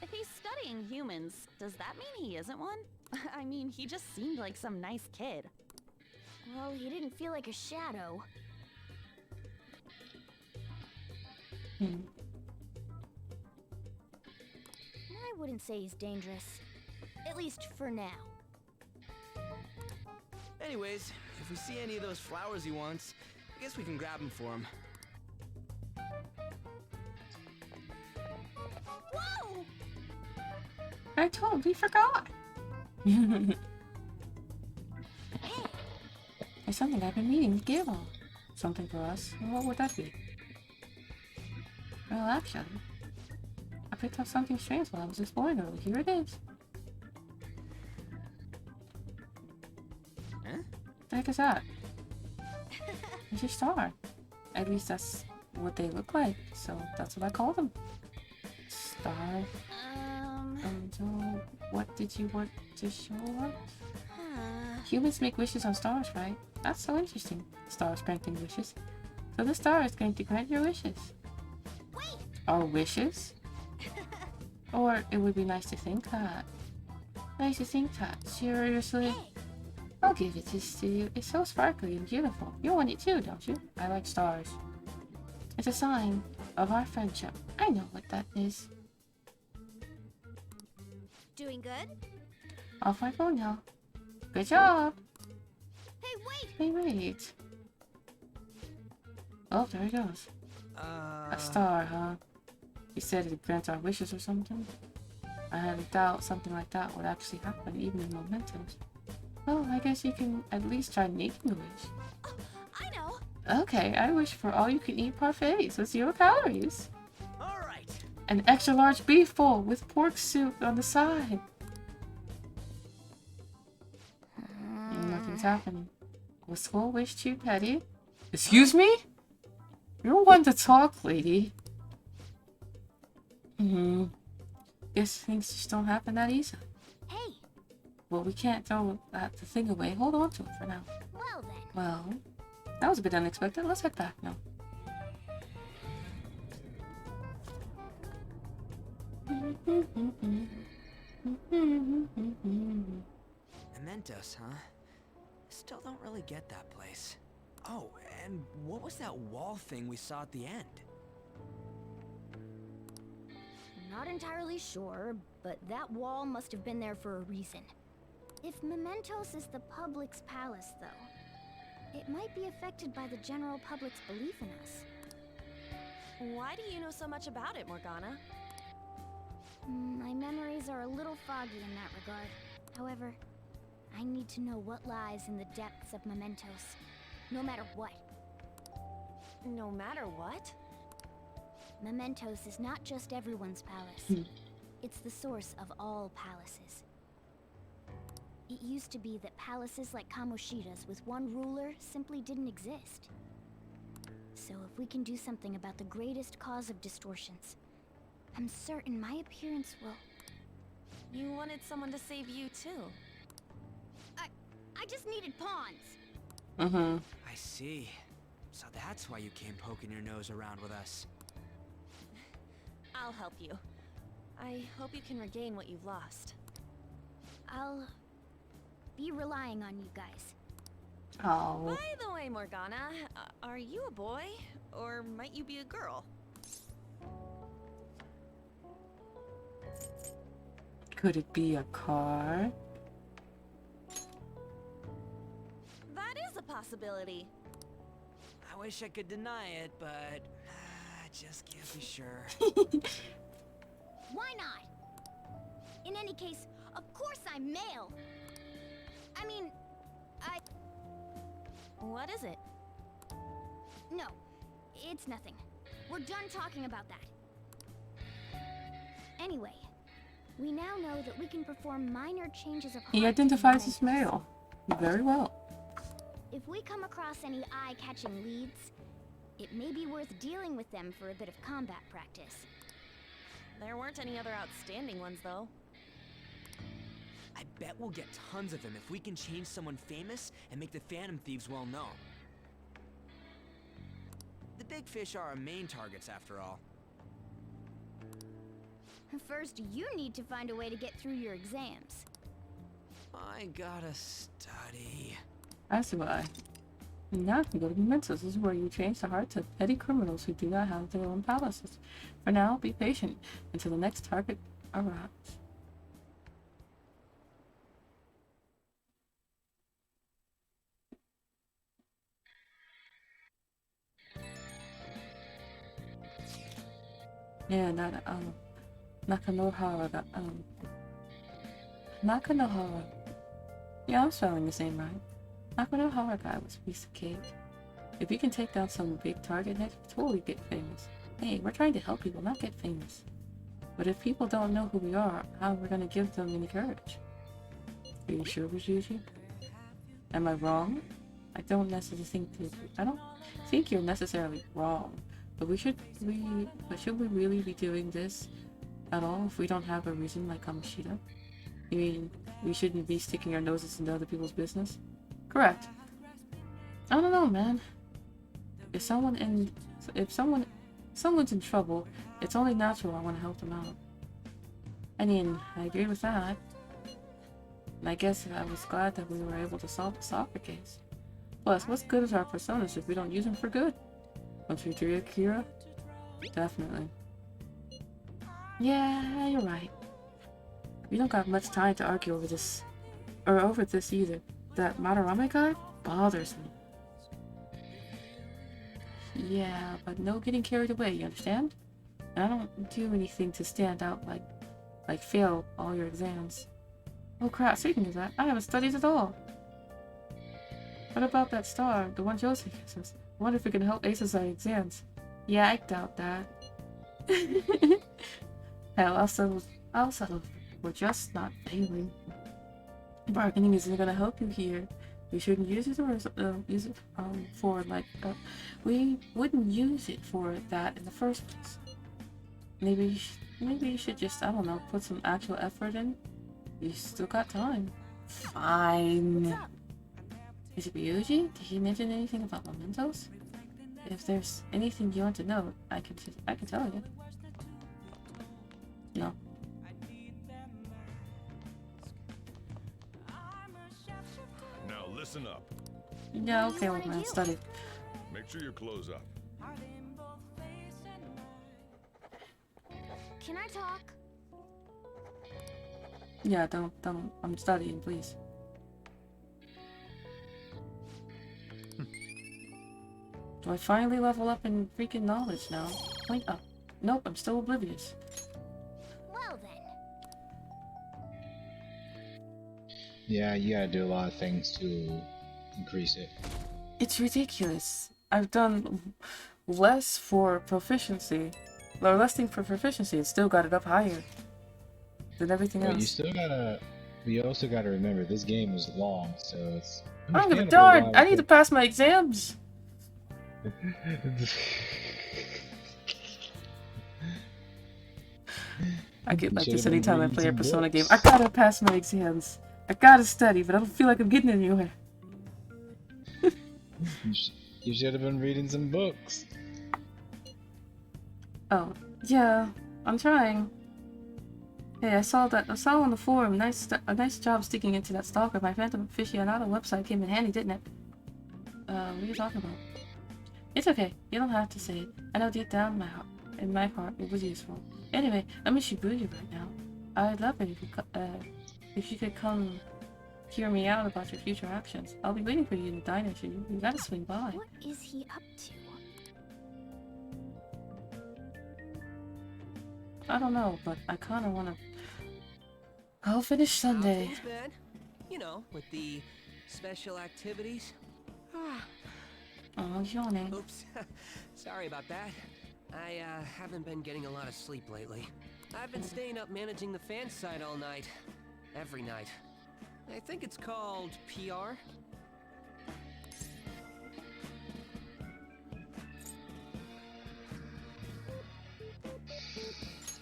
If he's studying humans, does that mean he isn't one? I mean, he just seemed like some nice kid. Well, he didn't feel like a shadow. I wouldn't say he's dangerous. At least for now. Anyways, if we see any of those flowers he wants, I guess we can grab them for him. Whoa! I totally forgot. There's something I've been meaning to give him. Something for us. What would that be? Well, actually, I picked up something strange while I was exploring earlier. Here it is. Huh? What the heck is that? It's a star. At least that's what they look like. So that's what I call them. Star. So what did you want to show us? Humans make wishes on stars, right? That's so interesting. Stars granting wishes. So the star is going to grant your wishes. Wait! Our wishes? Or it would be nice to think that. Nice to think that. Seriously? I'll give it to you. It's so sparkly and beautiful. You want it too, don't you? I like stars. It's a sign of our friendship. I know what that is. Doing good? Off I go now. Good job! Hey, wait! Hey, wait. Oh, there he goes. A star, huh? He said it grants our wishes or something. I had a doubt something like that would actually happen, even in mementos. Well, I guess you can at least try making a wish. Oh, I know. Okay, I wish for all-you-can-eat parfaits with 0 calories. All right. An extra-large beef bowl with pork soup on the side. Nothing's happening. Was school wish too petty? Excuse me? You're one to talk, lady. Guess things just don't happen that easily. Hey! Well, we can't throw the thing away. Hold on to it for now. Well then. Well, that was a bit unexpected. Let's head back now. Mementos, huh? Still don't really get that place. Oh, and what was that wall thing we saw at the end? Not entirely sure, but that wall must have been there for a reason. If Mementos is the public's palace, though, it might be affected by the general public's belief in us. Why do you know so much about it, Morgana? My memories are a little foggy in that regard. However, I need to know what lies in the depths of Mementos, no matter what. No matter what? Mementos is not just everyone's palace. It's the source of all palaces. It used to be that palaces like Kamoshida's with one ruler simply didn't exist. So if we can do something about the greatest cause of distortions, I'm certain my appearance will... You wanted someone to save you, too. I just needed pawns! I see. So that's why you came poking your nose around with us. I'll help you. I hope you can regain what you've lost. I'll be relying on you guys. Oh. By the way, Morgana, are you a boy? Or might you be a girl? Could it be a car? That is a possibility. I wish I could deny it, but I just can't be sure. Why not? In any case, of course I'm male. I mean, What is it? No, it's nothing. We're done talking about that. Anyway, we now know that we can perform minor changes of heart. He identifies as male. Very well. If we come across any eye-catching leads, it may be worth dealing with them for a bit of combat practice. There weren't any other outstanding ones, though. I bet we'll get tons of them if we can change someone famous and make the Phantom Thieves well known. The big fish are our main targets, after all. First, you need to find a way to get through your exams. I gotta study. As do I. And now you can go to Mementos. This is where you change the hearts of petty criminals who do not have their own palaces. For now, be patient until the next target arrives. Yeah, Nakanohara got, Nakanohara. Yeah, I'm spelling his name right. Nakanohara guy was a piece of cake. If you can take down some big target next, totally get famous. Hey, we're trying to help people, not get famous. But if people don't know who we are, how are we gonna give them any courage? Are you sure, Ryuji? Am I wrong? I don't think you're necessarily wrong. But should we really be doing this at all if we don't have a reason like Kamoshida? You mean we shouldn't be sticking our noses into other people's business? Correct. I don't know, man. If someone's in trouble, it's only natural I want to help them out. I mean, I agree with that. And I guess I was glad that we were able to solve the soccer case. Plus, what's good is our personas if we don't use them for good? Don't you agree, Akira? Definitely. Yeah, you're right. We don't got much time to argue over this. Or over this either. That Madarame guy bothers me. Yeah, but no getting carried away, you understand? I don't do anything to stand out like fail all your exams. Oh crap, speaking of that, I haven't studied at all. What about that star, the one Josie gives us? I wonder if it can help ace our exams. Yeah, I doubt that. Hell, I'll settle for just not failing. Bargaining isn't gonna help you here. We shouldn't use it for we wouldn't use it for that in the first place. Maybe you should just, I don't know, put some actual effort in. You still got time. Fine. Is it Ryuji? Did he mention anything about mementos? If there's anything you want to know, I can tell you. No. Now listen up. Yeah, okay, well, man, study. Make sure you close up. Can I talk? Yeah, don't. I'm studying, please. Do I finally level up in freaking knowledge now? Wait up. Nope, I'm still oblivious. Well then. Yeah, you gotta do a lot of things to increase it. It's ridiculous. I've done less for proficiency, or less thing for proficiency, and still got it up higher than everything else. You also gotta remember this game is long, so it's. I don't give a darn. I need to pass my exams. I get like this anytime I play a Persona game. I gotta pass my exams. I gotta study, but I don't feel like I'm getting anywhere. You should have been reading some books. Oh, yeah, I'm trying. Hey, I saw on the forum. A nice job sticking into that stalker. My Phantom Aficionado website came in handy, didn't it? What are you talking about? It's okay. You don't have to say it. I know deep down in my heart it was useful. Anyway, I'm in Shibuya right now. I'd love it if you could come hear me out about your future actions. I'll be waiting for you in the diner. You gotta swing by. What is he up to? I don't know, but I kinda wanna. I'll finish Sunday. Things, man. You know, with the special activities. Oh, yawning. Oops. Sorry about that. I haven't been getting a lot of sleep lately. I've been staying up managing the fan site all night. Every night. I think it's called PR.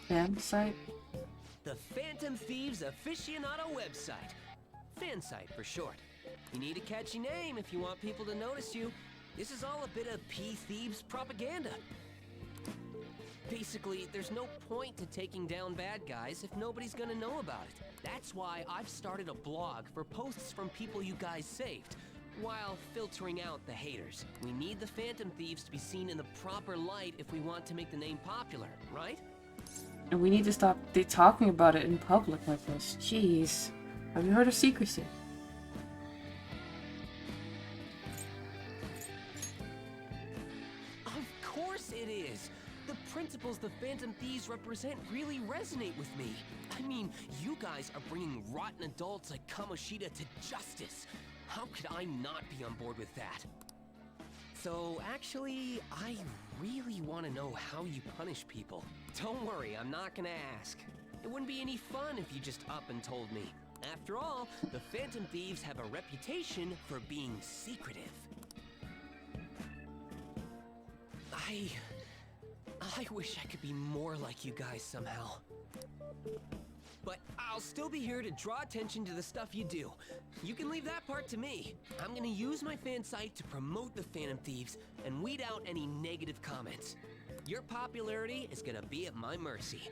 Fan site? The Phantom Thieves Aficionado website. Fan site for short. You need a catchy name if you want people to notice you. This is all a bit of P-Thieves propaganda. Basically, there's no point to taking down bad guys if nobody's gonna know about it. That's why I've started a blog for posts from people you guys saved, while filtering out the haters. We need the Phantom Thieves to be seen in the proper light if we want to make the name popular, right? And we need to stop talking about it in public like this. Jeez. Have you heard of secrecy? Of course it is! The principles the Phantom Thieves represent really resonate with me. I mean, you guys are bringing rotten adults like Kamoshida to justice. How could I not be on board with that? So, actually, I really want to know how you punish people. Don't worry, I'm not gonna ask. It wouldn't be any fun if you just up and told me. After all, the Phantom Thieves have a reputation for being secretive. I wish I could be more like you guys somehow. But I'll still be here to draw attention to the stuff you do. You can leave that part to me. I'm gonna use my fan site to promote the Phantom Thieves and weed out any negative comments. Your popularity is gonna be at my mercy.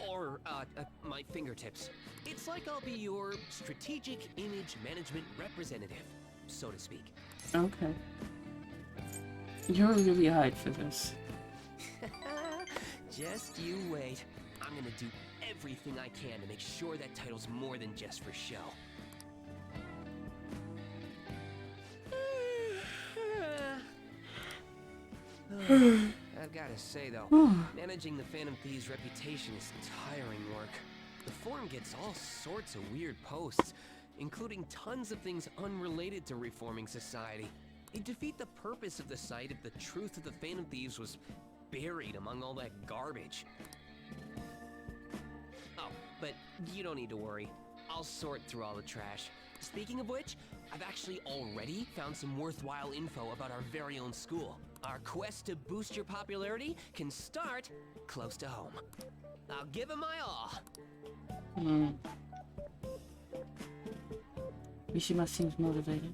Or, my fingertips. It's like I'll be your strategic image management representative, so to speak. Okay. You're really hyped for this. Just you wait. I'm gonna do everything I can to make sure that title's more than just for show. I've got to say though, managing the Phantom Thieves' reputation is tiring work. The forum gets all sorts of weird posts, including tons of things unrelated to reforming society. It'd defeat the purpose of the site if the truth of the Phantom Thieves was buried among all that garbage. Oh, but you don't need to worry. I'll sort through all the trash. Speaking of which, I've actually already found some worthwhile info about our very own school. Our quest to boost your popularity can start close to home. I'll give it my all. Mishima seems motivated.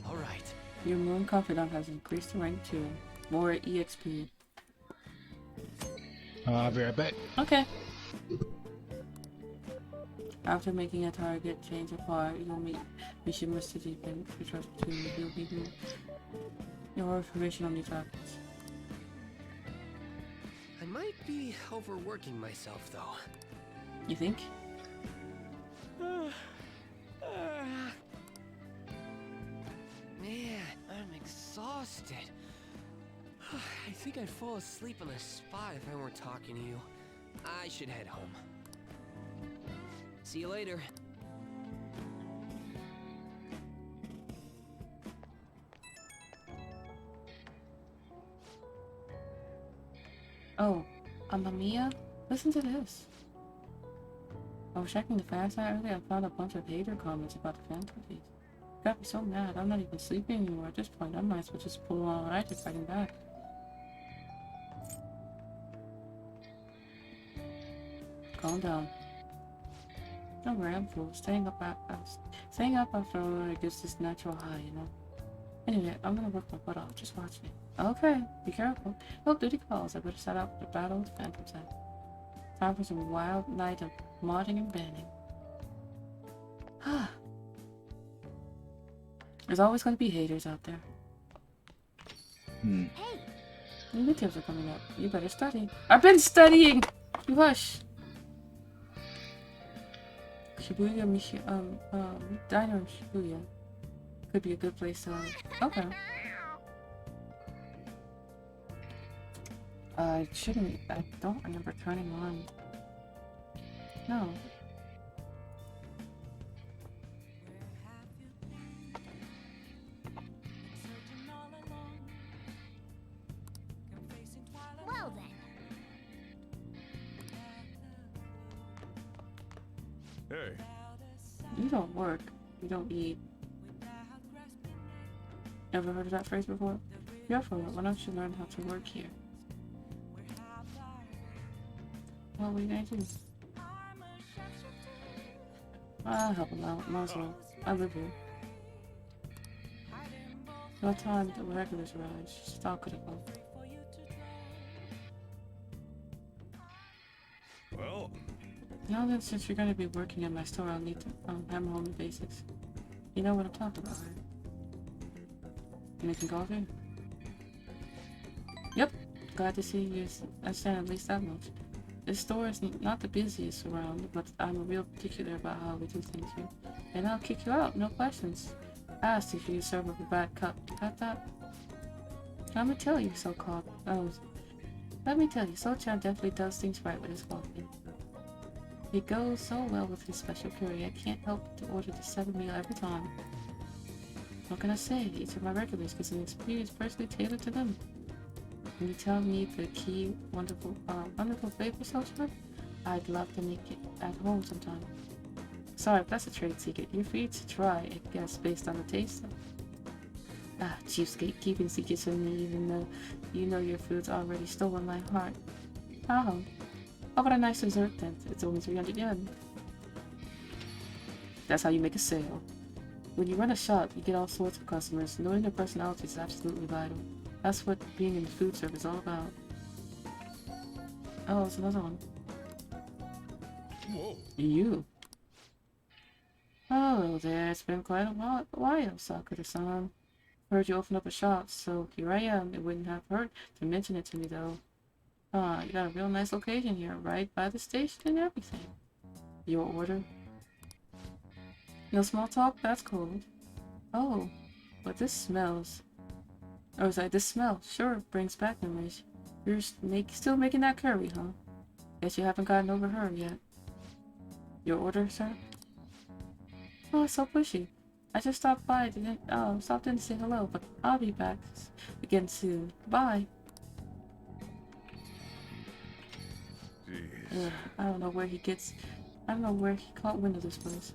Alright. Your moon confidant has increased to rank 2. More EXP. I'll be right back. Okay. After making a target change of heart, you'll meet Mishima's to deepen the trust between you. He'll give you your information on your targets. I might be overworking myself though. You think? Man, I'm exhausted. I think I'd fall asleep on the spot if I weren't talking to you. I should head home. See you later. Oh, Mia? Listen to this. I was checking the fan site earlier and found a bunch of hater comments about the Phantom Thieves. Got me so mad, I'm not even sleeping anymore. At this point, I might as well just pull on what I did fighting back. Calm down. Don't worry, I'm full. Staying up after all, it gives this natural high, you know? Anyway, I'm gonna work my butt off. Just watch me. Okay, be careful. Oh, duty calls. I better set out for the battle with the Phantom Set. Time for some wild night of modding and banning. There's always gonna be haters out there. Hey! New midterms are coming up. You better study. I've been studying! You hush! Shibuya, Diner in Shibuya. Could be a good place to... Okay. I don't remember turning on. No. Well then. Hey. You don't work. You don't eat. Ever heard of that phrase before? Yeah, for it. Why don't you learn how to work here? What were you gonna do? I'll help him out. Might as well. I live here. No time the regulars arrive. Just talk to them. Well. Now then, since you're gonna be working at my store, I'll need to hammer home the basics. You know what I'm talking about, right? You making coffee? Yep. Glad to see you understand at least that much. This store is not the busiest around, but I'm real particular about how we do things here. And I'll kick you out, no questions. I asked if you could serve up a bad cup. Got that? I'm gonna tell you, so-called. Let me tell you, So-chan definitely does things right with his coffee. It goes so well with his special curry, I can't help to order the 7 meal every time. What can I say? Each of my regulars gets an experience personally tailored to them. Can you tell me the key wonderful flavor, So-chan? I'd love to make it at home sometime. Sorry, if that's a trade secret. You're free to try, I guess, based on the taste. Ah, cheapskate, keeping secrets from me even though you know your food's already stolen my heart. Oh. How about a nice dessert then? It's only 300 yen. That's how you make a sale. When you run a shop, you get all sorts of customers. Knowing their personalities is absolutely vital. That's what being in the food service is all about. Oh, it's another one. Whoa. You. Oh, there. It's been quite a while, Sakura-san. Heard you open up a shop, so here I am. It wouldn't have hurt to mention it to me, though. Ah, you got a real nice location here, right by the station and everything. Your order? No small talk? That's cool. Oh, but this smells. Oh, sorry, this smell sure brings back memories. You're still making that curry, huh? Guess you haven't gotten over her yet. Your order, sir? Oh, it's so pushy. I just stopped by, stopped in to say hello, but I'll be back again soon. Bye. Ugh, I don't know where he caught wind of this place.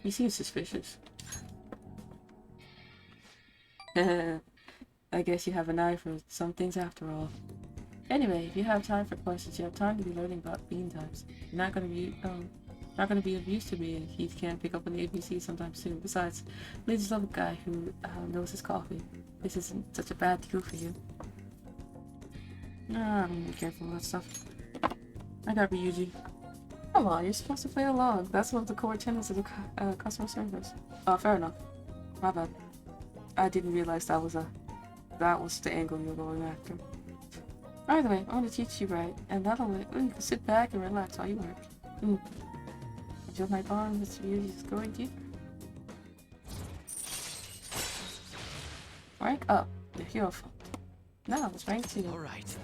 He seems suspicious. I guess you have an eye for some things after all. Anyway, if you have time for questions, you have time to be learning about bean types. You're not gonna be abused to me if he can't pick up an ABC sometime soon. Besides, Liz love a guy who knows his coffee. This isn't such a bad deal for you. Nah, I'm gonna be careful with that stuff. I got Ryuji. Come on, you're supposed to play along. That's one of the core tenets of the customer service. Oh, fair enough. My bad. I didn't realize that was the angle you were going after. Either way, I'm gonna teach you right, and that'll way you can sit back and relax while you work. Feel my bond with Ryuji is going deeper. Rank up, the hero font. Now it's rank 2. Alright.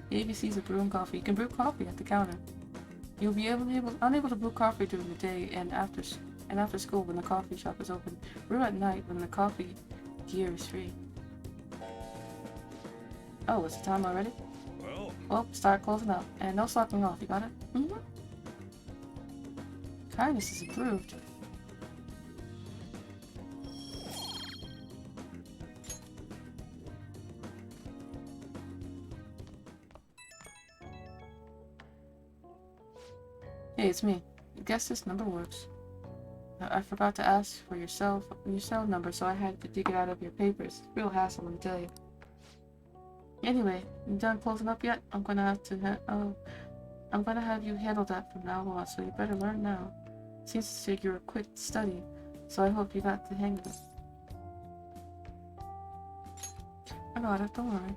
The ABCs of brewing coffee. You can brew coffee at the counter. You'll be unable to brew coffee during the day and after school when the coffee shop is open. Brew at night when the coffee gear is free. Oh, it's the time already? Well, start closing up. And no slacking off, you got it? Mm-hmm. Kindness is approved. Hey, it's me. I guess this number works. I forgot to ask for your cell number, so I had to dig it out of your papers. Real hassle, let me tell you. Anyway, you done closing up yet? I'm gonna have you handle that from now on, so you better learn now. Seems like you're a quick study, so I hope you got the hang of it. I got it, don't worry.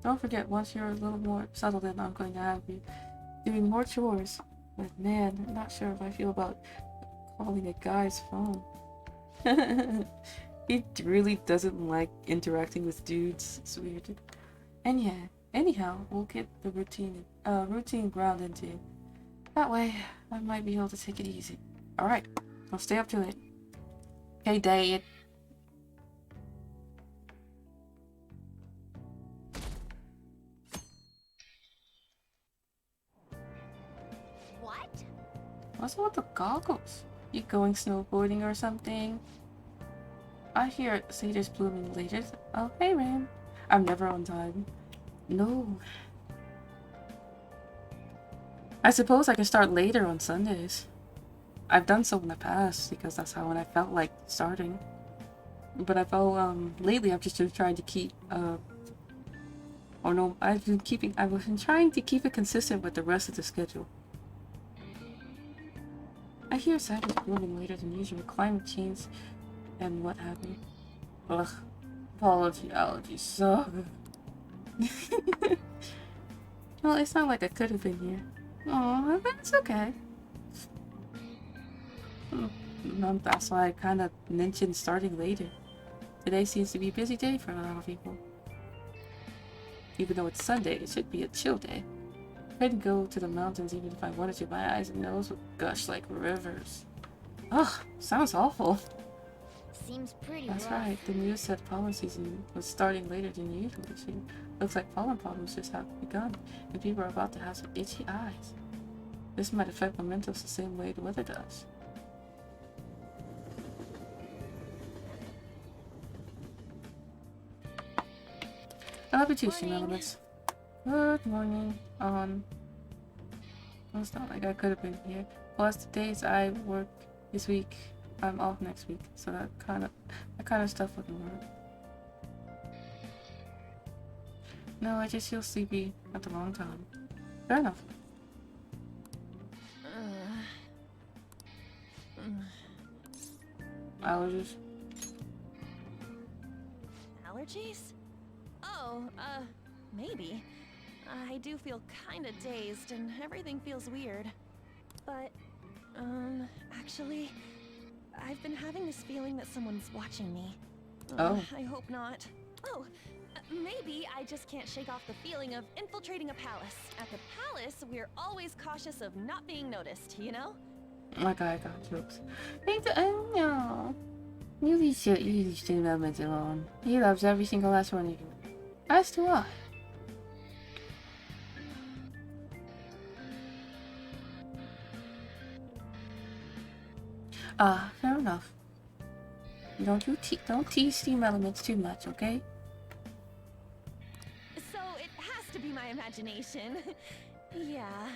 Don't forget, once you're a little more settled in, I'm going to have you doing more chores. But man, I'm not sure if I feel about calling a guy's phone. He really doesn't like interacting with dudes. It's weird. And yeah, anyhow, we'll get the routine ground into you. That way, I might be able to take it easy. Alright, I'll stay up to it. Okay, Dad. What? What's with the goggles? You going snowboarding or something? I hear Satyrs blooming later. Oh, hey, Ram. I'm never on time. No. I suppose I can start later on Sundays. I've done so in the past because that's how when I felt like starting. But I felt lately I've just been trying to keep I've been trying to keep it consistent with the rest of the schedule. I hear Saturdays blooming later than usual, climate change and what have you. Ugh, allergies suck. Well, it's not like I could have been here. Aw, but it's okay. That's why I kind of mentioned starting later. Today seems to be a busy day for a lot of people. Even though it's Sunday, it should be a chill day. I couldn't go to the mountains even if I wanted to. My eyes and nose would gush like rivers. Ugh, sounds awful. Seems pretty That's rough. right. The news said pollen season was starting later than usual this year. Looks like pollen problems just have begun, and people are about to have some itchy eyes. This might affect mementos the same way the weather does. I love you too, Shenanigans. Good morning. It's not like I could have been here. Plus, the days I work this week, I'm off next week, so that kind of stuff wouldn't work. No, I just feel sleepy at the wrong time. Fair enough. Allergies. Allergies? Oh, maybe. I do feel kinda dazed and everything feels weird. But, actually, I've been having this feeling that someone's watching me. Oh. I hope not. Oh, maybe I just can't shake off the feeling of infiltrating a palace. At the palace, we're always cautious of not being noticed, you know? Okay, I got jokes. No. You leave student elements alone. He loves every single last one of you. As do I. Ah, fair enough. Don't tease steam elements too much, okay? So it has to be my imagination. Yeah.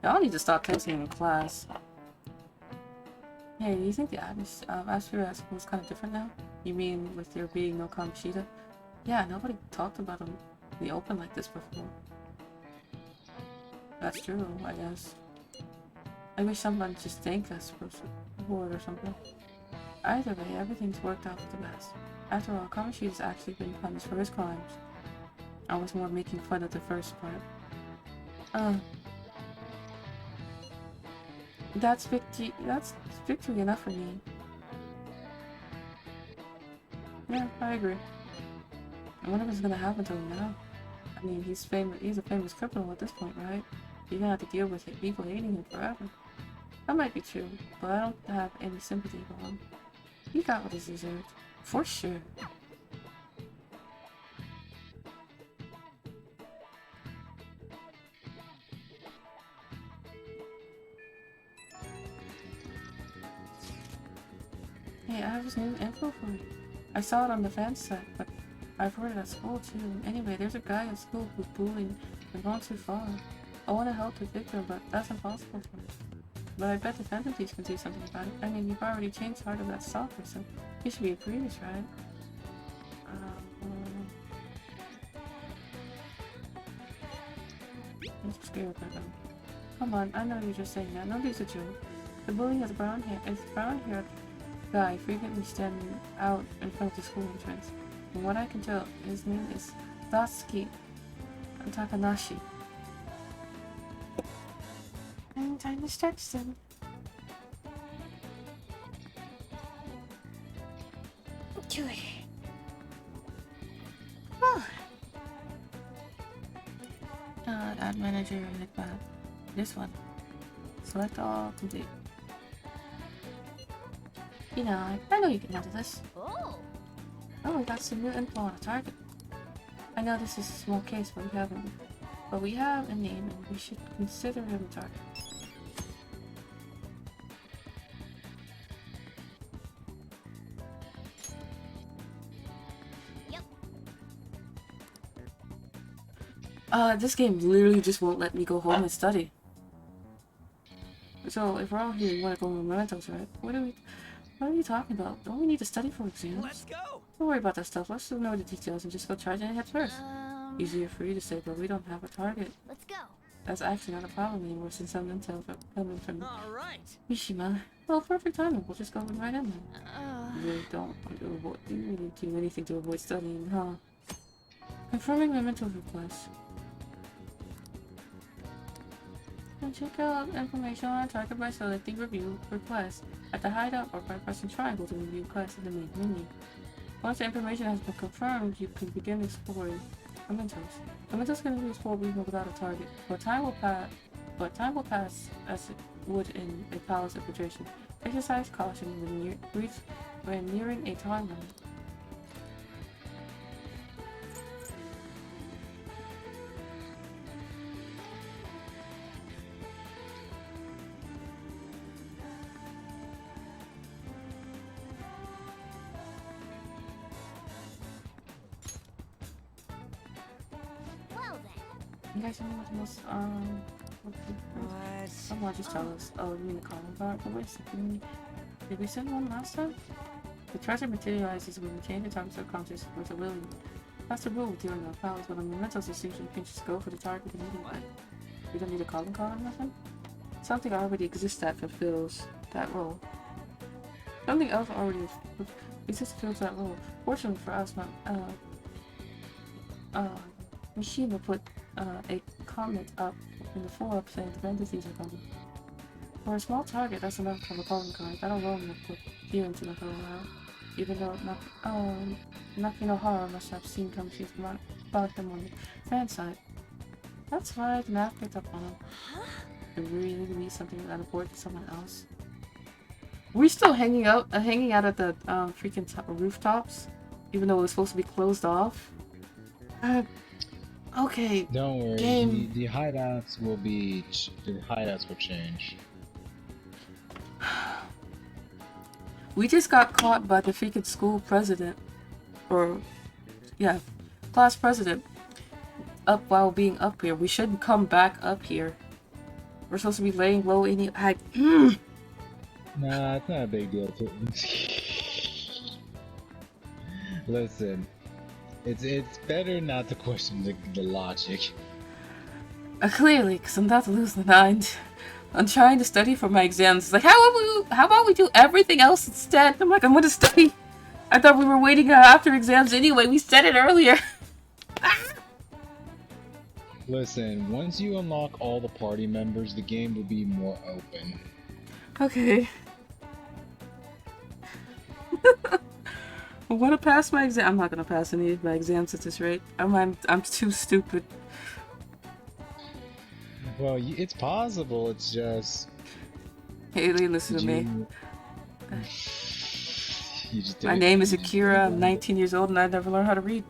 Y'all need to stop texting in class. Hey, do you think the atmosphere at school is kind of different now? You mean with there being no Kamoshida? Yeah, nobody talked about him in the open like this before. That's true, I guess. I wish someone just thanked us for support or something. Either way, everything's worked out for the best. After all, Kamoshida's actually been punished for his crimes. I was more making fun of the first part. That's victory enough for me. Yeah, I agree. I wonder what's gonna happen to him now. I mean, he's a famous criminal at this point, right? You're gonna have to deal with people hating him forever. That might be true, but I don't have any sympathy for him. He got what he deserved. For sure. Hey, I have this new info for you. I saw it on the fan site, but I've heard it at school too. Anyway, there's a guy at school who's bullying and gone too far. I want to help the victim, but that's impossible for me. But I bet the Phantom Thieves can do something about it. I mean, you've already changed part of that stalker, so you should be agreed, right? I'm so scared about them. Come on, I know you're just saying that. Nobody's a joke. The bully is brown-haired guy frequently standing out in front of the school entrance. From what I can tell, his name is Datsuki Takanashi. And time to stretch them. Add manager like that. This one. Select all complete. You know, I know you can handle this. Oh, we got some new info on a target. I know this is a small case, but we have a name, and we should consider him a target. This game literally just won't let me go home and study. So if we're all here, you want to go on mementos, right? What are you talking about? Don't we need to study for exams? Let's go! Don't worry about that stuff. Let's just know the details and just go charge it head first. Easier for you to say, but we don't have a target. Let's go. That's actually not a problem anymore since some intel coming from Mishima. Well, perfect timing. We'll just go right in then. You really don't want to avoid. You really do anything to avoid studying, huh? Confirming memento request. And check out information on a target by selecting review request at the hideout or by pressing triangle to review requests in the main menu. Once the information has been confirmed, you can begin exploring mementos. Mementos can be explored even without a target, but time will pass as it would in a palace infiltration. Exercise caution when nearing a time limit. You guys know what the most, someone just tell us. Oh, you mean the calling card? But wait a second. Did we send one last time? The treasure materializes when we change the target's subconscious with a willing. That's the rule with dealing with powers, but on mementos it seems you can just go for the target immediately. We don't need a calling card or nothing? something already exists that fulfills that role. Something else already exists that fulfills that role. Fortunately for us, Mishima put a comment up in the forum saying the fantasies are coming. For a small target, that's enough from a calling card. That alone will put fear into the whole round. Even though Nakinohara must have seen Kamoshida's about him on the fan side. That's why the math picked up on him. It really means something that important to someone else. We're still hanging out at the freaking rooftops, even though it was supposed to be closed off. Okay. Don't worry. Game. The hideouts will change. We just got caught by the freaking school president, or yeah, class president, up while being up here. We shouldn't come back up here. We're supposed to be laying low any. Nah, it's not a big deal. Listen, it's better not to question the logic. Clearly, because I'm about to lose the mind. I'm trying to study for my exams. It's like, how about we do everything else instead? I'm like, I'm going to study. I thought we were waiting after exams anyway. We said it earlier. Listen, once you unlock all the party members, the game will be more open. Okay. I want to pass my exam. I'm not going to pass any of my exams at this rate. I'm too stupid. Well, it's possible. It's just. Haley, listen to me. My My name is Akira. I'm 19 years old and I never learned how to read.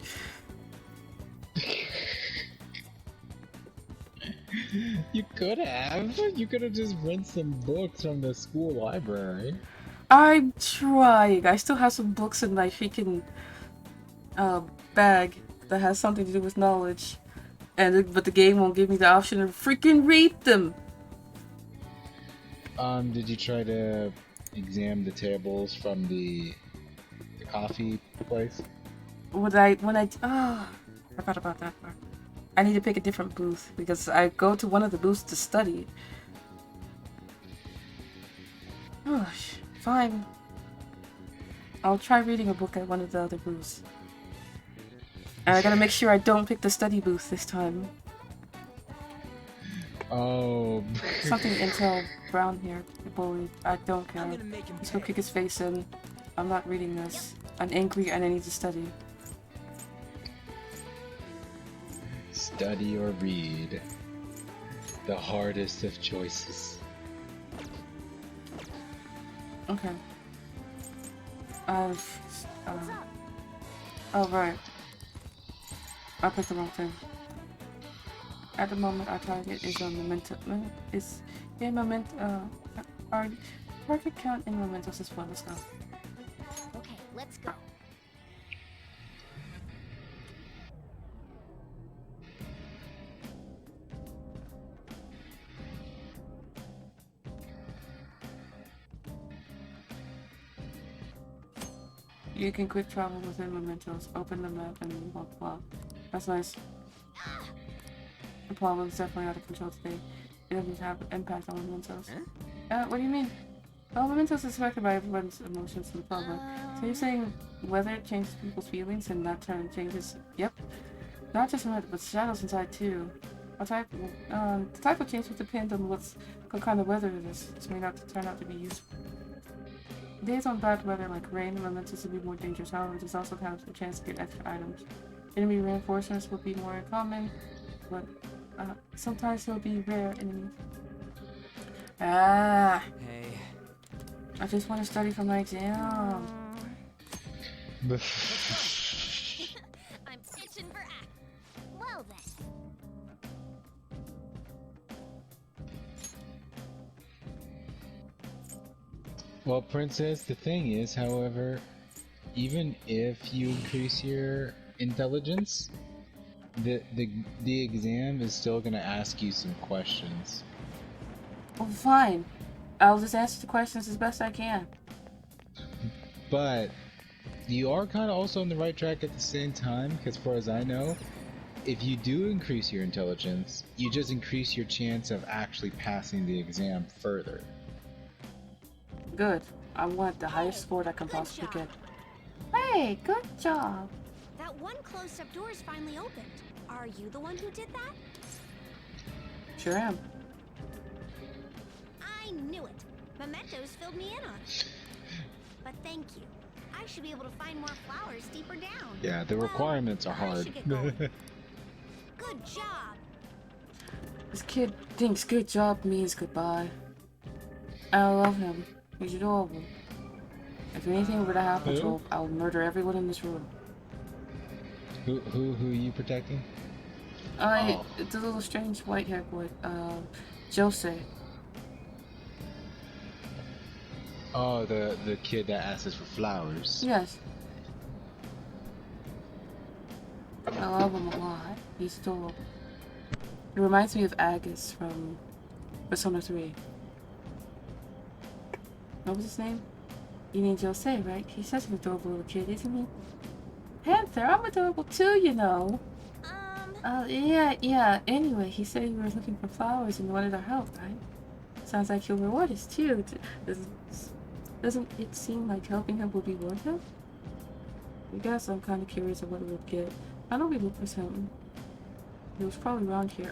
You could have. You could have just rent some books from the school library. I'm trying. I still have some books in my freaking bag that has something to do with knowledge. But the game won't give me the option to freaking read them. Did you try to examine the tables from the coffee place? I forgot about that part. I need to pick a different booth because I go to one of the booths to study. Oh, fine. I'll try reading a book at one of the other booths. And I gotta make sure I don't pick the study booth this time. Oh. Something Intel Brown here. Bully. I don't care. Let's go kick his face in. I'm not reading this. I'm angry and I need to study. Study or read. The hardest of choices. Okay. Oh, right. I picked the wrong thing. At the moment, our target is a memento. Our target count in mementos as well. Let's go. Okay, let's go. You can quick travel within mementos. Open the map and blah blah. That's nice. The problem is definitely out of control today. It doesn't have impact on mementos. What do you mean? Well, mementos is affected by everyone's emotions in the problem. So you're saying weather changes people's feelings and that turn changes? Yep. Not just weather, but shadows inside too. The type of change will depend on what kind of weather it is. This may not turn out to be useful. Days on bad weather like rain, mementos will be more dangerous. However, there's also kind of a chance to get extra items. Enemy reinforcements will be more common, but sometimes they'll be rare enemies. Hey. I just want to study for my exam. I'm itching for act. Well then. Well, Princess, the thing is, however, even if you increase your intelligence, the exam is still gonna ask you some questions. Well, fine. I'll just answer the questions as best I can. But you are kind of also on the right track at the same time, because as far as I know, if you do increase your intelligence, you just increase your chance of actually passing the exam further. Good. I want the highest score I can possibly get. Hey, good job. That one closed-up door is finally opened. Are you the one who did that? Sure am. I knew it. Mementos filled me in on it. But thank you. I should be able to find more flowers deeper down. Yeah, the requirements are hard. Good job. This kid thinks good job means goodbye. I love him. He's adorable. If anything were to happen to him, I would murder everyone in this room. Who are you protecting? It's a little strange white-haired boy. Jose. Oh, the kid that asks us for flowers. Yes. I love him a lot. He's adorable. He reminds me of Agus from Persona 3. What was his name? You mean Jose, right? He's such an adorable little kid, isn't he? Panther, I'm adorable too, you know. Yeah. Anyway, he said he was looking for flowers and wanted our help, right? Sounds like he'll reward us too. Doesn't it seem like helping him would be worth it? I guess I'm kind of curious of what it would get. I know we look for something. It was probably around here.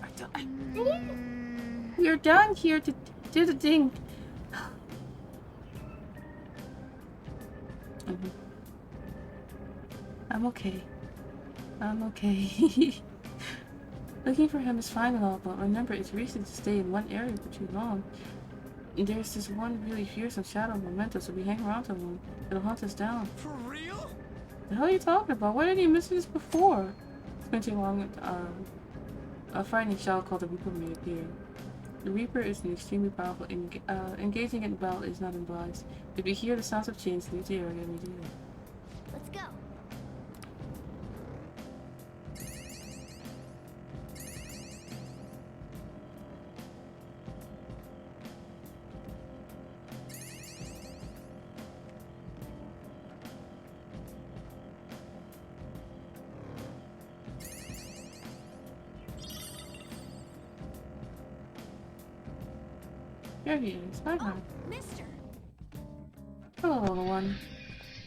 We're down here to do the thing. I'm okay. Looking for him is fine and all, but remember, it's risky to stay in one area for too long. There's this one really fearsome shadow memento, so we hang around too long. It'll hunt us down. For real? The hell are you talking about? Why didn't you mention this before? It's been too long. A frightening shadow called the Reaper may appear. The Reaper is an extremely powerful. Engaging in battle is not advised. If you hear the sounds of chains, leave the area immediately. Let's go. There he is. Hi, Mister. Hello, little one.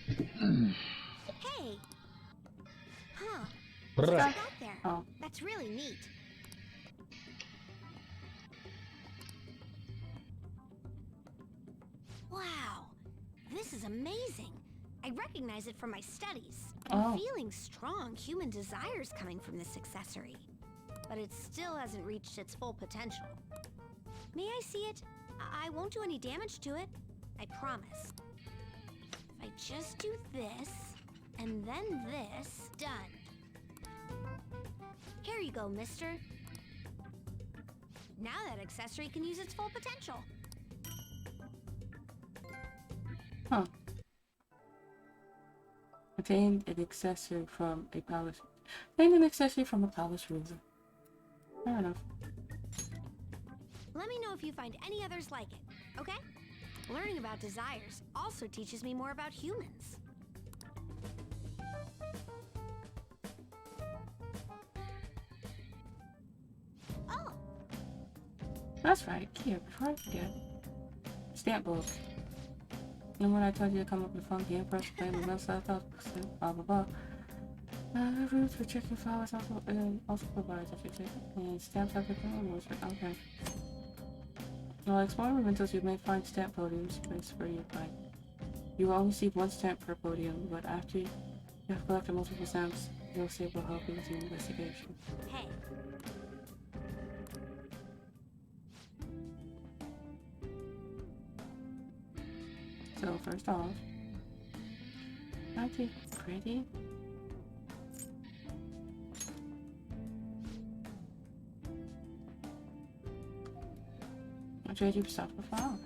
Hey. Huh. What's that there? Oh. That's really neat. Wow. This is amazing. I recognize it from my studies. I'm feeling strong human desires coming from this accessory. But it still hasn't reached its full potential. May I see it? I won't do any damage to it. I promise. If I just do this, and then this, done. Here you go, mister. Now that accessory can use its full potential. Huh. Obtained an accessory from a palace. Obtained an accessory from a palace ruler. Fair enough. Let me know if you find any others like it, okay? Learning about desires also teaches me more about humans. Oh! That's right. Here, before I forget. Stamp book. And when I told you to come up with a funky impress plan with no self-help, blah blah blah. Roots for checking flowers also provides a ticket. And stamps have become okay. While exploring mementos, you may find stamp podiums for your fight. You will only see one stamp per podium, but after you have collected multiple stamps, you'll see it will help you with your investigation. Hey. So first off, aren't they pretty? I'll trade you stuff for flowers.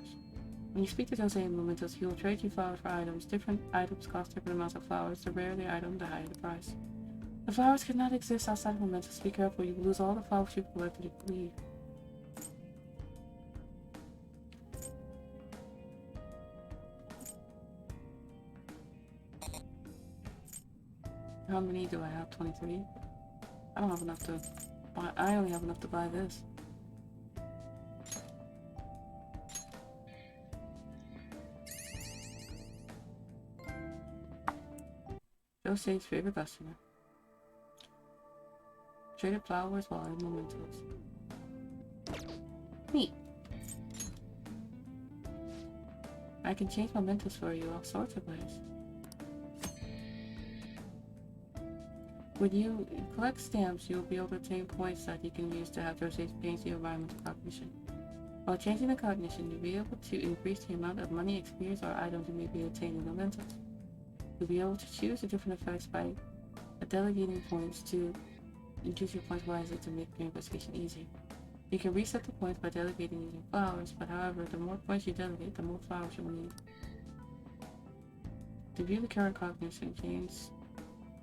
When you speak to Jose in mementos, he will trade you flowers for items. Different items cost different amounts of flowers. The rarer the item, the higher the price. The flowers cannot exist outside of mementos. Be careful, you will lose all the flowers you've collected if you leave. How many do I have? 23? I don't have enough to buy. I only have enough to buy this. Jose's favorite customer. Traded flowers while in mementos. Neat. I can change mementos for you all sorts of ways. When you collect stamps, you will be able to obtain points that you can use to have Jose's change the environmental cognition. While changing the cognition, you'll be able to increase the amount of money, experience, or items you may be obtained in mementos. You'll be able to choose the different effects by delegating points to use your points wisely to make your investigation easier. You can reset the points by delegating using flowers, but however, the more points you delegate, the more flowers you will need. To view the current cognition, change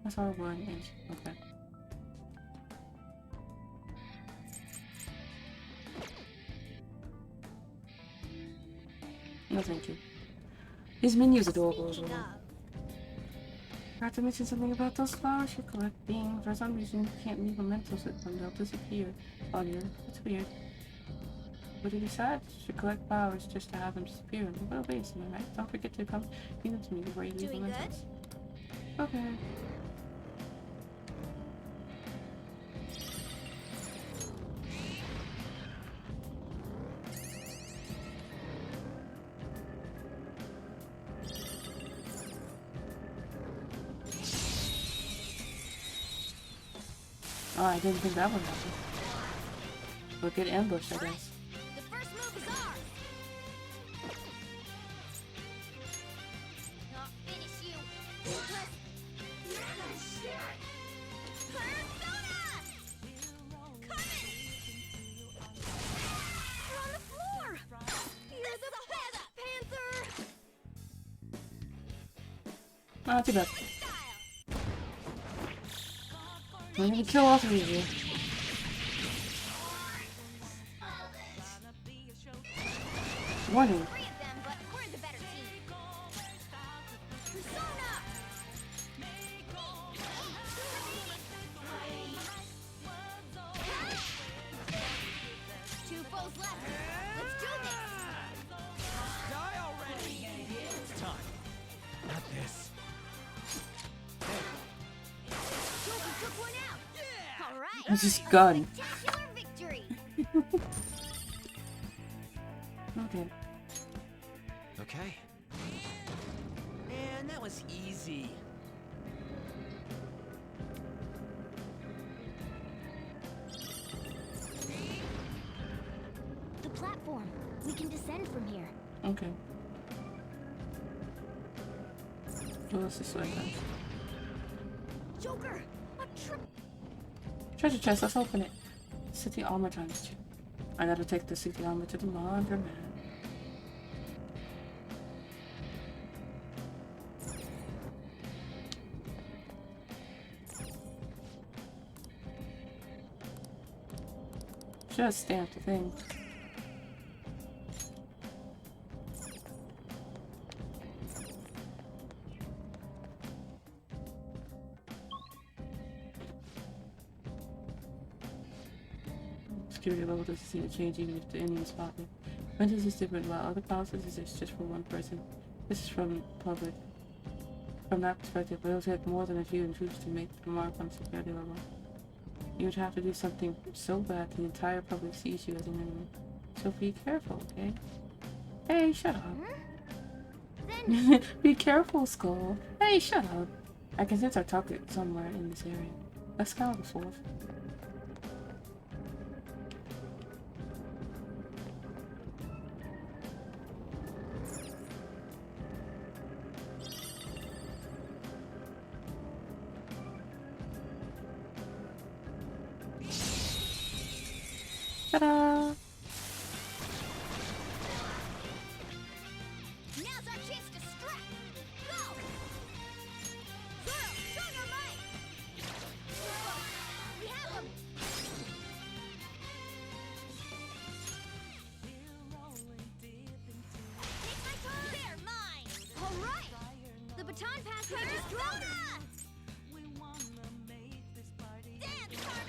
SR1 and okay. No thank you. His menu's adorable as well. Forgot to mention something about those flowers you're collecting. For some reason, you can't leave mementos with them. They'll disappear on you. It's weird. But if you decide to collect flowers just to have them disappear in a little basin, alright? Don't forget to come give them to me before you leave mementos. Okay. Oh, I didn't think that would happen. We'll get ambushed, I guess. The first move is ours. I'll finish you. Persona! Coming! You're on the floor! You're the best, Panther! Not too bad. We're gonna kill all three of you. Warning. Two foes left. Let's do this. Die already! It's time. Not this. Joker took one out. Yeah. All right. It's just gun. Spectacular victory. Okay. Okay. Man, that was easy. The platform. We can descend from here. Okay. Go this way, guys. Joker, Treasure chest, let's open it. City armor times 2. I gotta take the city armor to the laundromat. Just stamp the thing. Security level doesn't seem to change even if the enemy is spotted. Rentals is different while other policies exist just for one person. This is from public. From that perspective, it will take more than a few intrusions to make the mark on security level. You would have to do something so bad the entire public sees you as an enemy. So be careful, okay? Hey, shut up. Be careful, Skull. Hey, shut up. I can sense our target somewhere in this area. Let's count the fourth. Ta-da! Now's our chance to strike. Go! Zoro, show your might! We have him! Take my turn! They're mine! All right! The baton pass reaches Drona! Dance, Carmen!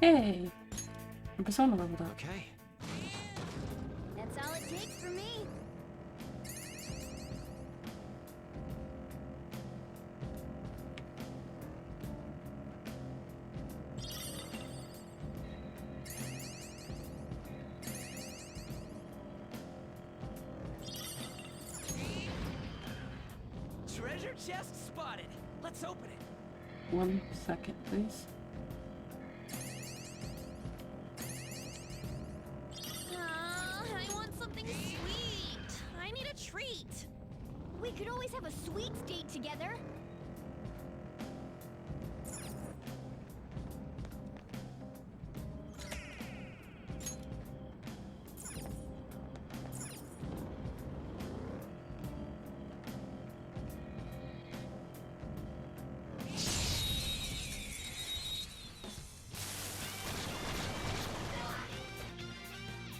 Hey! My persona leveled up. Okay. That's all it takes for me. Treasure chest spotted. Let's open it. 1 second, please. I want something sweet. I need a treat. We could always have a sweets date together.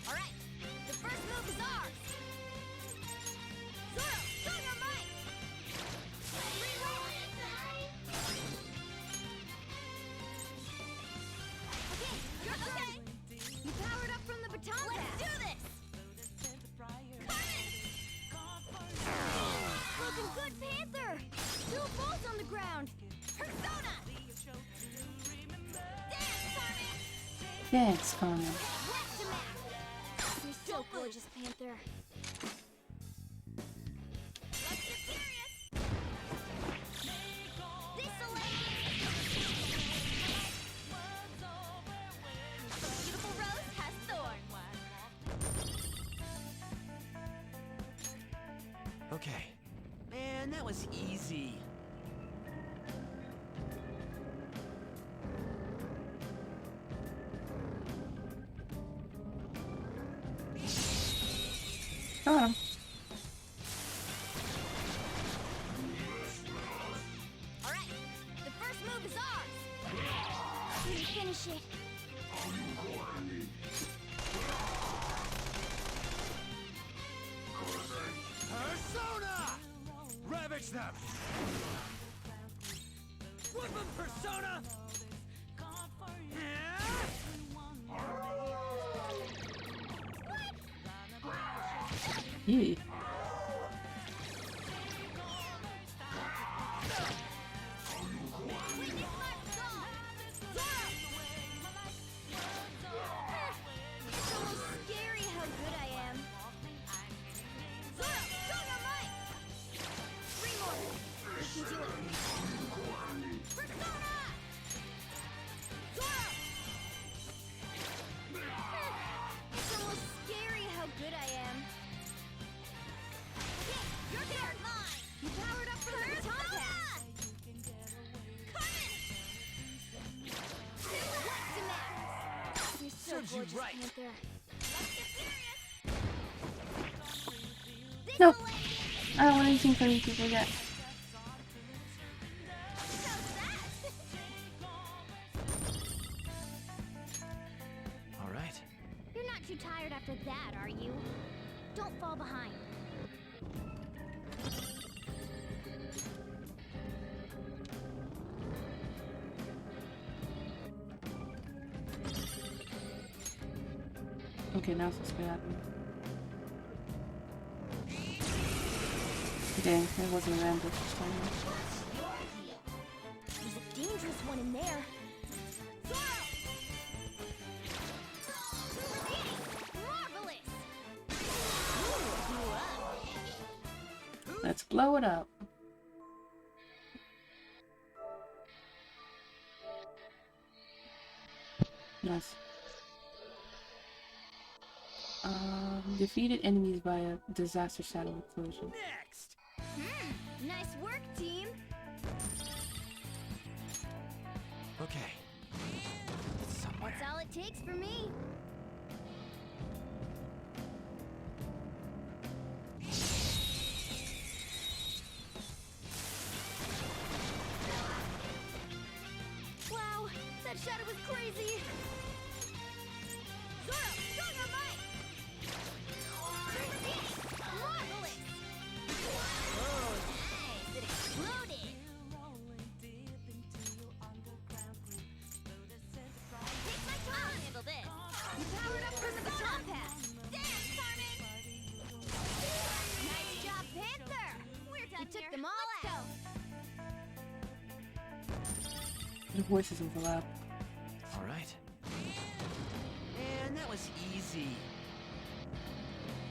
All right, the first move is ours. Zoro, show your might. Okay, you're okay. You powered up from the baton Let's do this. Looking good, Panther. 2 balls on the ground. Persona. Thanks, Carmen. Blast him out. You're so gorgeous, Panther. Let's get serious. This'll beautiful rose has thorns. Okay. Man, that was easy. Got him. All right, the first move is ours. You finish it. Persona! Ravage them! Whip 'em, Persona! Yeah. It's almost scary how good I am. Zoro, show your might. 3 more. We can do it. Persona. Zoro. It's almost scary how good I am. Okay, your turn. Mine. You powered up from the baton pass. Blast him out. You're so Serves you gorgeous, right. Panther. Nope. I don't want anything from you people yet. All right. You're not too tired after that, are you? Don't fall behind. Okay, now what's gonna happen? Dang, it wasn't an ambush this time. There's a dangerous one in there. Marvelous. Let's blow it up. Nice. Defeated enemies via disaster shadow explosion. Next. Nice work, team. Okay. It's somewhere. That's all it takes for me. Wow, that shadow was crazy. Zoro, show your might. Marvelous. Oh, nice. It exploded. Take my The voices overlap. All right. Man, that was easy.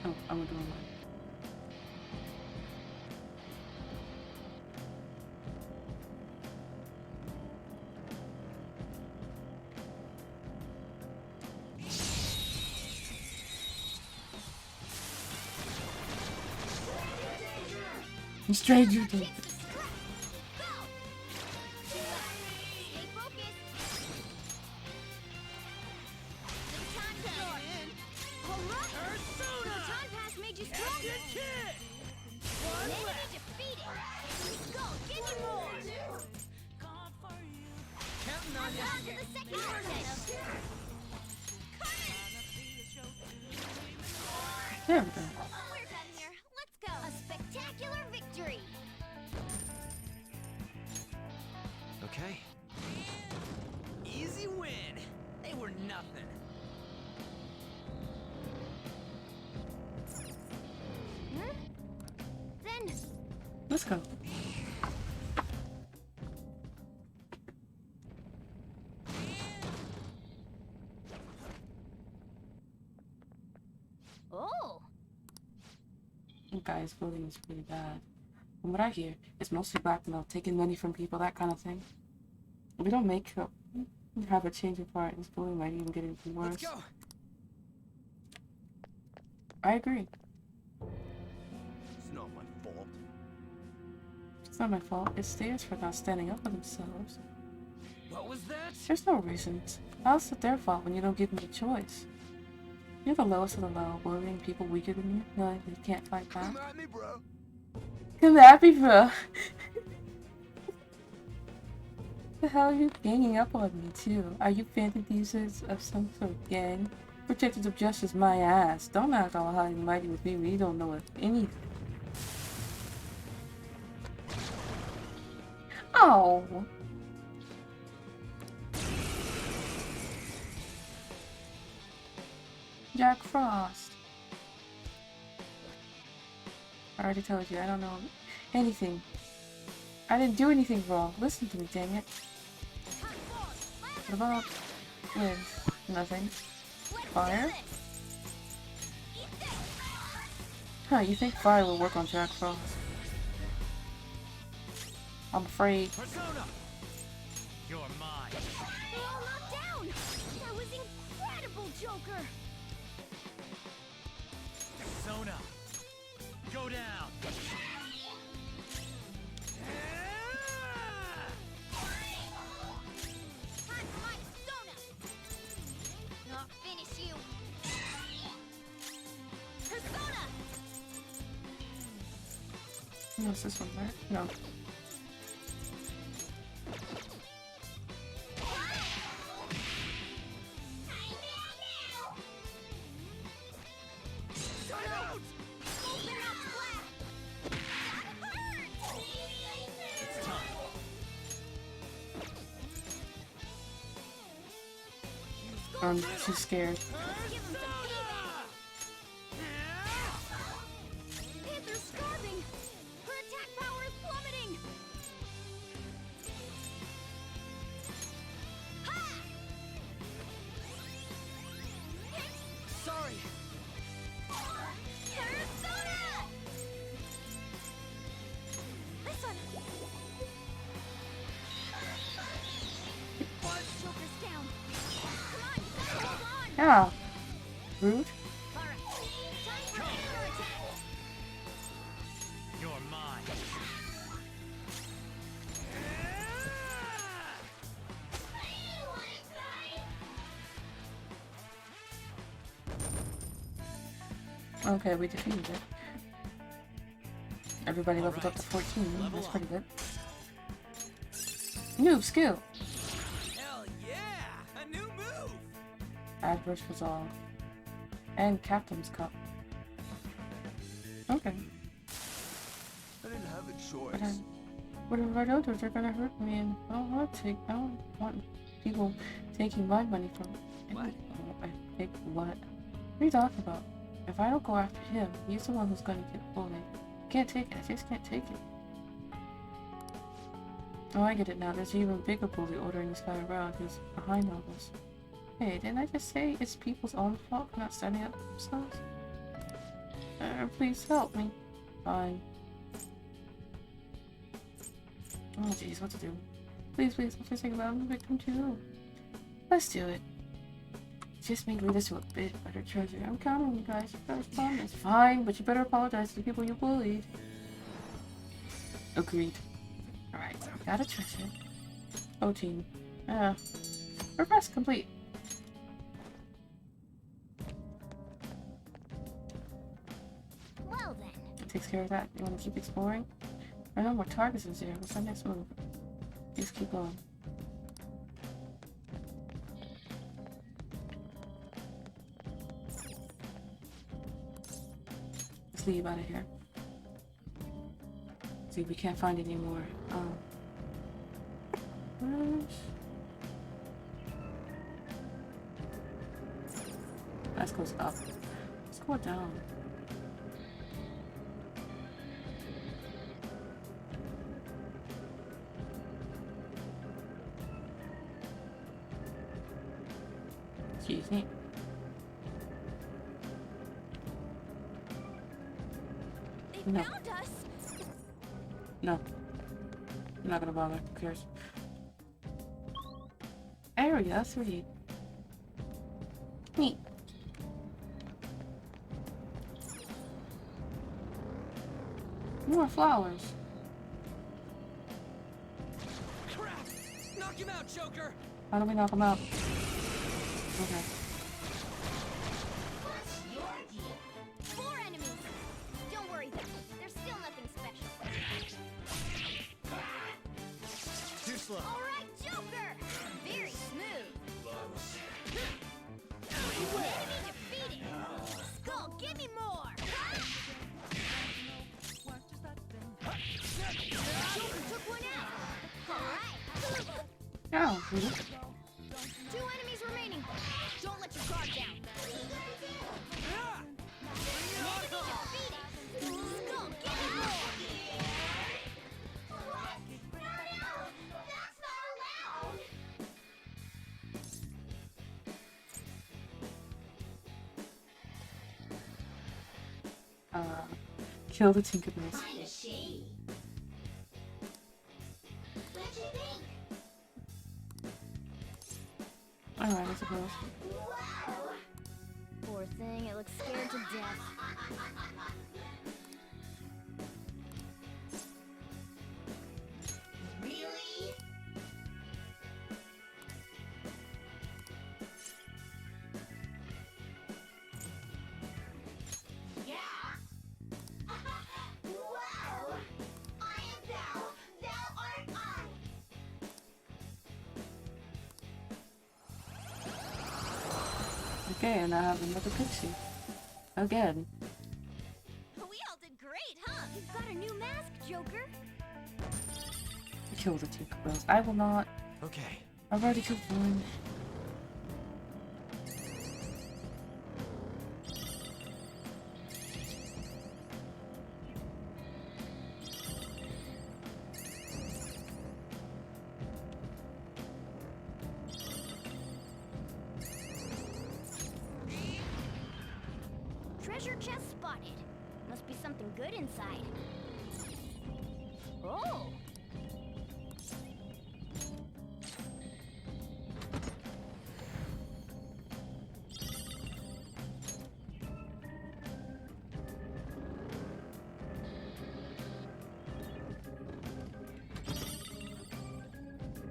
Oh, I went the wrong way. Stranger Things. There we go. We're done here. Let's go. A spectacular victory. Okay. Easy win. They were nothing. Then Let's go. oh, Guys, bullying is pretty bad. From what I hear, it's mostly blackmail, taking money from people, that kind of thing. If we don't have a change of heart, this bullying might even get even worse. Let's go. I agree. It's not my fault. It's not my fault. It's theirs for not standing up for themselves. What was that? There's no reasons. How's it their fault when you don't give them a choice? You're the lowest of the low, worrying people weaker than you, knowing they can't fight back. Come at me, bro. Come at me, bro. The hell are you ganging up on me, too? Are you phantom thieves of some sort of gang? Protectors of justice, my ass. Don't act all high and mighty with me when you don't know anything. Oh. Jack Frost. I already told you, I don't know anything. I didn't do anything wrong. Listen to me, dang it. What about with nothing? Fire? Huh, you think fire will work on Jack Frost? I'm afraid. Persona! You're mine. they're all knocked down. That was incredible, Joker. Persona! Go down! I'll finish you. Persona! No, is this one there? No. I'm too scared. Panther's starving. Her attack power is plummeting. Sorry. Persona! This one. Joker's down. Come on, you gotta hold on. Yeah. Rude. You're mine. Okay, we defeated it. Everybody leveled up to 14. That's pretty good. New skill. Hell yeah! A new move! Adverse resolve. And Captain's Cup. Okay. I didn't have a But choice. whatever I do, they're gonna hurt me, and I don't want people taking my money from me. What? I think what? What are you talking about? If I don't go after him, he's the one who's gonna get bullied. Can't take it. I just can't take it. Oh, I get it now. There's even bigger bully ordering this guy around who's behind all this. Hey, didn't I just say it's people's own fault for not standing up for themselves? Please help me. Fine. Oh jeez, what to do? Please, please, I'm just thinking about I'm a victim too. Let's do it. Just make this to a bit better treasure. I'm counting on you guys. You guys promise. Fine, but you better apologize to the people you bullied. Agreed. Alright, got a treasure. Oh, team. Request complete. Well then. That takes care of that. You want to keep exploring? There are no more targets in here. What's our next move? Just keep going. Let's leave out of here. See, we can't find any more. That goes up. Let's go down. Excuse me. They No. found us. No. I'm not gonna bother. Who cares? Area 3. Neat. More flowers. Crap! Knock him out, Joker! How do we knock them out? Okay. 4 enemies. Don't worry though. There's still nothing special. Too slow. All right, Joker. Very smooth. Enemy defeated. Skull, give me more. Joker took one out. All right. Oh, 2 enemies remaining. Don't let your guard down. Enemy defeated. Skull, give me more. What? No, that's not allowed. kill the Tinkerbells. Kinda shady. What'd you think? Alright, I suppose. Poor thing, it looks scared to death. Really? Yeah. Wow! I am thou, thou art I. Okay, and I have another pixie. Again. We all did great, huh? You've got a new mask, Joker. Kill the Tinkerbells. I will not. Okay. I've already killed one. Treasure chest spotted. Must be something good inside. Oh!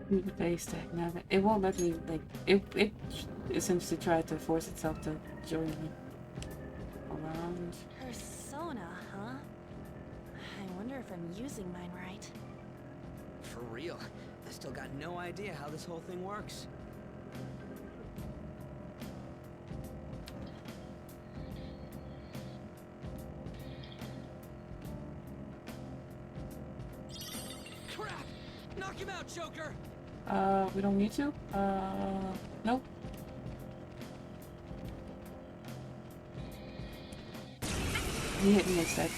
Do the base deck now. It won't let me, like, it essentially tried to force itself to join me around. Persona, huh? I wonder if I'm using mine right. For real. I still got no idea how this whole thing works. Crap! Knock him out, Joker! We don't need to? Nope. He hit me instead.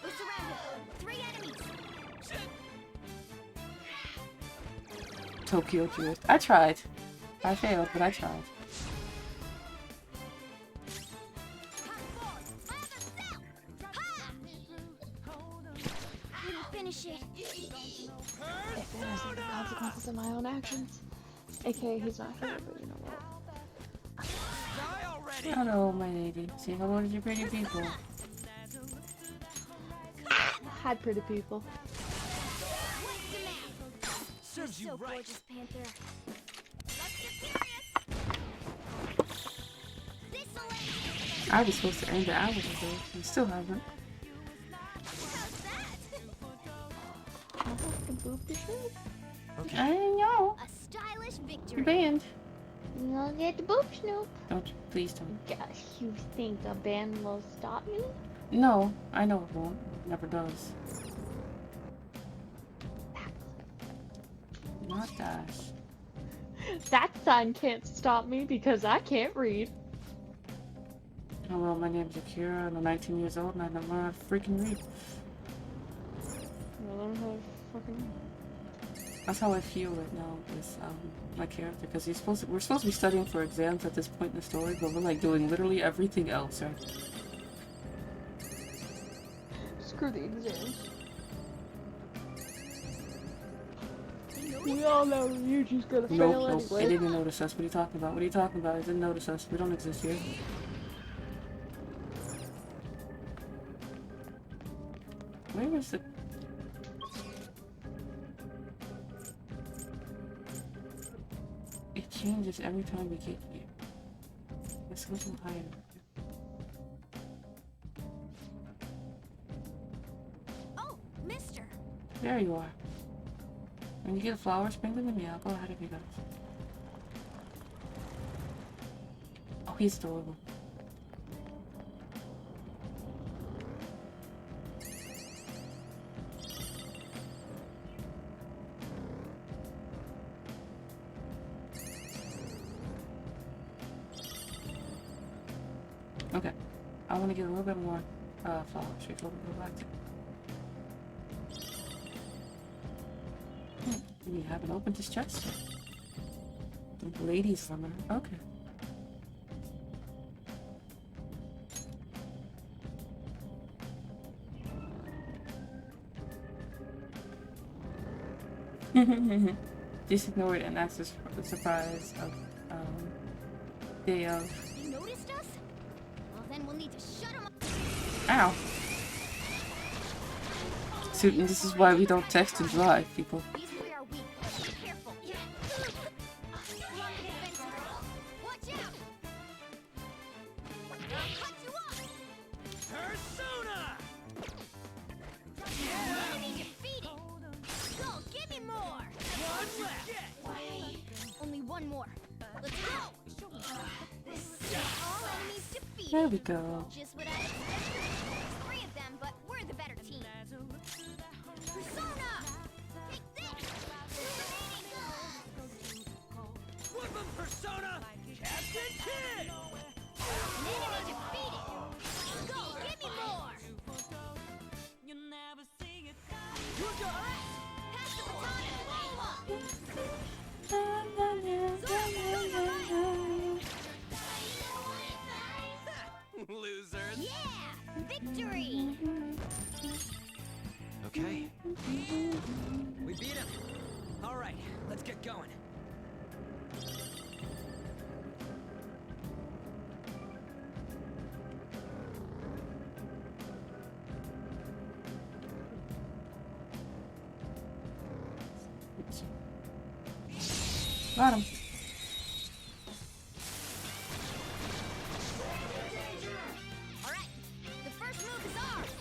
We're surrounded. 3 enemies. Shit! Tokyo Drift. I tried. I failed, but I tried. Finish it. If it hasn't the consequences of my own actions. AKA he's not here, but you know what. Hello, my lady. Say hello to your pretty people. Hi, pretty people. Serves you right. Gorgeous, Panther. I was supposed to end the hour ago. I still haven't. Okay. I didn't know. A stylish victory. You're banned. You'll get the boob snoop. Don't. Please don't. Gosh, you think a ban will stop me? No, I know it won't. It never does. Not Dash. That sign can't stop me because I can't read. Hello, my name's Akira, and I'm 19 years old, and I don't know how to freaking read. I don't know how to fucking read. That's how I feel right now with my character, because we're supposed to be studying for exams at this point in the story, but we're like doing literally everything else, right? Screw the exams. We all know Ryuji's gonna fail Nope, anyway. it didn't notice us. What are you talking about? What are you talking about? It didn't notice us. We don't exist here. Where is the... It changes every time we get here. Let's go some higher. Oh, mister. There you are. When you get a flower, bring them to me. I'll go ahead of you guys. Oh, he's adorable. Okay. I want to get a little bit more flowers before we go back to... We haven't opened this chest yet. The ladies armor. Okay. Just ignore it, and that's the surprise of day of. You noticed us? Well, then we'll need to shut him up. Ow. So this is why we don't text and drive, people. Only one more. Let's go. All enemies defeated. There we go. Just what I expected. There's 3 of them, but we're the better team. Persona! Take this! Flip him, Persona! Captain Kid! An enemy defeated. Go, give me more. You got it! Pass the baton and Losers. yeah! Victory! Okay. We beat him. All right, let's get going. Got him. Alright, the first move is ours!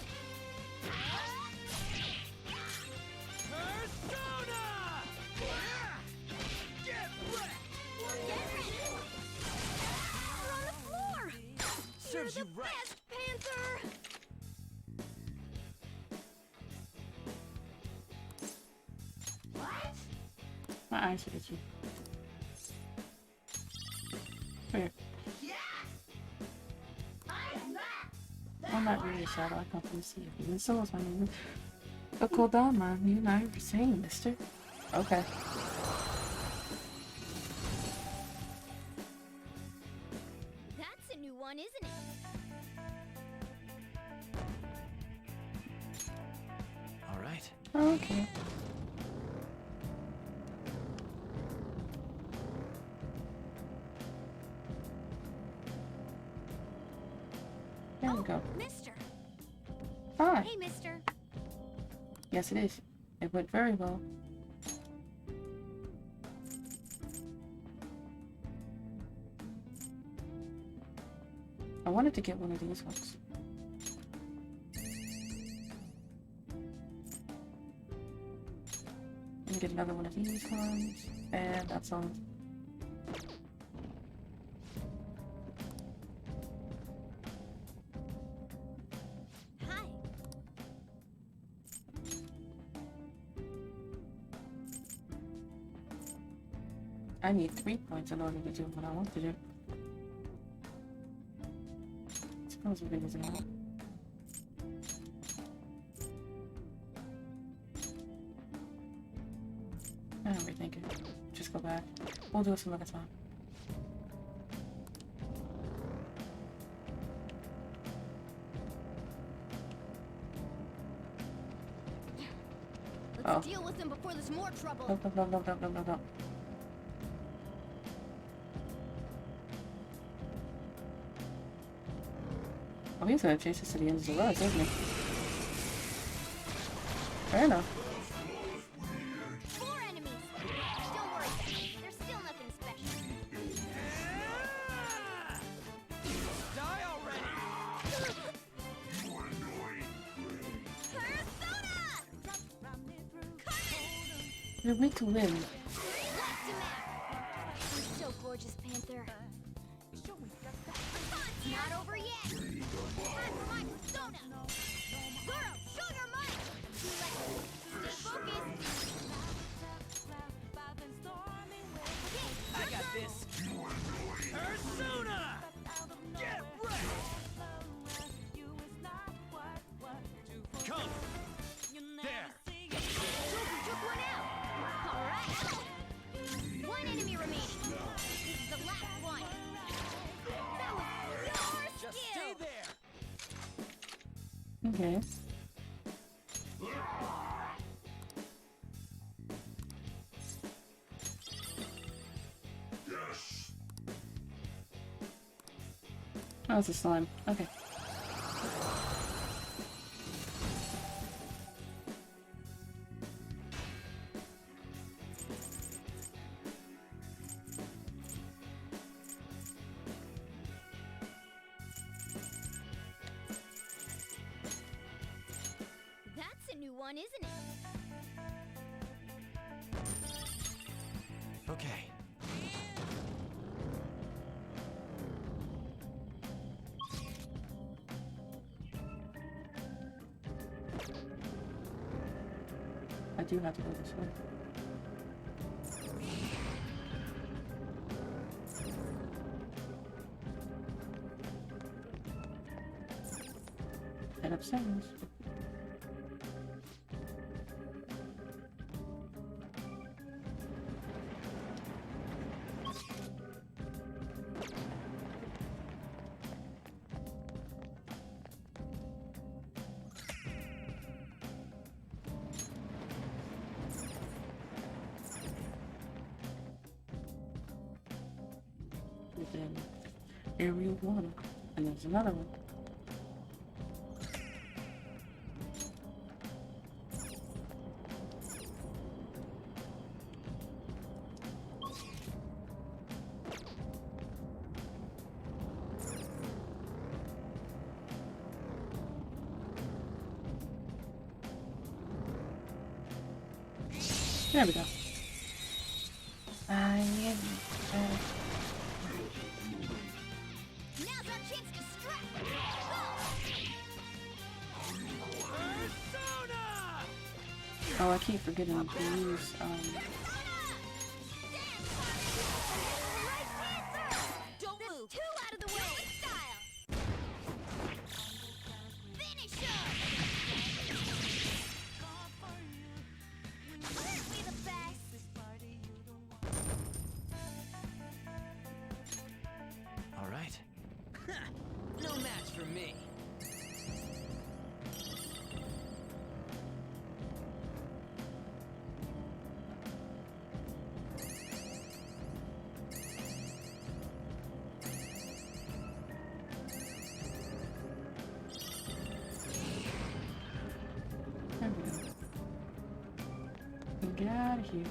Persona! Get wrecked! We're on the floor! Serves You're you the right. best, Panther! What? My eyes are itchy. Here. I'm not really a shadow. I come from the sea. Even so is my name. But cool down, man. You and I were saying, mister. Okay. Oh, okay. There we go. Mister. Hi. Hey, mister. Yes, it is. It went very well. I wanted to get one of these ones. And get another one of these ones. And that's all. Hi. I need 3 points in order to do what I want to do. Suppose we're gonna do that. I'm rethinking. Just go back. We'll do it some other time. Let's deal with him before there's more trouble. No. Oh, he's gonna chase us to the end of the road, isn't he? Fair enough. 4 enemies. Don't worry, there's still nothing special. Die already! You're weak to win. You're so gorgeous, Panther. Not over yet. Time for my persona. Zoro, show your might. Stay focused. I got this. Persona! Get ready! Come! There! You took one out. All right. One enemy remaining. This is the last one. That was your Just skill. stay there! Okay. Yes. Oh, it's a slime. Okay. That's a new one, isn't it? Okay. I do have to go this way. Head upstairs. Then Area 1. And there's another one. There we go. Now's our chance to strike. Oh, I keep forgetting to use, Don't move. 2 out of the way. Style. Finish her. Aren't we the best? All right. No match for me. we go. Get out of here.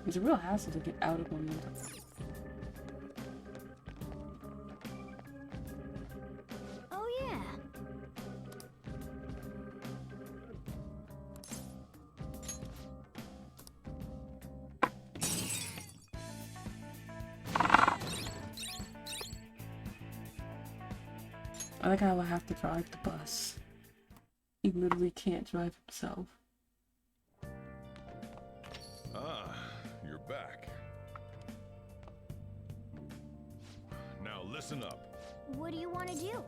It's a real hassle to get out of one. Oh yeah. I think I will have to drive the bus. He literally can't drive himself. Ah, you're back. Now listen up. What do you want to do?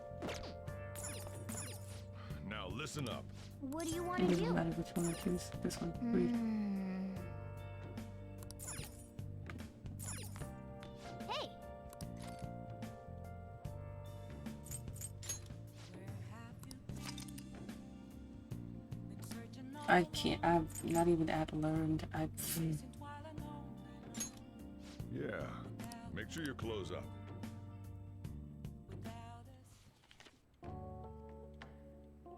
Now listen up. What do you want It to doesn't do? matter which one I choose. This one. Read. Hey. I can't. I'm not even at learned. Yeah, make sure your clothes up.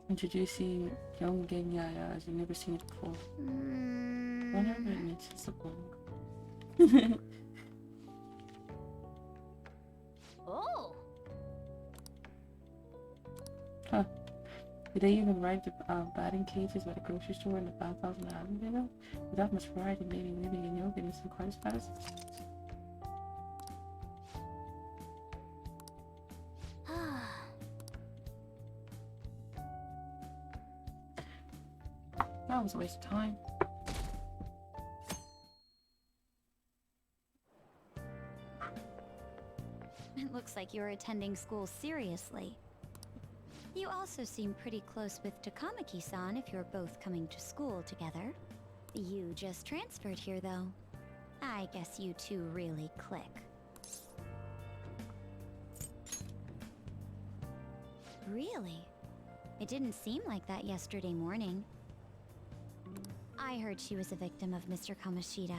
Introducing young Genyaya as you've never seen it before. Whenever it makes it so long. Oh. Huh. Did they even write the batting cages by the grocery store in the 5,000 album video? Without much variety, maybe living in yoga and some quite status. That was a waste of time. It looks like you're attending school seriously. You also seem pretty close with Takamaki-san if you're both coming to school together. You just transferred here, though. I guess you two really click. Really? It didn't seem like that yesterday morning. I heard she was a victim of Mr. Kamoshida.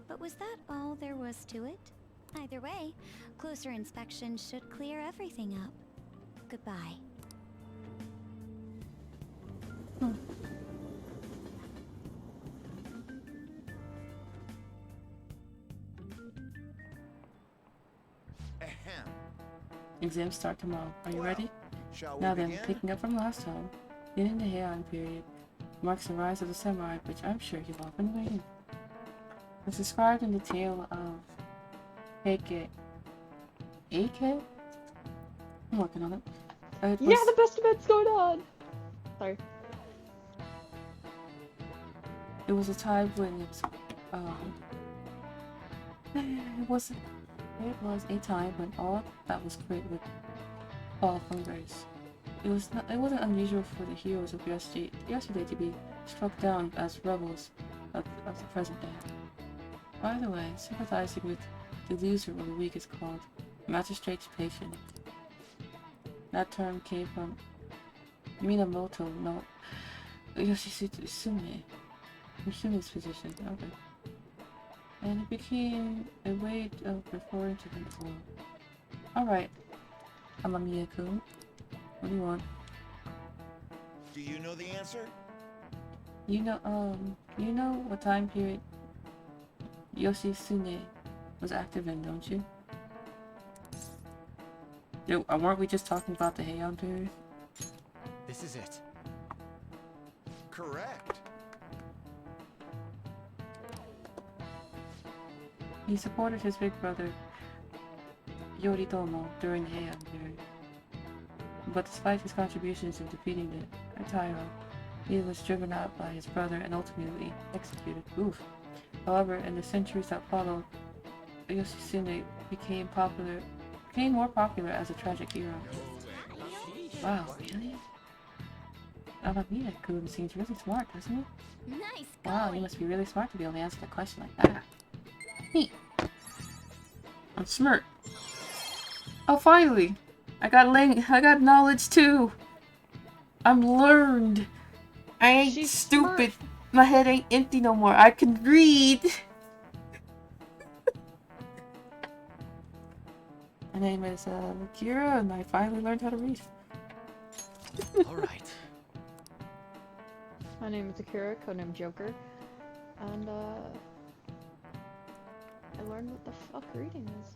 But was that all there was to it? Either way, closer inspection should clear everything up. Goodbye. Ahem. Exams start tomorrow. Are you ready? Shall we Now then, begin? picking up from last time, in the Heian period marks the rise of the samurai, which I'm sure you've all been waiting. It's described in the tale of Heike. AK? I'm working on it. Yeah, the best event's going on! Sorry. It was a time when it was a time when all that was great would fall from grace. It wasn't unusual for the heroes of yesterday to be struck down as rebels of the present day. By the way, sympathizing with the loser or the weak is called magistrate's patient. That term came from Minamoto no Yoshimitsune's position. Okay. And it became a way of referring to control. Alright. Amamiya-kun. What do you want? Do you know the answer? You know what time period Yoshitsune was active in, don't you? Weren't we just talking about the Heian period? This is it. Correct. He supported his big brother Yoritomo during the Heian period. But despite his contributions in defeating the Taira, he was driven out by his brother and ultimately executed. Oof. However, in the centuries that followed, Yoshitsune became more popular as a tragic hero. Wow, really? Amamiya-kun seems really smart, doesn't he? Nice. Wow, you must be really smart to be able to answer a question like that. Neat. I'm smart. Oh, finally! I got knowledge too! I'm learned! I ain't stupid! Smart. My head ain't empty no more. I can read! My name is Kira, and I finally learned how to read. All right. My name is Akira, codename Joker, and I learned what the fuck reading is.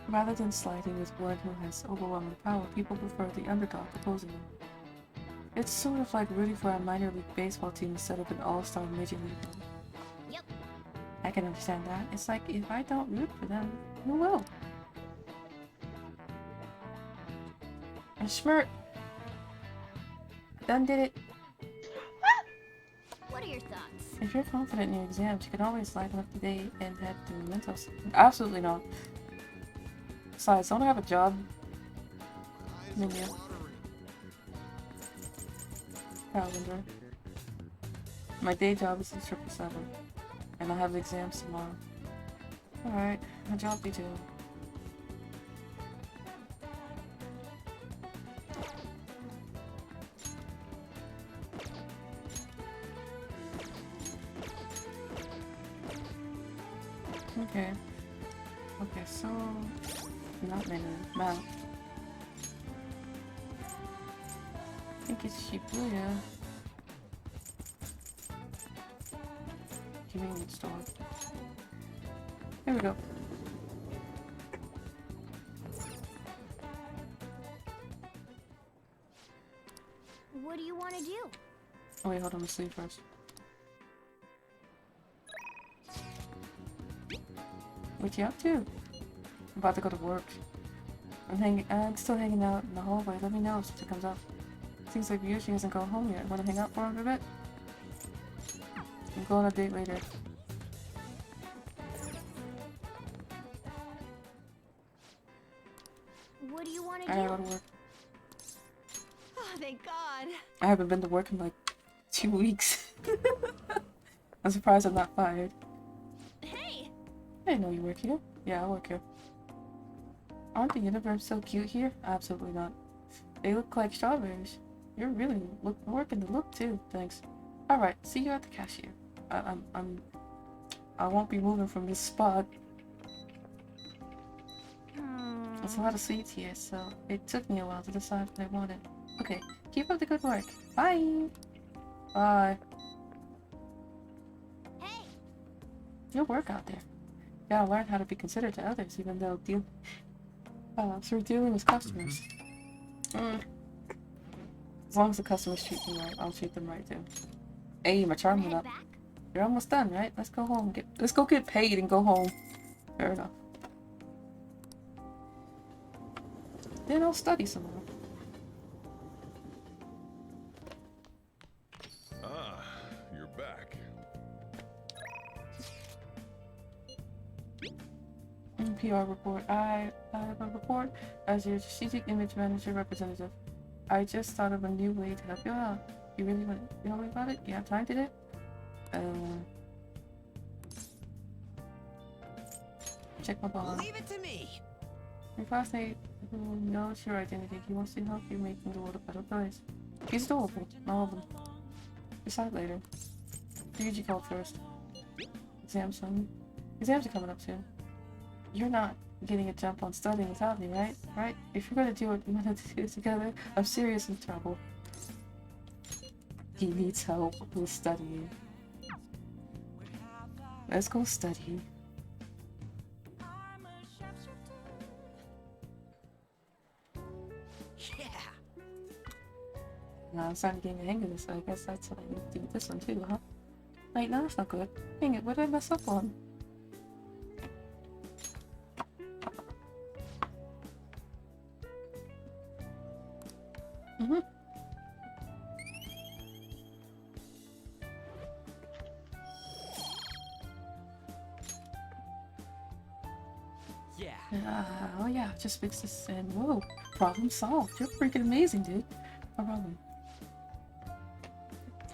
Rather than siding with one who has overwhelming power, people prefer the underdog opposing them. It's sort of like rooting for a minor league baseball team instead of an all-star major league team. Yep. I can understand that. It's like, if I don't root for them, who will? And Schmirt! Done did it! What are your thoughts? If you're confident in your exams, you can always lighten up the day and head to mementos. Absolutely not. Besides, don't I have a job? Menu. Calendar. My day job is in 777, and I have exams tomorrow. Alright, my job be too. Okay. Okay, so not many. Mount. I think it's Shibuya. Convenience store. Here we go. What do you want to do? Oh wait, hold on, let's sleep first. What you up to? I'm about to go to work. I'm still hanging out in the hallway. Let me know if something comes up. Seems like Ryushi hasn't gone home yet. Wanna hang out for a bit? We'll go on a date later. What do you want to I do? gotta go to work. Oh, thank God. I haven't been to work in like 2 weeks. I'm surprised I'm not fired. Hey! I didn't know you work here. Yeah, I work here. Aren't the uniforms so cute here? Absolutely not. They look like strawberries. You're really working the look too. Thanks. All right. See you at the cashier. I won't be moving from this spot. There's a lot of seats here, so it took me a while to decide what I wanted. Okay. Keep up the good work. Bye. Bye. Hey. Good work out there. You gotta learn how to be considerate to others, even though through dealing with customers. As long as the customers treat me right, I'll treat them right too. Hey, my charm went up. You're almost done, right? Let's go home. Let's go get paid and go home. Fair enough. Then I'll study some more. Ah, you're back. PR report. I have a report as your strategic image manager representative. I just thought of a new way to help you out. You really want to tell me about it? You have time today? Check my bond. Leave it to me. Your classmate who knows your identity. He wants to help you making the world a better place. He's adorable. All of them. Decide later. Ryuji called first. Exams are coming up soon. You're not getting a jump on studying without me, right? Right? If you're gonna do what we want to do together, I'm serious in trouble. He needs help with studying. Let's go study. Yeah. Now I'm starting to get the hang of this, so I guess that's what I need to do with this one too, huh? Wait, no, that's not good. Dang it, what did I mess up on? Oh yeah, just fix this and whoa, problem solved. You're freaking amazing, dude. No problem.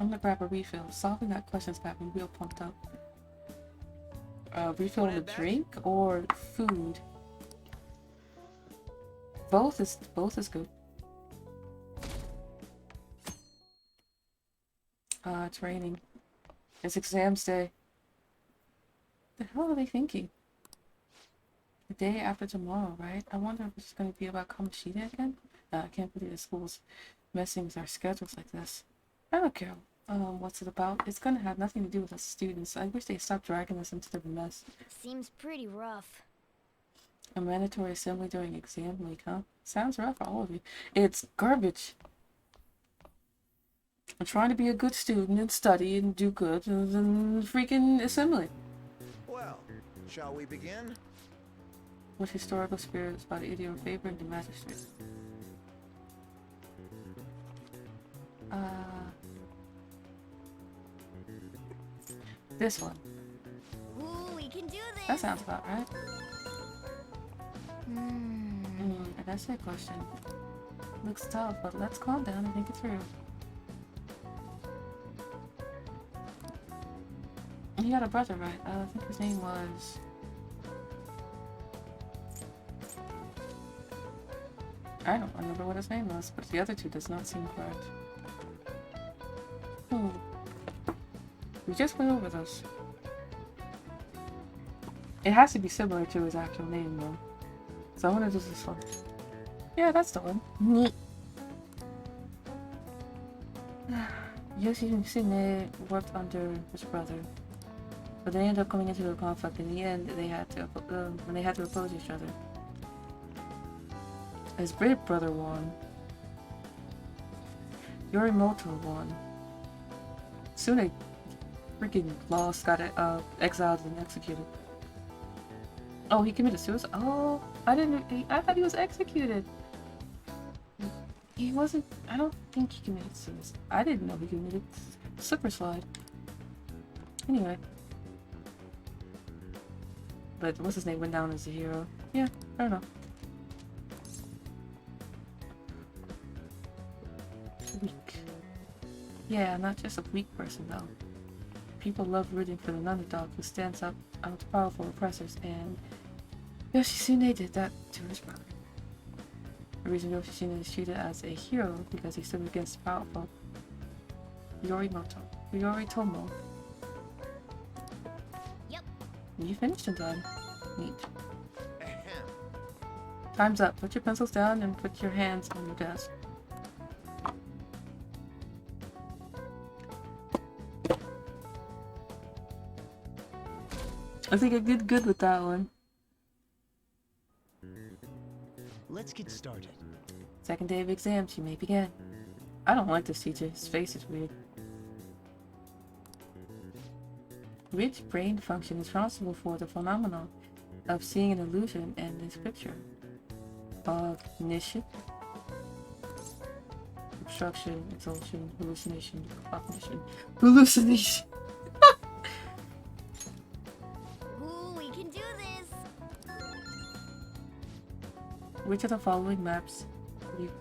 I'm gonna grab a refill. Solving that question's got me real pumped up. Refill a drink or food? Both is good. It's raining. It's exams day. The hell are they thinking? The day after tomorrow, right? I wonder if it's going to be about Kamoshida again? I can't believe the school's messing with our schedules like this. I don't care what's it about. It's going to have nothing to do with us students. I wish they stopped dragging us into the mess. Seems pretty rough. A mandatory assembly during exam week, huh? Sounds rough for all of you. It's garbage. I'm trying to be a good student and study and do good than freaking assembly. Well, shall we begin? What historical spirit is about either your favorite the magistrate? This one. Ooh, we can do this. That sounds about right. That's a question. Looks tough, but let's calm down and think it through. You got a brother, right? I think his name was... I don't remember what his name was, but the other two does not seem correct. We just went over those. It has to be similar to his actual name, though. So I'm gonna do this one. Yeah, that's the one. Neat. Yoshitsune worked under his brother, but they ended up coming into a conflict. In the end, they had to when they had to oppose each other. His big brother won. Yorimoto won. Sune freaking lost, got exiled and executed. Oh, he committed suicide. Oh, I thought he was executed. He wasn't. I don't think he committed suicide. I didn't know he committed slipper slide. Anyway. But what's his name went down as a hero. Yeah, I don't know. Weak. Yeah, not just a weak person though. People love rooting for the underdog who stands up to powerful oppressors, and Yoshitsune did that to his brother. The reason Yoshitsune is treated as a hero because he stood against powerful Yoritomo. Yep. You finished in time. Neat. Time's up. Put your pencils down and put your hands on your desk. I think I did good with that one. Let's get started. Second day of exams, you may begin. I don't like this teacher. His face is weird. Which brain function is responsible for the phenomenon of seeing an illusion in this picture? Cognition, obstruction, exhaustion, hallucination, cognition, hallucination. Ooh, we can do this. Which of the following maps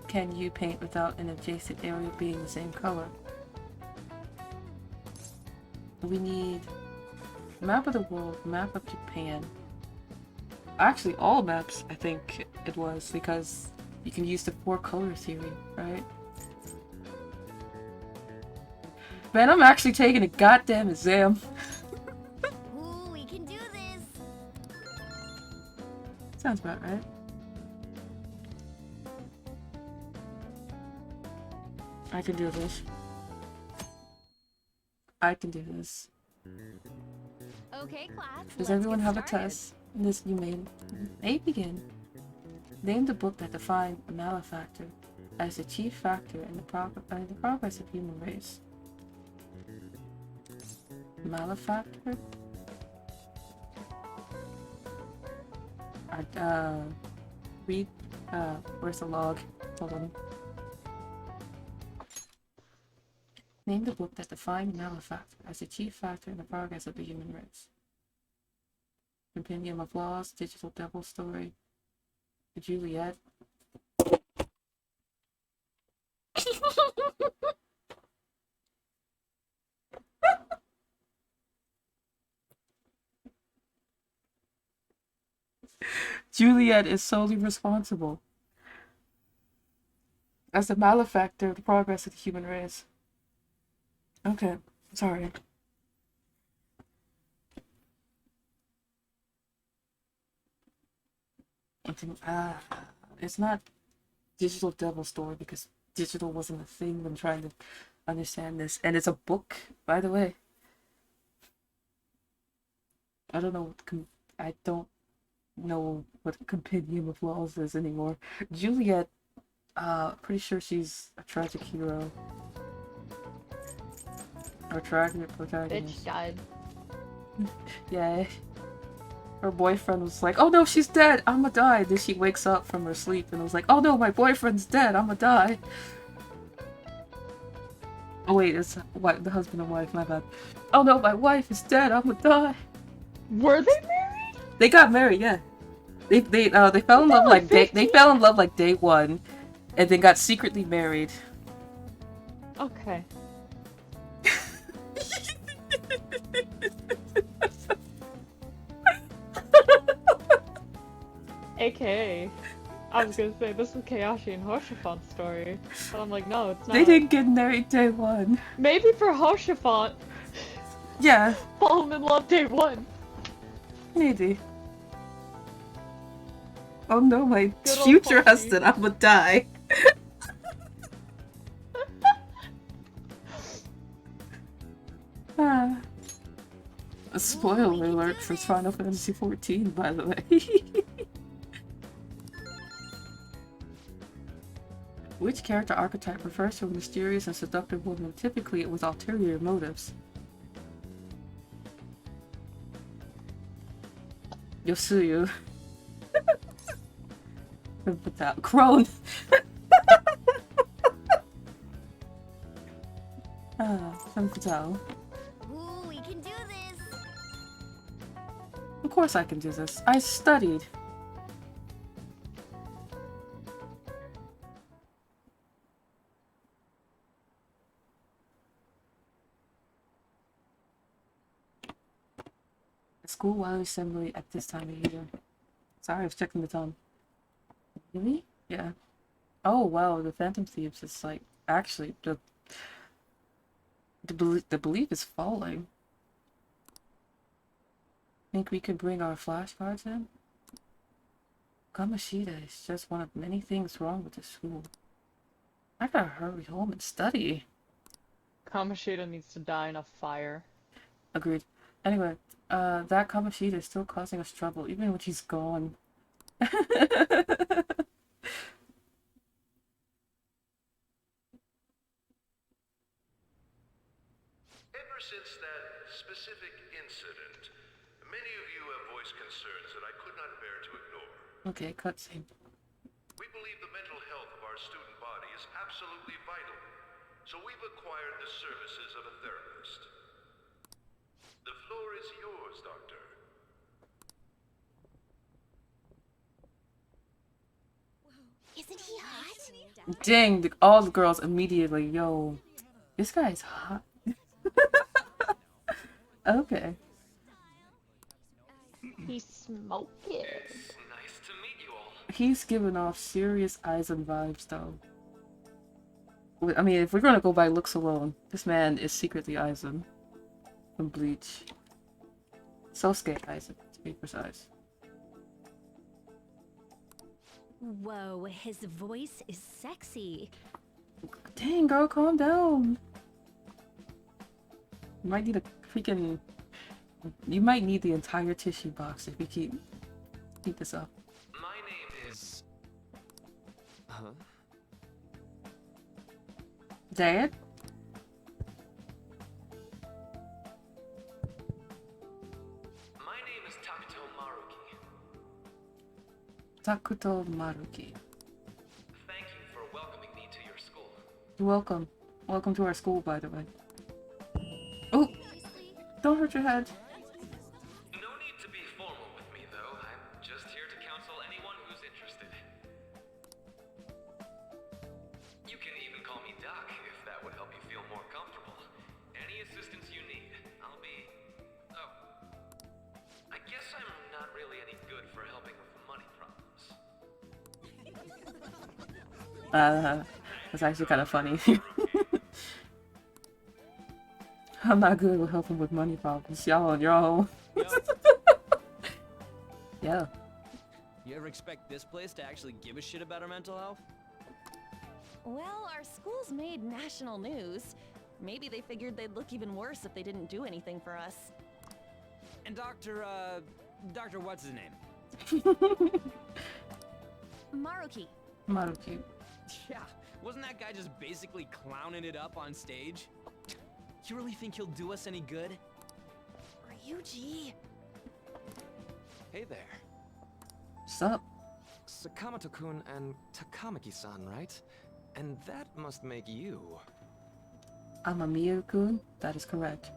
can you paint without an adjacent area being the same color? We need map of the world, map of Japan. Actually, all maps, I think it was, because you can use the 4-color theory, right? Man, I'm actually taking a goddamn exam. Ooh, we can do this. Sounds about right. I can do this. I can do this. Okay, class. Does let's everyone get have started. a test? This you may begin. Name the book that defined a malefactor as the chief factor in the progress of human race. Malefactor? Read, where's the log? Hold on. Name the book that defined malefactor as the chief factor in the progress of the human race. Compendium of Laws, Digital Devil Story, Juliet. Juliet is solely responsible as the malefactor of the progress of the human race. Okay, sorry. It's not Digital Devil Store because digital wasn't a thing. I'm trying to understand this, and it's a book, by the way. I don't know. I don't know what Compendium of Laws is anymore. Juliet, pretty sure she's a tragic hero. Or tragic protagonist. Bitch died. Yeah. Her boyfriend was like, oh no, she's dead, I'ma die. Then she wakes up from her sleep and was like, oh no, my boyfriend's dead, I'ma die. Oh wait, it's what, the husband and wife, my bad. Oh no, my wife is dead, I'ma die. Were they married? They got married, yeah. They fell in love like they fell in love like day one, and then got secretly married. Okay. AKA, I was gonna say this is Kayashi and Hoshifon's story, but I'm like, no, it's not. They didn't get married day one. Maybe for Hoshifon. Yeah. Fall in love day one. Maybe. Oh no, my Good old future Hoshi. husband, I'ma die. A spoiler alert for Final Fantasy XIV, by the way. Which character archetype refers to a mysterious and seductive woman, typically with ulterior motives? Yosuyu. Crone. Senputao. Ooh, we can do this. Of course I can do this. I studied. School while assembly at this time of year. Sorry, I was checking the time. Really? Yeah. Oh wow, the Phantom Thieves is like actually the belief is falling. Think we could bring our flashcards in? Kamoshida is just one of many things wrong with the school. I gotta hurry home and study. Kamoshida needs to die in a fire. Agreed. Anyway, that Kamoshida is still causing us trouble, even when she's gone. Ever since that specific incident, many of you have voiced concerns that I could not bear to ignore. Okay, cutscene. We believe the mental health of our student body is absolutely vital, so we've acquired the services of a therapist. The floor is yours, Doctor. Isn't he hot? Dang, all the girls immediately, yo, this guy's hot. Okay. He's smoking. Nice to meet you all. He's giving off serious Aizen vibes, though. I mean, if we're gonna go by looks alone, this man is secretly Aizen from Bleach. Sosuke Aizen, to be precise. Whoa, his voice is sexy. Dang, girl, calm down. You might need a freaking... You might need the entire tissue box if you keep this up. My name is... Huh? Dad? My name is Takuto Maruki. Takuto Maruki. Thank you for welcoming me to your school. You're welcome. Welcome to our school, by the way. Oh! Don't hurt your head. No need to be formal with me, though. I'm just here to counsel anyone who's interested. You can even call me Doc, if that would help you feel more comfortable. Any assistance you need, I'll be... Oh. I guess I'm not really any good for helping with money problems. That's actually kind of funny. I'm not good with helping with money problems. Y'all on your own. Yeah. You ever expect this place to actually give a shit about our mental health? Well, our school's made national news. Maybe they figured they'd look even worse if they didn't do anything for us. And Dr. what's his name? Maruki. Maruki. Yeah, wasn't that guy just basically clowning it up on stage? You really think he'll do us any good? Ryuji. Hey there. What's up? Sakamoto-kun and Takamaki-san, right? And that must make you. I'm a Miyu-kun. That is correct.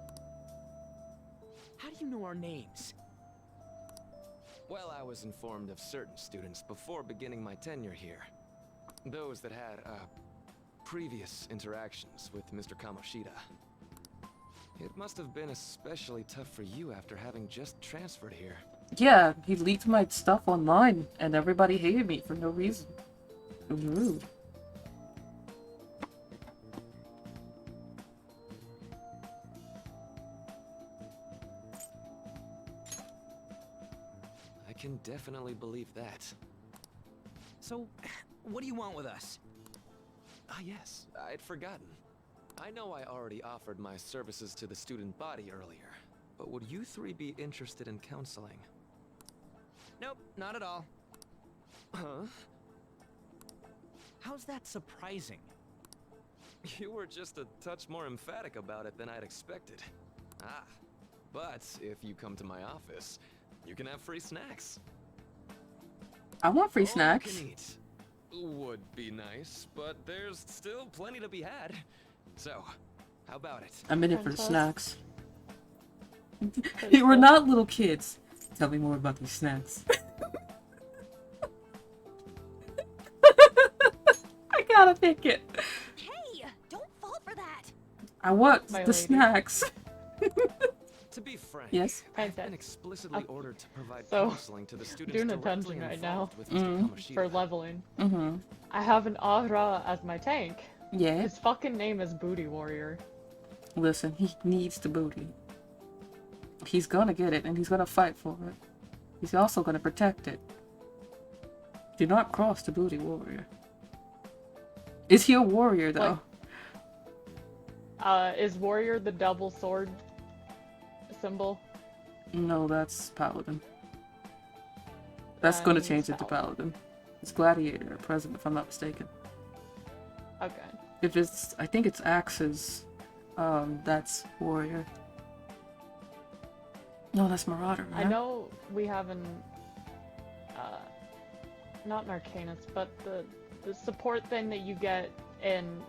How do you know our names? Well, I was informed of certain students before beginning my tenure here. Those that had, previous interactions with Mr. Kamoshida. It must have been especially tough for you after having just transferred here. Yeah, he leaked my stuff online, and everybody hated me for no reason. It was rude. I can definitely believe that. So, what do you want with us? Ah yes, I'd forgotten. I know I already offered my services to the student body earlier, but would you three be interested in counseling? Nope, not at all. Huh? How's that surprising? You were just a touch more emphatic about it than I'd expected. Ah, but if you come to my office, you can have free snacks. I want free All snacks. you can eat would be nice, but there's still plenty to be had. So, how about it? I'm in it for the snacks. We're not little kids. Tell me more about these snacks. I gotta pick it. Hey, don't fall for that. I want My the lady. snacks. To be frank, Yes. I've been explicitly ordered to provide So, counseling to the students doing a directly dungeon right now involved with Mr. Kamoshida. for leveling. Mm-hmm. I have an Aura as my tank. Yeah. His fucking name is Booty Warrior. Listen, he needs the booty. He's gonna get it, and he's gonna fight for it. He's also gonna protect it. Do not cross the booty warrior. Is he a warrior, though? Is Warrior the double sword symbol? No, that's Paladin. That's gonna change it to Paladin. It's Gladiator at present, if I'm not mistaken. Okay. If it's, I think it's Axes, that's Warrior. No, that's Marauder, right? I know we have an, not an Arcanist, but the support thing that you get in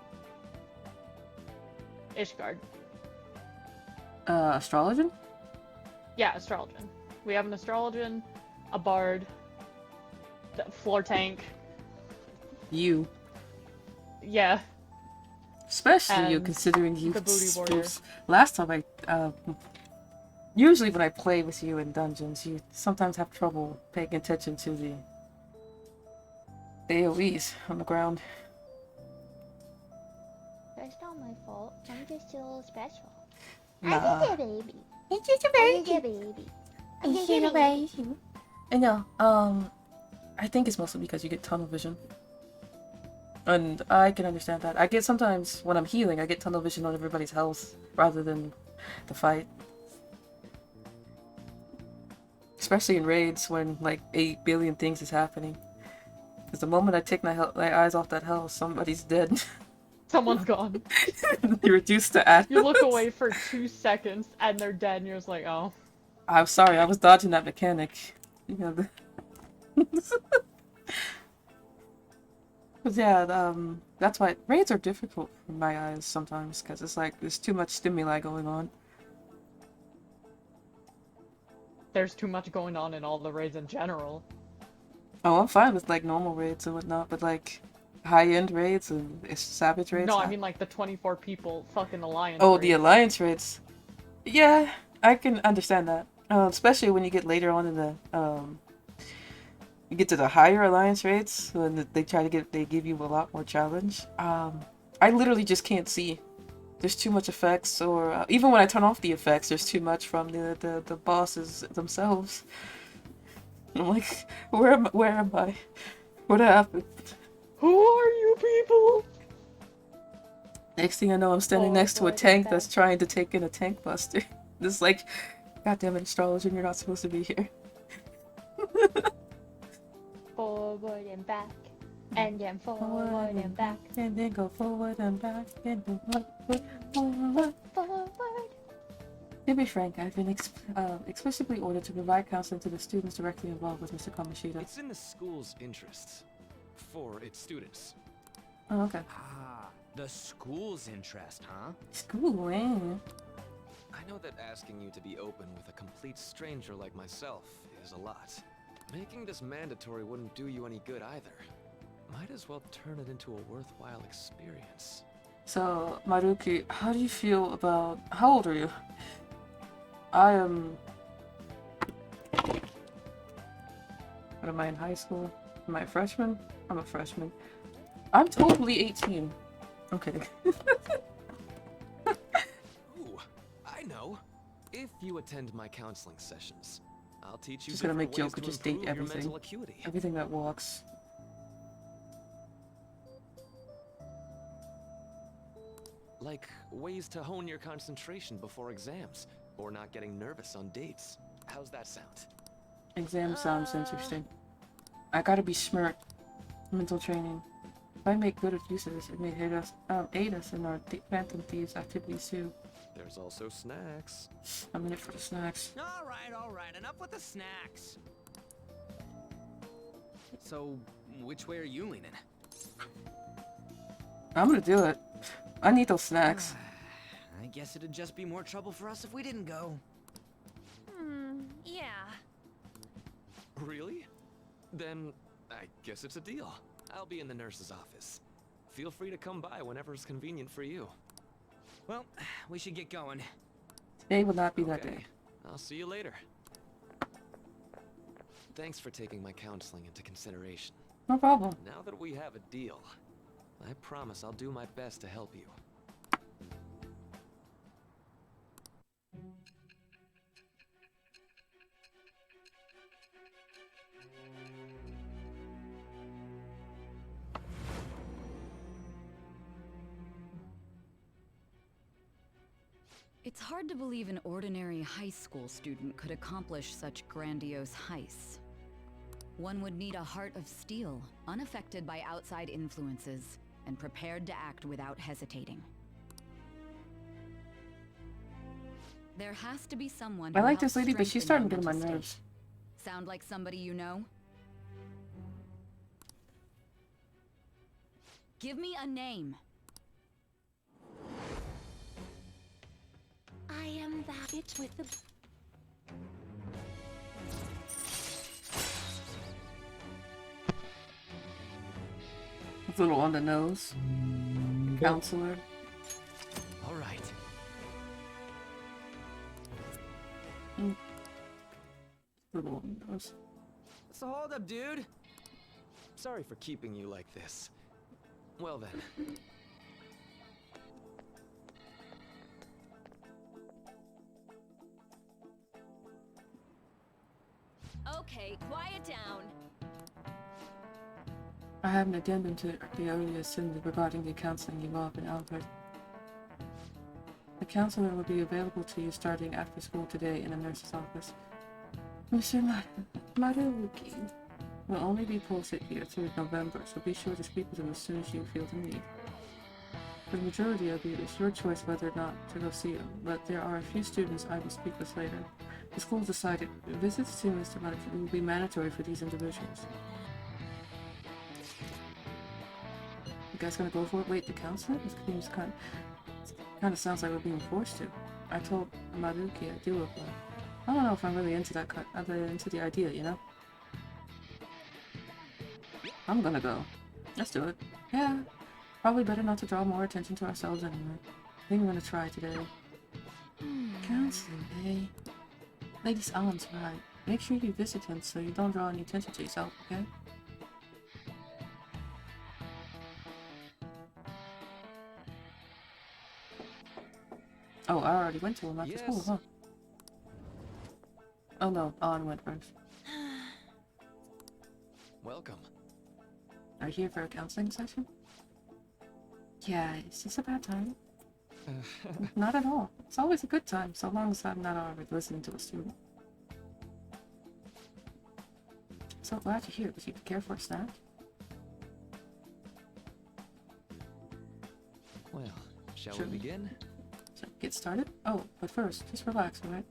Ishgard. Astrologian? Yeah, Astrologian. We have an Astrologian, a Bard, floor tank. You. Yeah. Especially you, And considering you the Booty Warrior. last time usually when I play with you in dungeons, you sometimes have trouble paying attention to the AoEs on the ground. That's not my fault. I'm just a little special. Nah. I'm just a baby. It's just a baby. I'm just a baby. I'm It's just just a a baby. baby. I know, I think it's mostly because you get tunnel vision. And I can understand that. I get sometimes, when I'm healing, I get tunnel vision on everybody's health rather than the fight. Especially in raids when like 8 billion things is happening. Because the moment I take my eyes off that health, somebody's dead. Someone's gone. You're reduced to atoms. You look away for 2 seconds and they're dead and you're just like, oh. I'm sorry, I was dodging that mechanic. You know, But yeah, that's why raids are difficult in my eyes sometimes, because it's like there's too much stimuli going on. There's too much going on in all the raids in general. Oh, I'm fine with like normal raids and whatnot, but like high-end raids and savage raids. No, I mean like the 24 people fucking alliance. Oh, raid. the alliance raids. Yeah, I can understand that. Especially when you get later on in the you get to the higher alliance raids when they give you a lot more challenge. I literally just can't see. There's too much effects, or even when I turn off the effects, there's too much from the bosses themselves. I'm like, where am I? What happened? Who are you people? Next thing I know, I'm standing next to a tank that's trying to take in a tank buster. This like, goddamn it, astrologer, you're not supposed to be here. Forward and back. And then forward and back. And then go forward and back. And then forward. To be frank, I've been explicitly ordered to provide counseling to the students directly involved with Mr. Kamoshida. It's in the school's interests. For its students. Oh, okay. Ah, the school's interest, huh? School, eh? I know that asking you to be open with a complete stranger like myself is a lot. Making this mandatory wouldn't do you any good either. Might as well turn it into a worthwhile experience. So, Maruki, how do you feel about... How old are you? I am... What am I in high school? Am I a freshman? I'm a freshman. I'm totally 18. Okay. Ooh, I know. If you attend my counseling sessions, I'll teach you Just gonna make different ways Joker to just date improve your everything. mental acuity. Everything that walks. Like ways to hone your concentration before exams, or not getting nervous on dates. How's that sound? Exam sounds interesting. I gotta be smart. Mental training. If I make good use of this, it may aid us in our Phantom Thieves activities too. There's also snacks. I'm in it for the snacks. All right, enough with the snacks. So, which way are you leaning? I'm gonna do it. I need those snacks. I guess it'd just be more trouble for us if we didn't go. Yeah. Really? Then I guess it's a deal. I'll be in the nurse's office. Feel free to come by whenever it's convenient for you. Well, we should get going. Today will not be that day. I'll see you later. Thanks for taking my counseling into consideration. No problem. Now that we have a deal, I promise I'll do my best to help you. It's hard to believe an ordinary high school student could accomplish such grandiose heists. One would need a heart of steel, unaffected by outside influences, and prepared to act without hesitating. There has to be someone I who like this helps lady, but she's strengthen starting to your get on my mental nerves. state. Sound like somebody you know? Give me a name. I am that bitch with the... It's a little on the nose. Counselor. All right. Little on the nose. So hold up, dude. Sorry for keeping you like this. Well then. Okay, quiet down. I have an addendum to the earlier assembly regarding the counseling involved in Albert. The counselor will be available to you starting after school today in the nurse's office. Mr. Maruki will only be posted here through November, so be sure to speak with him as soon as you feel the need. For the majority of you, it's your choice whether or not to go see him, but there are a few students I will speak with later. The school decided visits to Mr. Maruki will be mandatory for these individuals. You guys gonna go for it? Wait, the counselor? This kind of sounds like we're being forced to. I told Maruki I do it, but I don't know if I'm really into that into the idea, you know? I'm gonna go. Let's do it. Yeah. Probably better not to draw more attention to ourselves anyway. I think I'm gonna try today. Counseling, hey? Lady Alan's right. Make sure you visit him so you don't draw any attention to yourself, okay? Oh, I already went to him after school, huh? Oh no, Alan went first. Are you here for a counseling session? Yeah, is this a bad time? Not at all. It's always a good time, so long as I'm not already listening to a student. So glad you're here. Would you care for a snack? Well, shall Sure. we begin? So get started? Oh, but first, just relax, alright?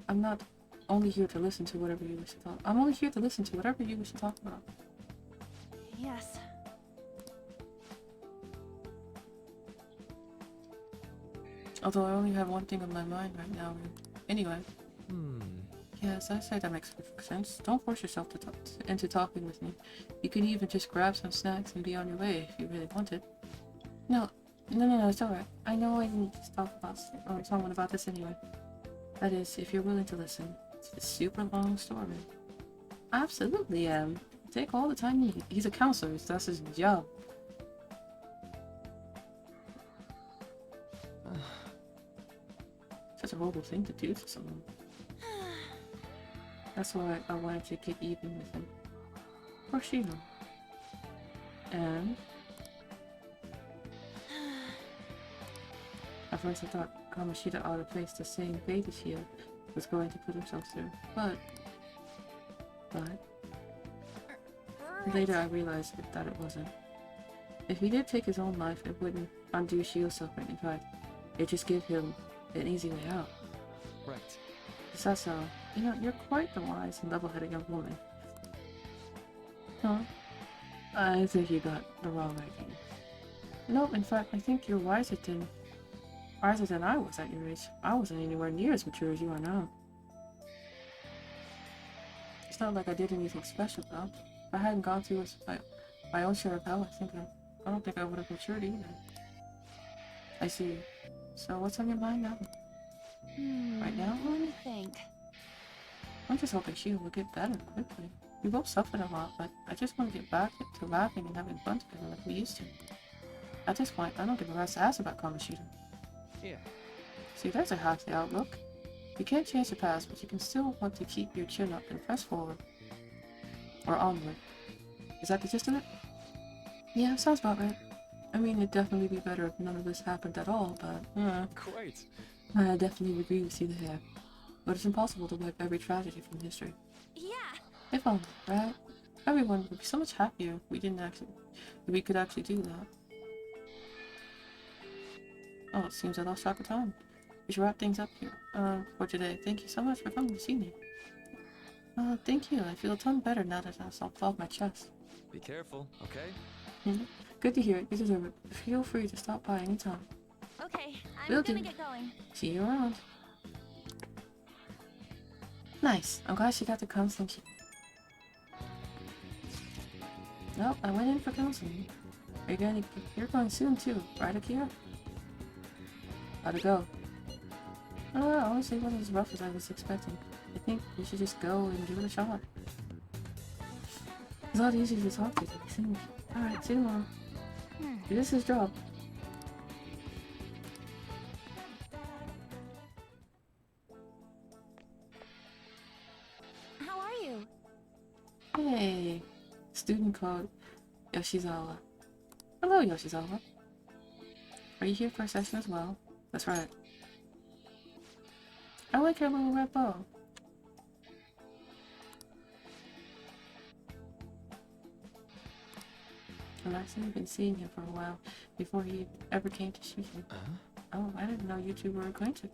I'm not only here to listen to whatever you wish to talk. I'm only here to listen to whatever you wish to talk about. Yes. Although I only have one thing on my mind right now. Anyway. Yes, I say that makes perfect sense. Don't force yourself to into talking with me. You can even just grab some snacks and be on your way if you really wanted. No, it's alright. I know I didn't just talk about or someone about this anyway. That is, if you're willing to listen. It's a super long story. Absolutely, take all the time you need. He's a counselor, so that's his job. Such a horrible thing to do to someone. That's why I wanted to get even with him. Or Shino. And at first I thought Kamoshida ought to face the same fate as he was going to put himself through. But later I realized that it wasn't. If he did take his own life, it wouldn't undo Shio's suffering. In fact, it'd just give him an easy way out. Right. Saso, you know, you're quite the wise and level-headed young woman. Huh? I think you got the wrong idea. No, in fact, I think you're wiser than I was at your age. I wasn't anywhere near as mature as you are now. It's not like I did anything special, though. If I hadn't gone through my own share of hell, I don't think I would have matured either. I see. So what's on your mind now? Right now? Let me think. I'm just hoping she will get better quickly. We both suffered a lot, but I just want to get back to laughing and having fun together like we used to. At this point, I don't give a rat's ass about Kamoshida. Yeah. See, there's a healthy outlook. You can't change the past, but you can still want to keep your chin up and press forward. Or onward. Is that the gist of it? Yeah, sounds about right. I mean, it'd definitely be better if none of this happened at all, but Quite. I definitely agree with you there. But it's impossible to wipe every tragedy from history. Yeah. If only, right? Everyone would be so much happier if we could actually do that. Oh, it seems I lost track of time. We should wrap things up here for today. Thank you so much for coming to see me. Thank you. I feel a ton better now that that's all off my chest. Be careful, okay? Good to hear it. You deserve it. Feel free to stop by anytime. Okay, I'm Will gonna do. get going. See you around. Nice. I'm glad she got the counseling. Nope, I went in for counseling. You're going soon too, right, Akira? Gotta go. Honestly, it wasn't as rough as I was expecting. I think we should just go and give it a shot. It's a lot easier to talk to, you think. Alright, see you tomorrow. This is his job. How are you? Hey, student called Yoshizawa. Hello, Yoshizawa. Are you here for a session as well? That's right. I like your little red bow. I've actually been seeing him for a while before he ever came to Shihi. Oh, I didn't know you two were acquainted.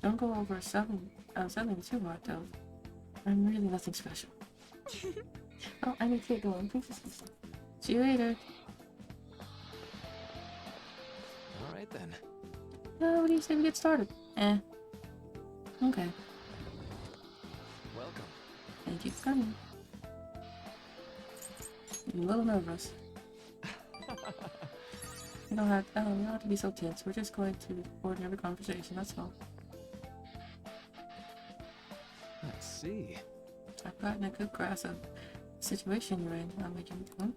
Don't go over selling too hard though. I'm really nothing special. Oh, I need to get going. Please excuse me. See you later. Alright then. What do you say we get started? Okay. Welcome. Thank you for coming. I'm a little nervous. You don't have to be so tense. We're just going to ordinary conversation, that's all. Let's see. I've gotten a good grasp of the situation you're in. I'm making one.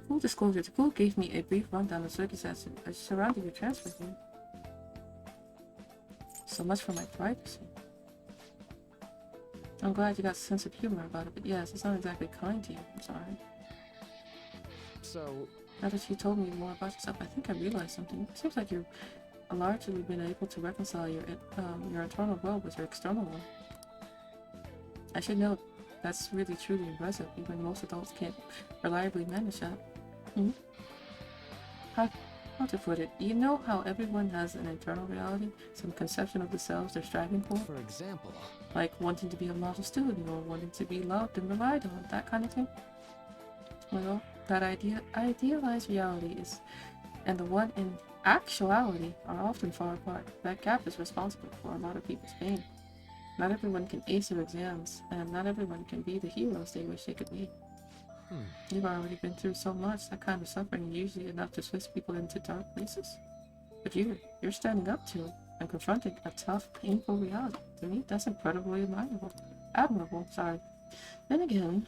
Full disclosure, the school gave me a brief rundown of circumstances surrounding your transfer here. So much for my privacy. I'm glad you got a sense of humor about it, but yes, it's not exactly kind to you. I'm sorry. So... Now that you told me more about yourself, I think I realized something. It seems like you've largely been able to reconcile your internal world with your external one. I should note, that's really truly impressive, even most adults can't reliably manage that. How to put it, you know how everyone has an internal reality, some conception of themselves they're striving for? For example? Like wanting to be a model student, or wanting to be loved and relied on, that kind of thing? Well, that idealized reality is, and the one in actuality, are often far apart. That gap is responsible for a lot of people's pain. Not everyone can ace their exams, and not everyone can be the heroes they wish they could be. You've already been through so much, that kind of suffering is usually enough to twist people into dark places. But you're standing up to it, and confronting a tough, painful reality. To me, that's incredibly admirable, sorry. Then again,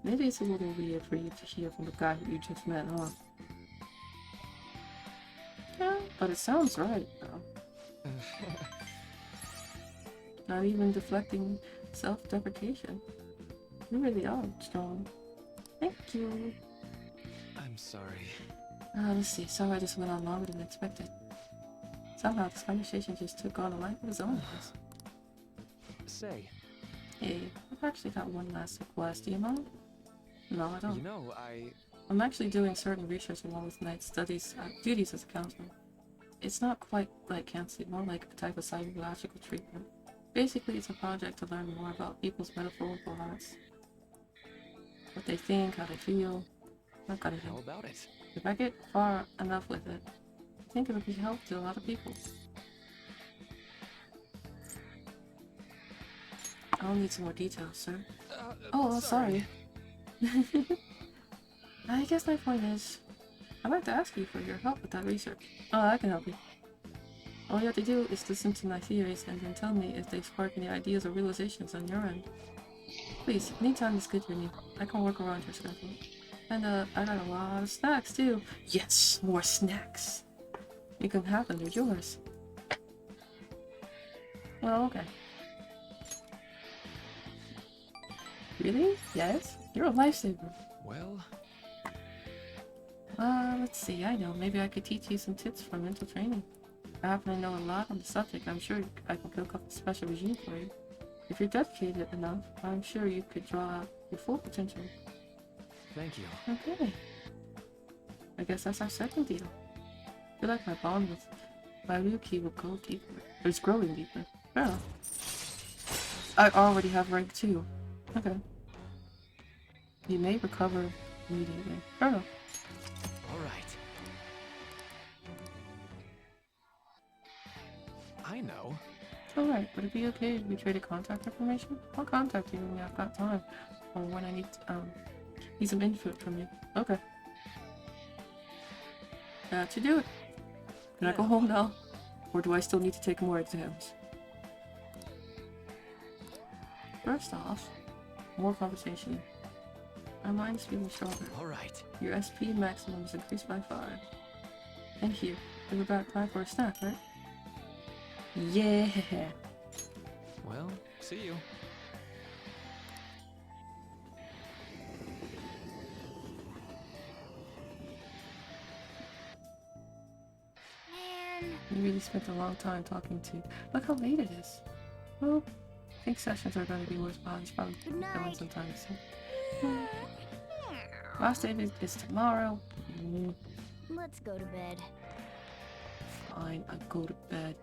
maybe it's a little weird for you to hear from the guy who you just met, huh? Yeah, but it sounds right, though. Not even deflecting self-deprecation. You really are strong. Thank you. I'm sorry. Let's see. Sorry this went on longer than expected. Somehow this conversation just took on a life of its own. Say. Hey, I've actually got one last request. Do you mind? No, I don't. You know, I'm actually doing certain research along with night studies duties as a counselor. It's not quite like counseling, more like a type of psychological treatment. Basically, it's a project to learn more about people's metaphorical hearts. What they think, how they feel, that kind of thing. How about it? If I get far enough with it, I think it'll be helpful to a lot of people. I'll need some more details, sir. Sorry. I guess my point is, I'd like to ask you for your help with that research. Oh, I can help you. All you have to do is listen to my theories and then tell me if they spark any ideas or realizations on your end. Please, anytime is good for me. I can work around your schedule. And I got a lot of snacks too. Yes, more snacks. You can have them, they're yours. Well, okay. Really? Yes? You're a lifesaver. Well... let's see, I know. Maybe I could teach you some tips for mental training. I happen to know a lot on the subject. I'm sure I can cook up a special regime for you. If you're dedicated enough, I'm sure you could draw out your full potential. Thank you. Okay. I guess that's our second deal. I feel like my bond with Ryuki will go deeper. It's growing deeper. Fair enough. I already have rank 2. Okay. You may recover immediately. Fair enough. Alright. I know. Alright, would it be okay if we traded contact information? I'll contact you when I've got time. Or when I need some input from you. Okay. That should do it. Can I go home now? Or do I still need to take more exams? First off, more conversation. My mind's feeling stronger. Alright. Your SP maximum is increased by 5. And here, we're about time for a snack, right? Yeah. Well, see you. Man. You really spent a long time talking to. Look how late it is. Well, I think sessions are going to be worthwhile. It's probably going sometime soon. Last day is tomorrow. Let's go to bed. Fine, I'll go to bed.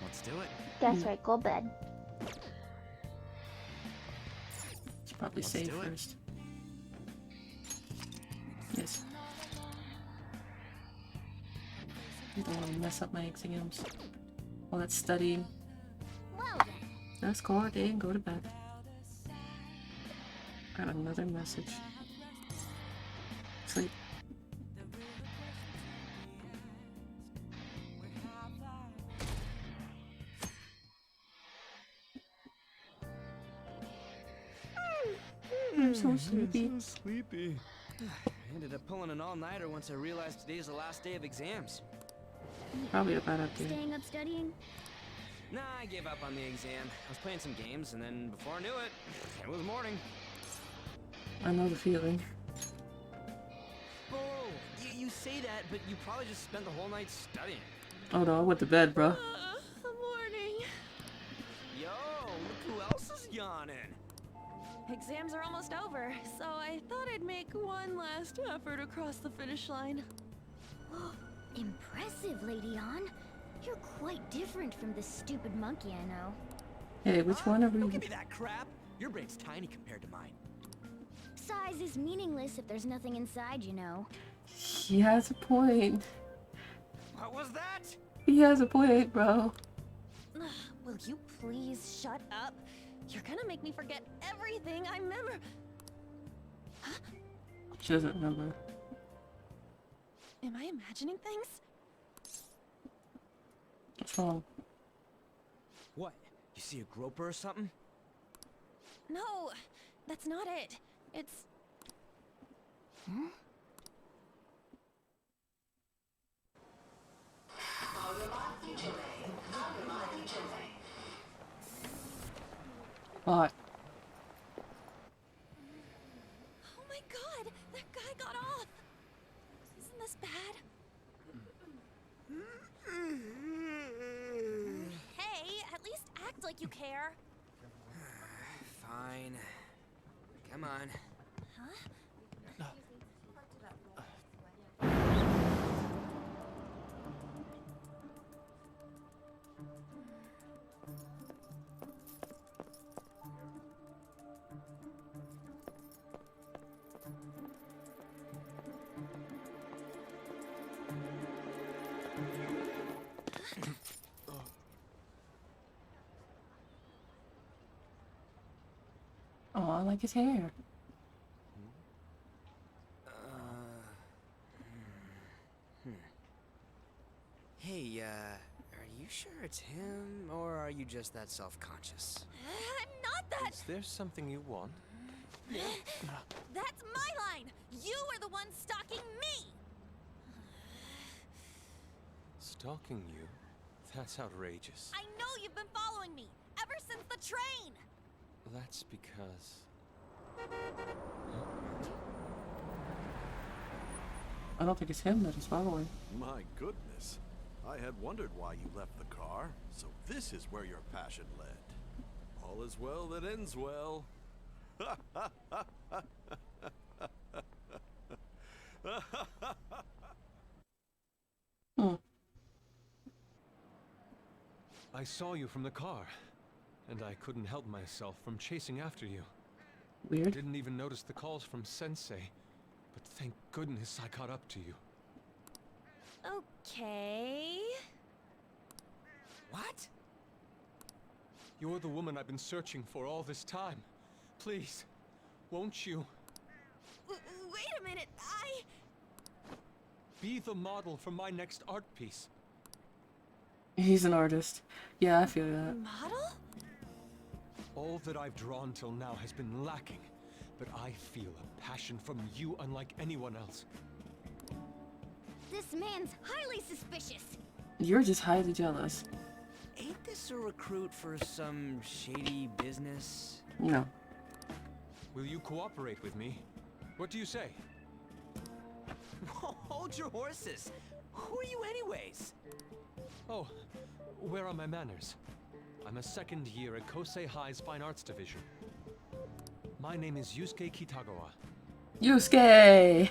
Let's do it. That's right, go bed. Should probably save first. Yes. I don't want to mess up my exams. All that studying. Well then. Let's call it a day and go to bed. Got another message. Sleep. I'm so sleepy. I'm so sleepy. I ended up pulling an all-nighter once I realized today's the last day of exams. Probably a bad idea. Staying up studying? Nah, I gave up on the exam. I was playing some games, and then before I knew it, it was morning. I know the feeling. Whoa, you say that, but you probably just spent the whole night studying. Oh no, I went to bed, bro. Morning. Yo, look who else is yawning. Exams are almost over, so I thought I'd make one last effort across the finish line. Impressive, Lady Ann. You're quite different from the stupid monkey I know. Hey, which one are we? Don't give me that crap. Your brain's tiny compared to mine. Size is meaningless if there's nothing inside, you know. He has a point. What was that? He has a point, bro. Will you please shut up? You're gonna make me forget everything I remember. Huh? She doesn't remember. Am I imagining things? What's wrong? What? You see a groper or something? No, that's not it. It's... Hmm? What? Oh my god, that guy got off. Isn't this bad? Hey, at least act like you care. Fine. Come on. Huh? Oh, I like his hair. Hey, are you sure it's him, or are you just that self-conscious? I'm not that. Is there something you want? That's my line. You are the one stalking me. Stalking you? That's outrageous. I know you've been following me ever since the train. That's because... I don't think it's him that is following. My goodness. I had wondered why you left the car, so this is where your passion led. All is well that ends well. I saw you from the car, and I couldn't help myself from chasing after you. Weird. I didn't even notice the calls from Sensei, but thank goodness I caught up to you. Okay. What? You're the woman I've been searching for all this time. Please, won't you? Wait a minute, Be the model for my next art piece. He's an artist. Yeah, I feel that. Model? All that I've drawn till now has been lacking, but I feel a passion from you unlike anyone else. This man's highly suspicious. You're just highly jealous. Ain't this a recruit for some shady business? No. Will you cooperate with me? What do you say? Hold your horses. Who are you anyways? Oh, where are my manners? I'm a second year at Kosei High's Fine Arts Division. My name is Yusuke Kitagawa. Yusuke!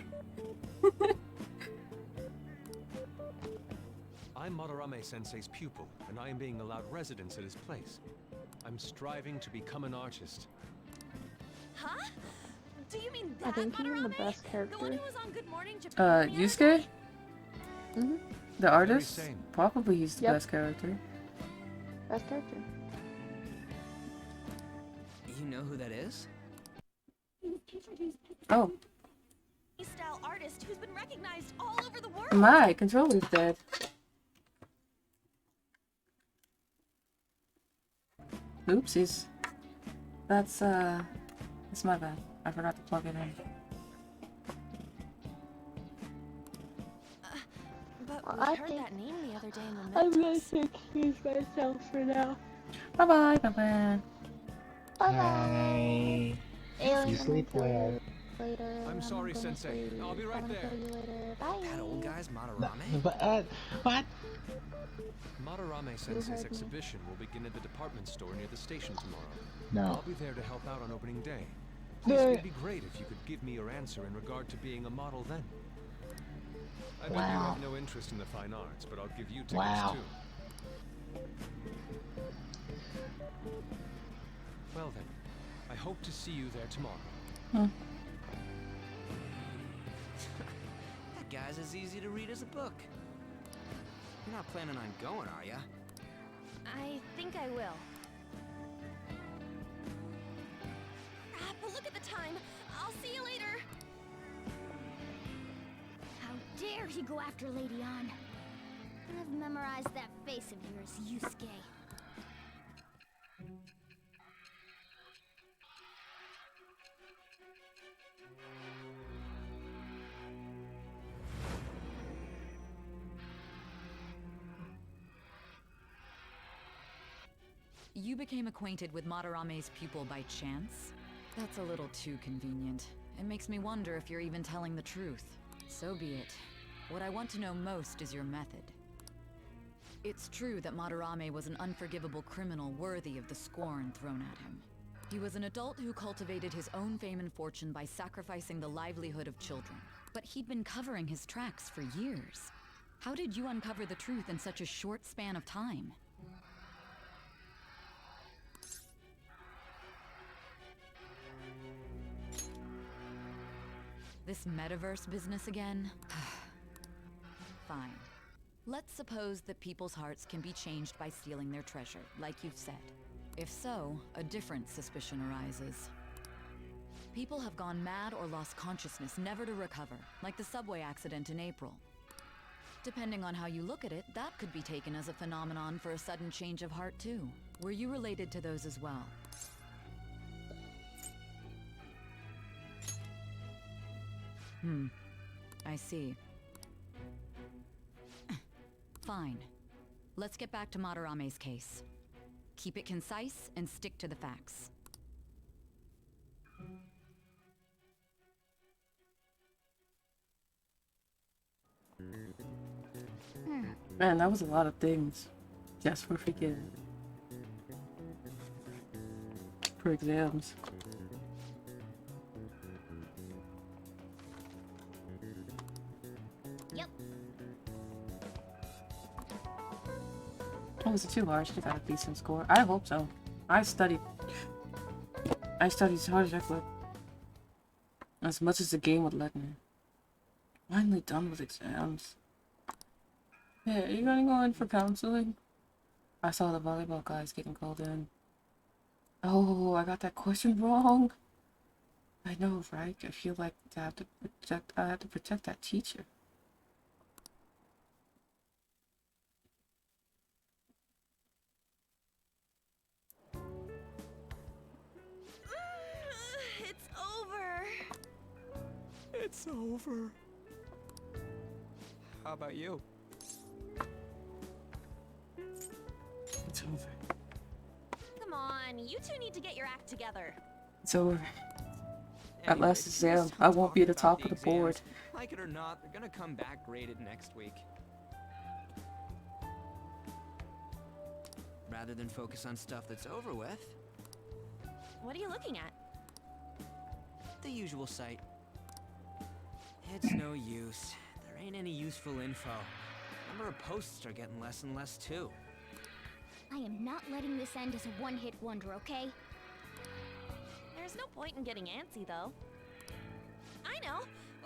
I'm Madarame-sensei's pupil, and I am being allowed residence at his place. I'm striving to become an artist. Huh? Do you mean I that think he's the Madarame? best The character. one who was on Good Morning Japan? Yusuke? Mm-hmm. The artist? same. Probably he's the Yep. best character. Best character. You know who that is? Oh, Style artist who's been recognized all over the world. my controller's dead. Oopsies. That's my bad. I forgot to plug it in. But Well, we I heard think that name the other day in the I'm gonna Memphis. excuse myself for now. Bye bye, bye bye. Bye bye. Alien You sleep well. later. I'm sorry, going to Sensei. sleep. I'll be right I'm gonna there. kill you later. Bye. That old guy's Madarame? What? Madarame You Sensei's heard me. exhibition will begin at the department store near the station tomorrow. No. I'll be there to help out on opening day. Please, it'd be great if you could give me your answer in regard to being a model then. I know you have no interest in the fine arts, but I'll give you tickets too. Well then, I hope to see you there tomorrow. That guy's as easy to read as a book. You're not planning on going, are ya? I think I will. But look at the time. I'll see you later. How dare he go after Lady Ann? I've memorized that face of yours, Yusuke. You became acquainted with Madarame's pupil by chance? That's a little too convenient. It makes me wonder if you're even telling the truth. So be it. What I want to know most is your method. It's true that Madarame was an unforgivable criminal worthy of the scorn thrown at him. He was an adult who cultivated his own fame and fortune by sacrificing the livelihood of children. But he'd been covering his tracks for years. How did you uncover the truth in such a short span of time? This metaverse business again? Fine. Let's suppose that people's hearts can be changed by stealing their treasure, like you've said. If so, a different suspicion arises. People have gone mad or lost consciousness, never to recover, like the subway accident in April. Depending on how you look at it, that could be taken as a phenomenon for a sudden change of heart too. Were you related to those as well? I see. Fine. Let's get back to Madarame's case. Keep it concise and stick to the facts. Man, that was a lot of things. Just for freaking... for exams. Yep. Oh, was it too hard? Should have got a decent score. I hope so. I studied as hard as I could. As much as the game would let me. Finally done with exams. Yeah, are you gonna go in for counseling? I saw the volleyball guys getting called in. Oh, I got that question wrong. I know, right? I feel like I have to protect that teacher. It's over. It's over. How about you? It's over. Come on, you two need to get your act together. It's over. That last exam, I won't be at the top of the board. Like it or not, they're gonna come back graded next week. Rather than focus on stuff that's over with. What are you looking at? The usual site. It's no use. There ain't any useful info. Number of posts are getting less and less too. I am not letting this end as a one-hit wonder, okay? There's no point in getting antsy, though. I know.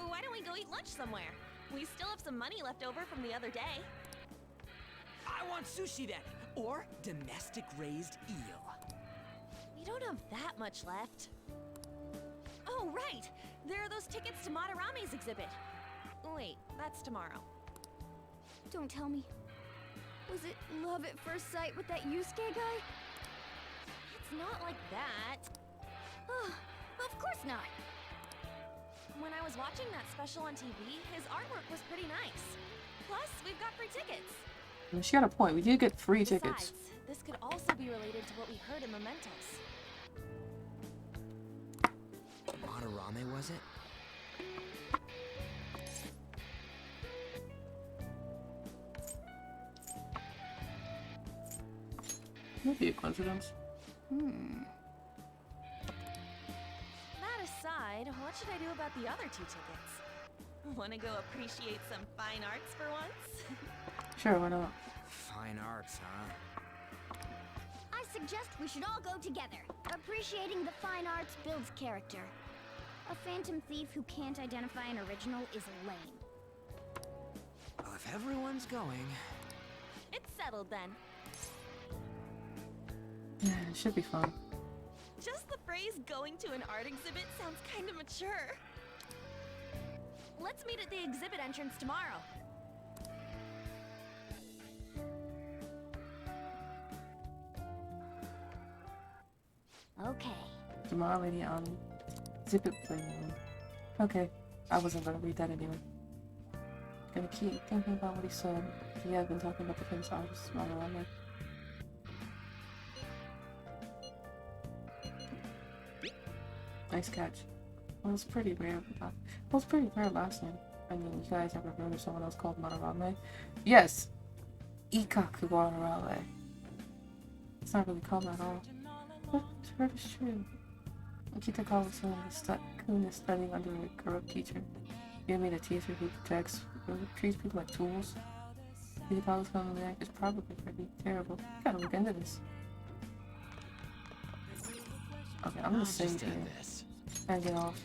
Why don't we go eat lunch somewhere? We still have some money left over from the other day. I want sushi then, or domestic raised eel. We don't have that much left. Oh, right! There are those tickets to Madarame's exhibit. Wait, that's tomorrow. Don't tell me. Was it love at first sight with that Yusuke guy? It's not like that. Oh, of course not. When I was watching that special on TV, his artwork was pretty nice. Plus, we've got free tickets. She got a point. We did get free Besides, tickets. this could also be related to what we heard in Mementos. Madarame, was it? Would be a coincidence. That aside, what should I do about the other 2 tickets? Wanna go appreciate some fine arts for once? Sure, why not? Fine arts, huh? I suggest we should all go together. Appreciating the fine arts builds character. A phantom thief who can't identify an original is lame. Well, if everyone's going... It's settled then. Yeah, it should be fun. Just the phrase going to an art exhibit sounds kinda mature. Let's meet at the exhibit entrance tomorrow. Okay. Tomorrow, lady on zip it plan. Okay, I wasn't gonna read that anyway. Gonna keep thinking about what he said. He had been talking about the famous artist Malarame. Nice catch. Well, it's pretty rare. Well, it's pretty rare last name. I mean, you guys ever heard of someone else called Malarame? Yes! Ikaku Malarame. It's not really called that at all. But that is true. Kitakawa-san is studying under a corrupt teacher. You mean a teacher who treats people like tools? Kitakawa-san is probably pretty terrible. You gotta look into this. Okay, I'm gonna save here. And get off.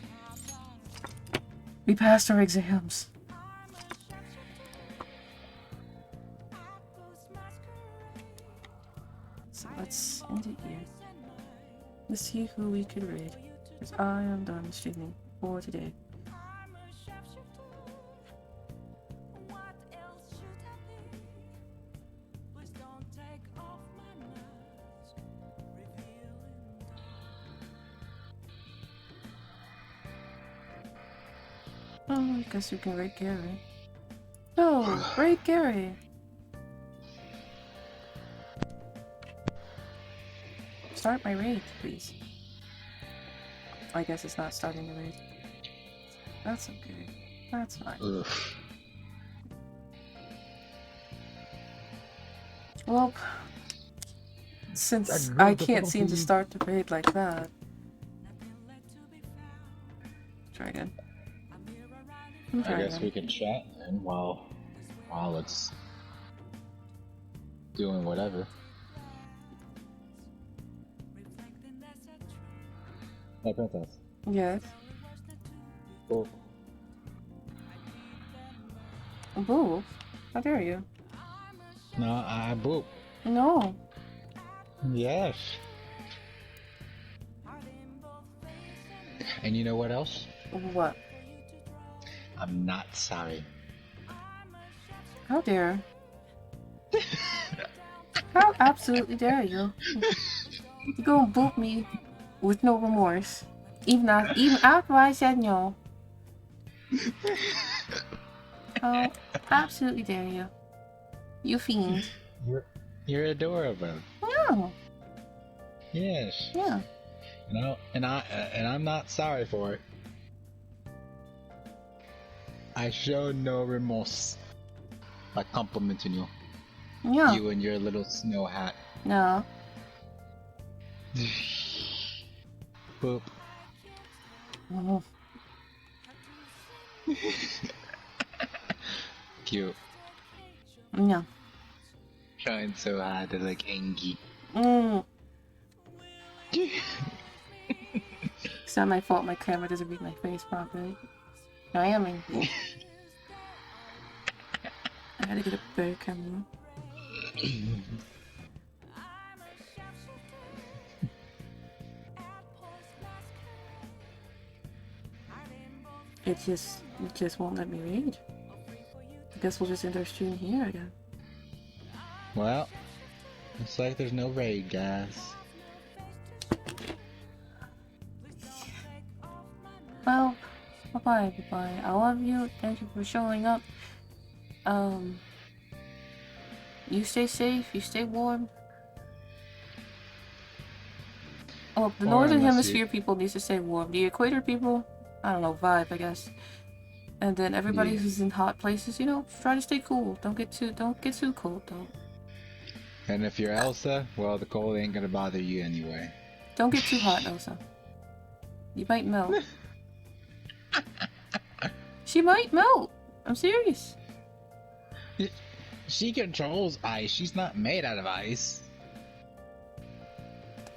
We passed our exams. So let's end it here. Let's see who we could raid. Because I am done streaming for today. Oh, I guess you can raid Gary. No, raid Gary. Start my raid, please. I guess it's not starting the raid. That's okay. That's fine. Ugh. Well, since I can't seem to start the raid like that. Try again. I guess we can chat then while it's doing whatever. Hey, Princess. Yes. Cool. Boo. How dare you? No, I boop. No. Yes. And you know what else? What? I'm not sorry. How dare? How absolutely dare you? You gonna boot me with no remorse. Even after I said no. How absolutely dare you? You fiend. You're adorable. No. Yes. Yeah. And I'm not sorry for it. I show no remorse by complimenting you. Yeah. You and your little snow hat. No. Boop. Oh. Cute. No. Trying so hard to look angry. It's not my fault my camera doesn't read my face properly. I am angry. I gotta get a better camera. It just won't let me read. I guess we'll just end our stream here again. Well, looks like there's no raid, guys. Well, bye-bye, everybody. I love you. Thank you for showing up. You stay safe. You stay warm. Oh, the Northern Hemisphere people needs to stay warm. The Equator people, I don't know, vibe, I guess. And then everybody who's in hot places, you know, try to stay cool. Don't get too cold, though. And if you're Elsa, well, the cold ain't gonna bother you anyway. Don't get too hot, Elsa. You might melt. She might melt. I'm serious. She controls ice. She's not made out of ice.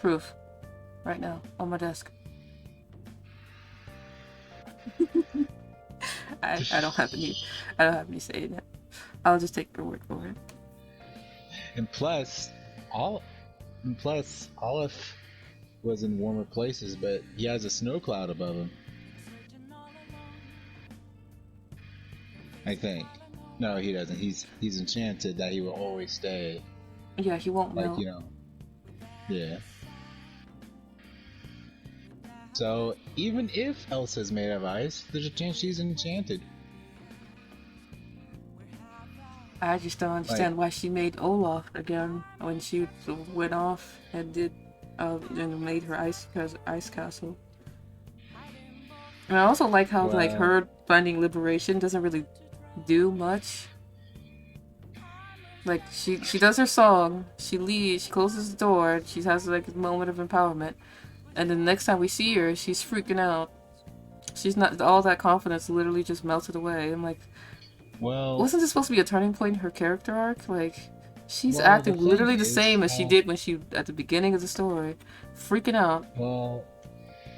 Proof. Right now, on my desk. I don't have any say in it. I'll just take your word for it. And plus, Olive was in warmer places, but he has a snow cloud above him. I think. No, he doesn't. He's enchanted that he will always stay. Yeah, he won't melt. Yeah. So, even if Elsa's made of ice, there's a chance she's enchanted. I just don't understand why she made Olaf again when she went off and did and made her ice castle. And I also like how like her finding liberation doesn't really do much. Like she does her song, she leaves, she closes the door, she has like a moment of empowerment, and then the next time we see her, she's freaking out. She's not all that confidence literally just melted away. I'm like, well, wasn't this supposed to be a turning point in her character arc? Like, she's acting literally the same as she did when she at the beginning of the story, freaking out. Well,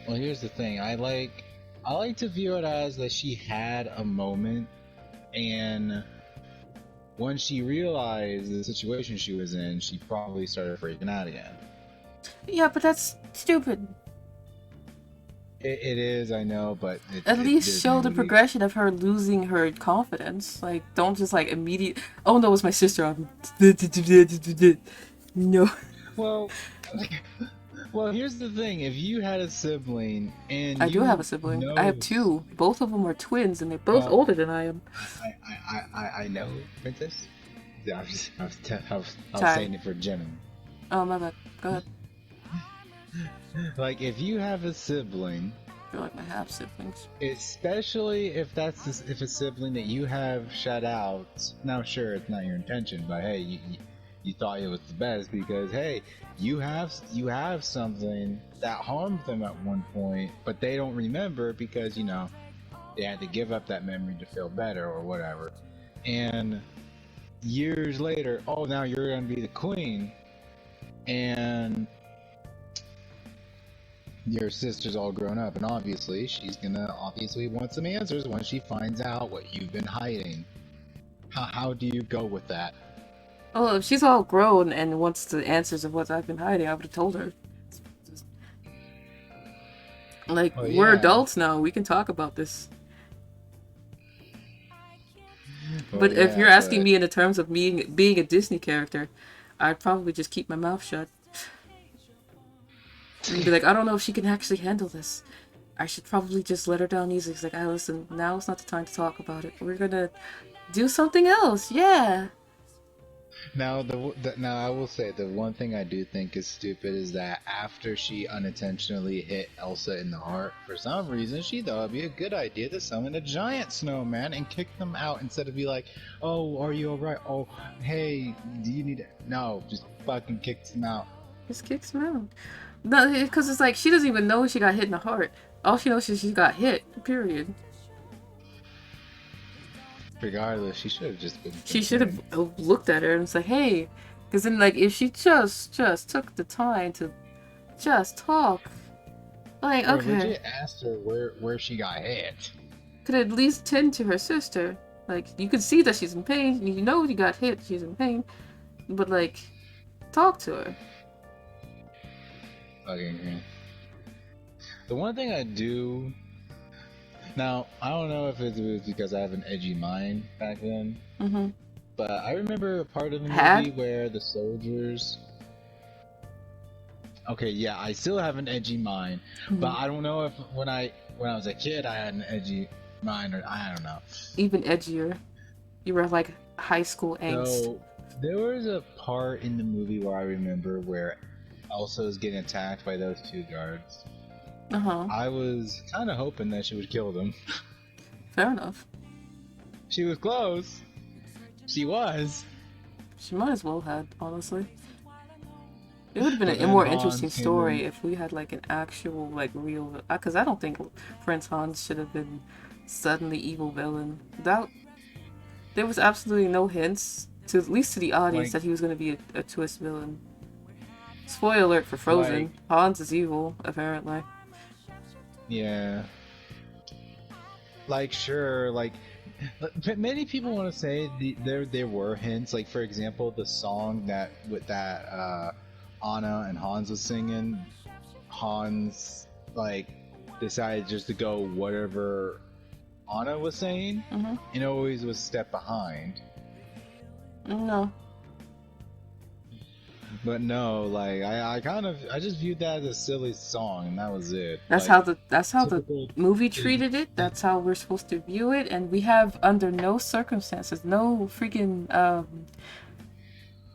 here's the thing. I like to view it as that she had a moment, and when she realized the situation she was in, she probably started freaking out again. Yeah, but that's stupid. It is, I know, but at least show the progression of her losing her confidence. Like, don't just like immediate. Oh no, it's my sister. No. Well, here's the thing. If you had a sibling, and I do have a sibling. I have two. Both of them are twins, and they're both older than I am. I know, Princess. I was saying it for Jenna. Oh my bad. Go ahead. Like, if you have a sibling, I feel like I have siblings. Especially if that's if a sibling that you have shut out. Now, sure, it's not your intention, but hey, you thought it was the best because hey, you have something that harmed them at one point, but they don't remember because they had to give up that memory to feel better or whatever. And years later, oh, now you're gonna be the queen, and your sister's all grown up, and obviously she's gonna want some answers when she finds out what you've been hiding. How do you go with that? Oh, if she's all grown and wants the answers of what I've been hiding, I would have told her. Like, we're adults now, we can talk about this. But if you're asking me in the terms of being a Disney character, I'd probably just keep my mouth shut. And be like, I don't know if she can actually handle this. I should probably just let her down easy. It's like, listen, now it's not the time to talk about it. We're gonna do something else. Yeah. Now, now I will say the one thing I do think is stupid is that after she unintentionally hit Elsa in the heart, for some reason she thought it'd be a good idea to summon a giant snowman and kick them out instead of be like, oh, are you alright? Oh, hey, do you need it? No, just fucking kicks them out. Just kicks them out. No, because it's like she doesn't even know she got hit in the heart. All she knows is she got hit. Period. Regardless, she should have just been. She should have looked at her and said, "Hey," because then, like, if she just took the time to just talk, like, or okay, legit asked her where she got hit. Could at least tend to her sister. Like, you could see that she's in pain. You know you got hit. She's in pain, but like, talk to her. Okay. The one thing I do now, I don't know if it was because I have an edgy mind back then, but I remember a part of the movie where the soldiers. Okay, yeah, I still have an edgy mind, but I don't know if when I was a kid I had an edgy mind, or I don't know. Even edgier. You were like high school angst. So there was a part in the movie where I remember where Elsa was getting attacked by those two guards. I was kind of hoping that she would kill them. Fair enough. She was close. She was. She might as well had, honestly. It would have been But a then more interesting Hans came story in. if we had like an actual like real, because I don't think Prince Hans should have been suddenly evil villain. That there was absolutely no hints to, at least to the audience, Like, that he was going to be a twist villain. Spoiler alert for like, Frozen. Hans is evil, apparently. yeah. Like, sure, like, many people want to say there were hints. Like, for example, the song that Anna and Hans was singing. Hans like decided just to go whatever Anna was saying, and always was step behind. No. But no, like I just viewed that as a silly song, and that was it. That's Like, how the movie treated it. That's how we're supposed to view it, and we have, under no circumstances, no freaking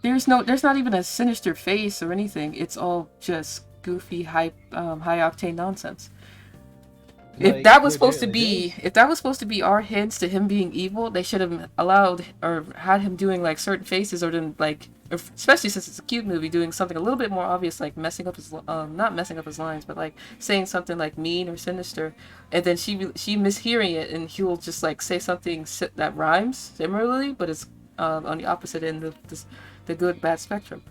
there's not even a sinister face or anything. It's all just goofy high octane nonsense. If that was supposed to be our hints to him being evil, they should have allowed or had him doing like certain faces, or then like, especially since it's a cute movie, doing something a little bit more obvious, like messing up his not messing up his lines, but like saying something like mean or sinister, and then she mishearing it, and he'll just like say something that rhymes similarly, but it's on the opposite end of the good bad spectrum.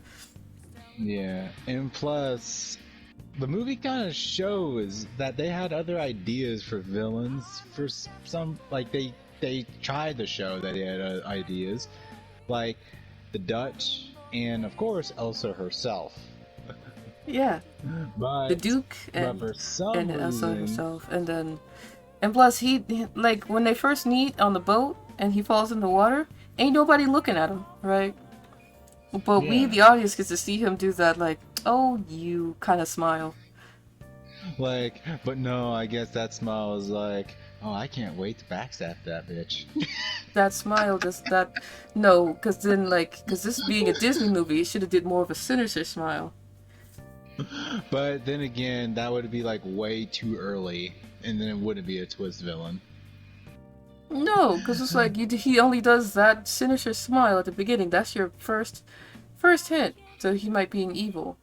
Yeah, and plus, the movie kind of shows that they had other ideas for villains. For some, like they tried to show that they had ideas, like the Dutch, and of course Elsa herself. Yeah, But the Duke but for some and Elsa reason, herself, and plus he like when they first meet on the boat and he falls in the water, ain't nobody looking at him, right? But we, the audience, gets to see him do that, like, oh, you kind of smile. like, but no, I guess that smile is like, oh, I can't wait to backstab that bitch. That smile, no, because then, like, because this being a Disney movie, it should have did more of a sinister smile. But then again, that would be like way too early, and then it wouldn't be a twist villain. No, because it's like he only does that sinister smile at the beginning. That's your first hint, so he might be an evil.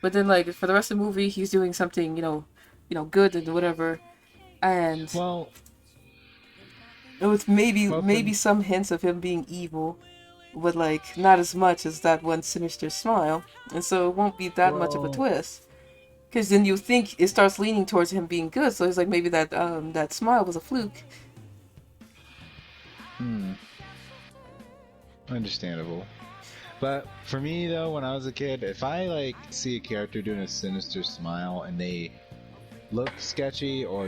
But then, like, for the rest of the movie, he's doing something, good and whatever, and it was maybe some hints of him being evil, but like not as much as that one sinister smile, and so it won't be that much of a twist. Because then you think it starts leaning towards him being good, so it's like maybe that smile was a fluke. Understandable. But for me though, when I was a kid, if I like see a character doing a sinister smile and they look sketchy, or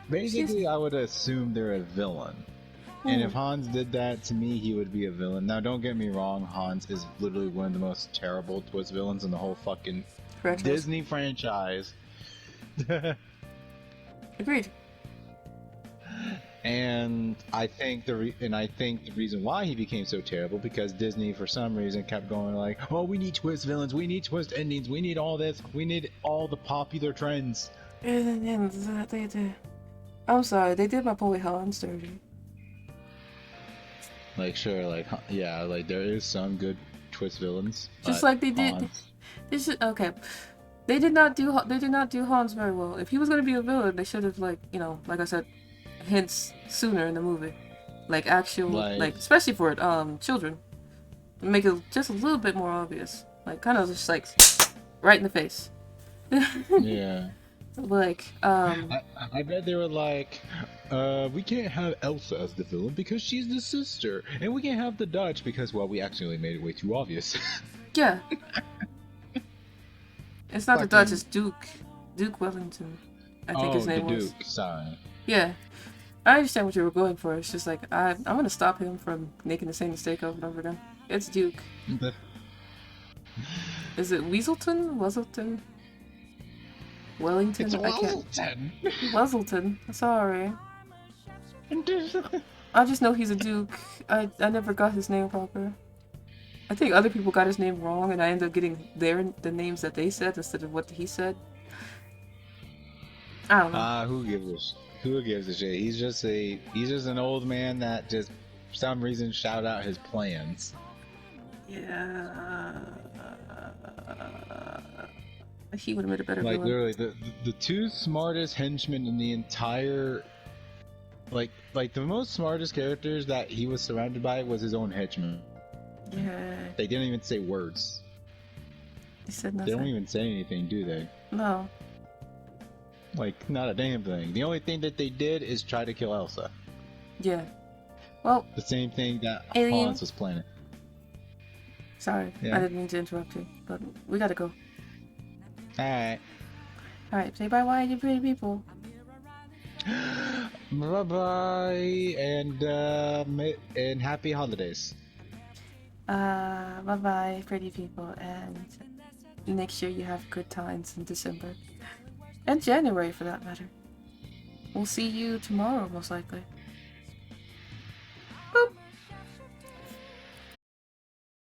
basically I would assume they're a villain. And if Hans did that to me, he would be a villain. Now don't get me wrong, Hans is literally one of the most terrible twist villains in the whole fucking Disney franchise. Agreed. And I think the reason why he became so terrible, because Disney for some reason kept going like, oh, we need twist villains, we need twist endings, we need all this, we need all the popular trends. And they did. I'm sorry, they did my boy Hans dirty. Like, sure, like, yeah, like there is some good twist villains. Just like they did. Okay. They did not do Hans very well. If he was gonna be a villain, they should have like I said, hints sooner in the movie, like actual like especially for children, make it just a little bit more obvious, like kind of just like right in the face. Yeah. Like I bet they were like, we can't have Elsa as the villain because she's the sister, and we can't have the Dutch because, well, we actually made it way too obvious. Yeah. It's not the Dutch, it's Duke Wellington, I think his name was. Duke, sorry. Yeah, I understand what you were going for. It's just like I'm gonna stop him from making the same mistake over and over again. It's Duke. Is it Weaselton? Wellington? It's Weaselton. Weaselton. Sorry. I just know he's a Duke. I never got his name proper. I think other people got his name wrong, and I ended up getting the names that they said instead of what he said. I don't know. Who gives a shit? He's just an old man that just for some reason shout out his plans. Yeah. He would have made a better Like villain. literally, the two smartest henchmen in the entire, like the most smartest characters that he was surrounded by was his own henchmen. Yeah. They didn't even say words. He said They nothing. don't even say anything, do they? No. Like, not a damn thing. The only thing that they did is try to kill Elsa. Yeah. Well. The same thing that Alien. Hans was planning. Sorry, Yeah. I didn't mean to interrupt you, but we gotta go. Alright. Alright, say bye-bye, you pretty people. Bye-bye, and happy holidays. Bye-bye, pretty people, and make sure you have good times in December. And January, for that matter. We'll see you tomorrow, most likely.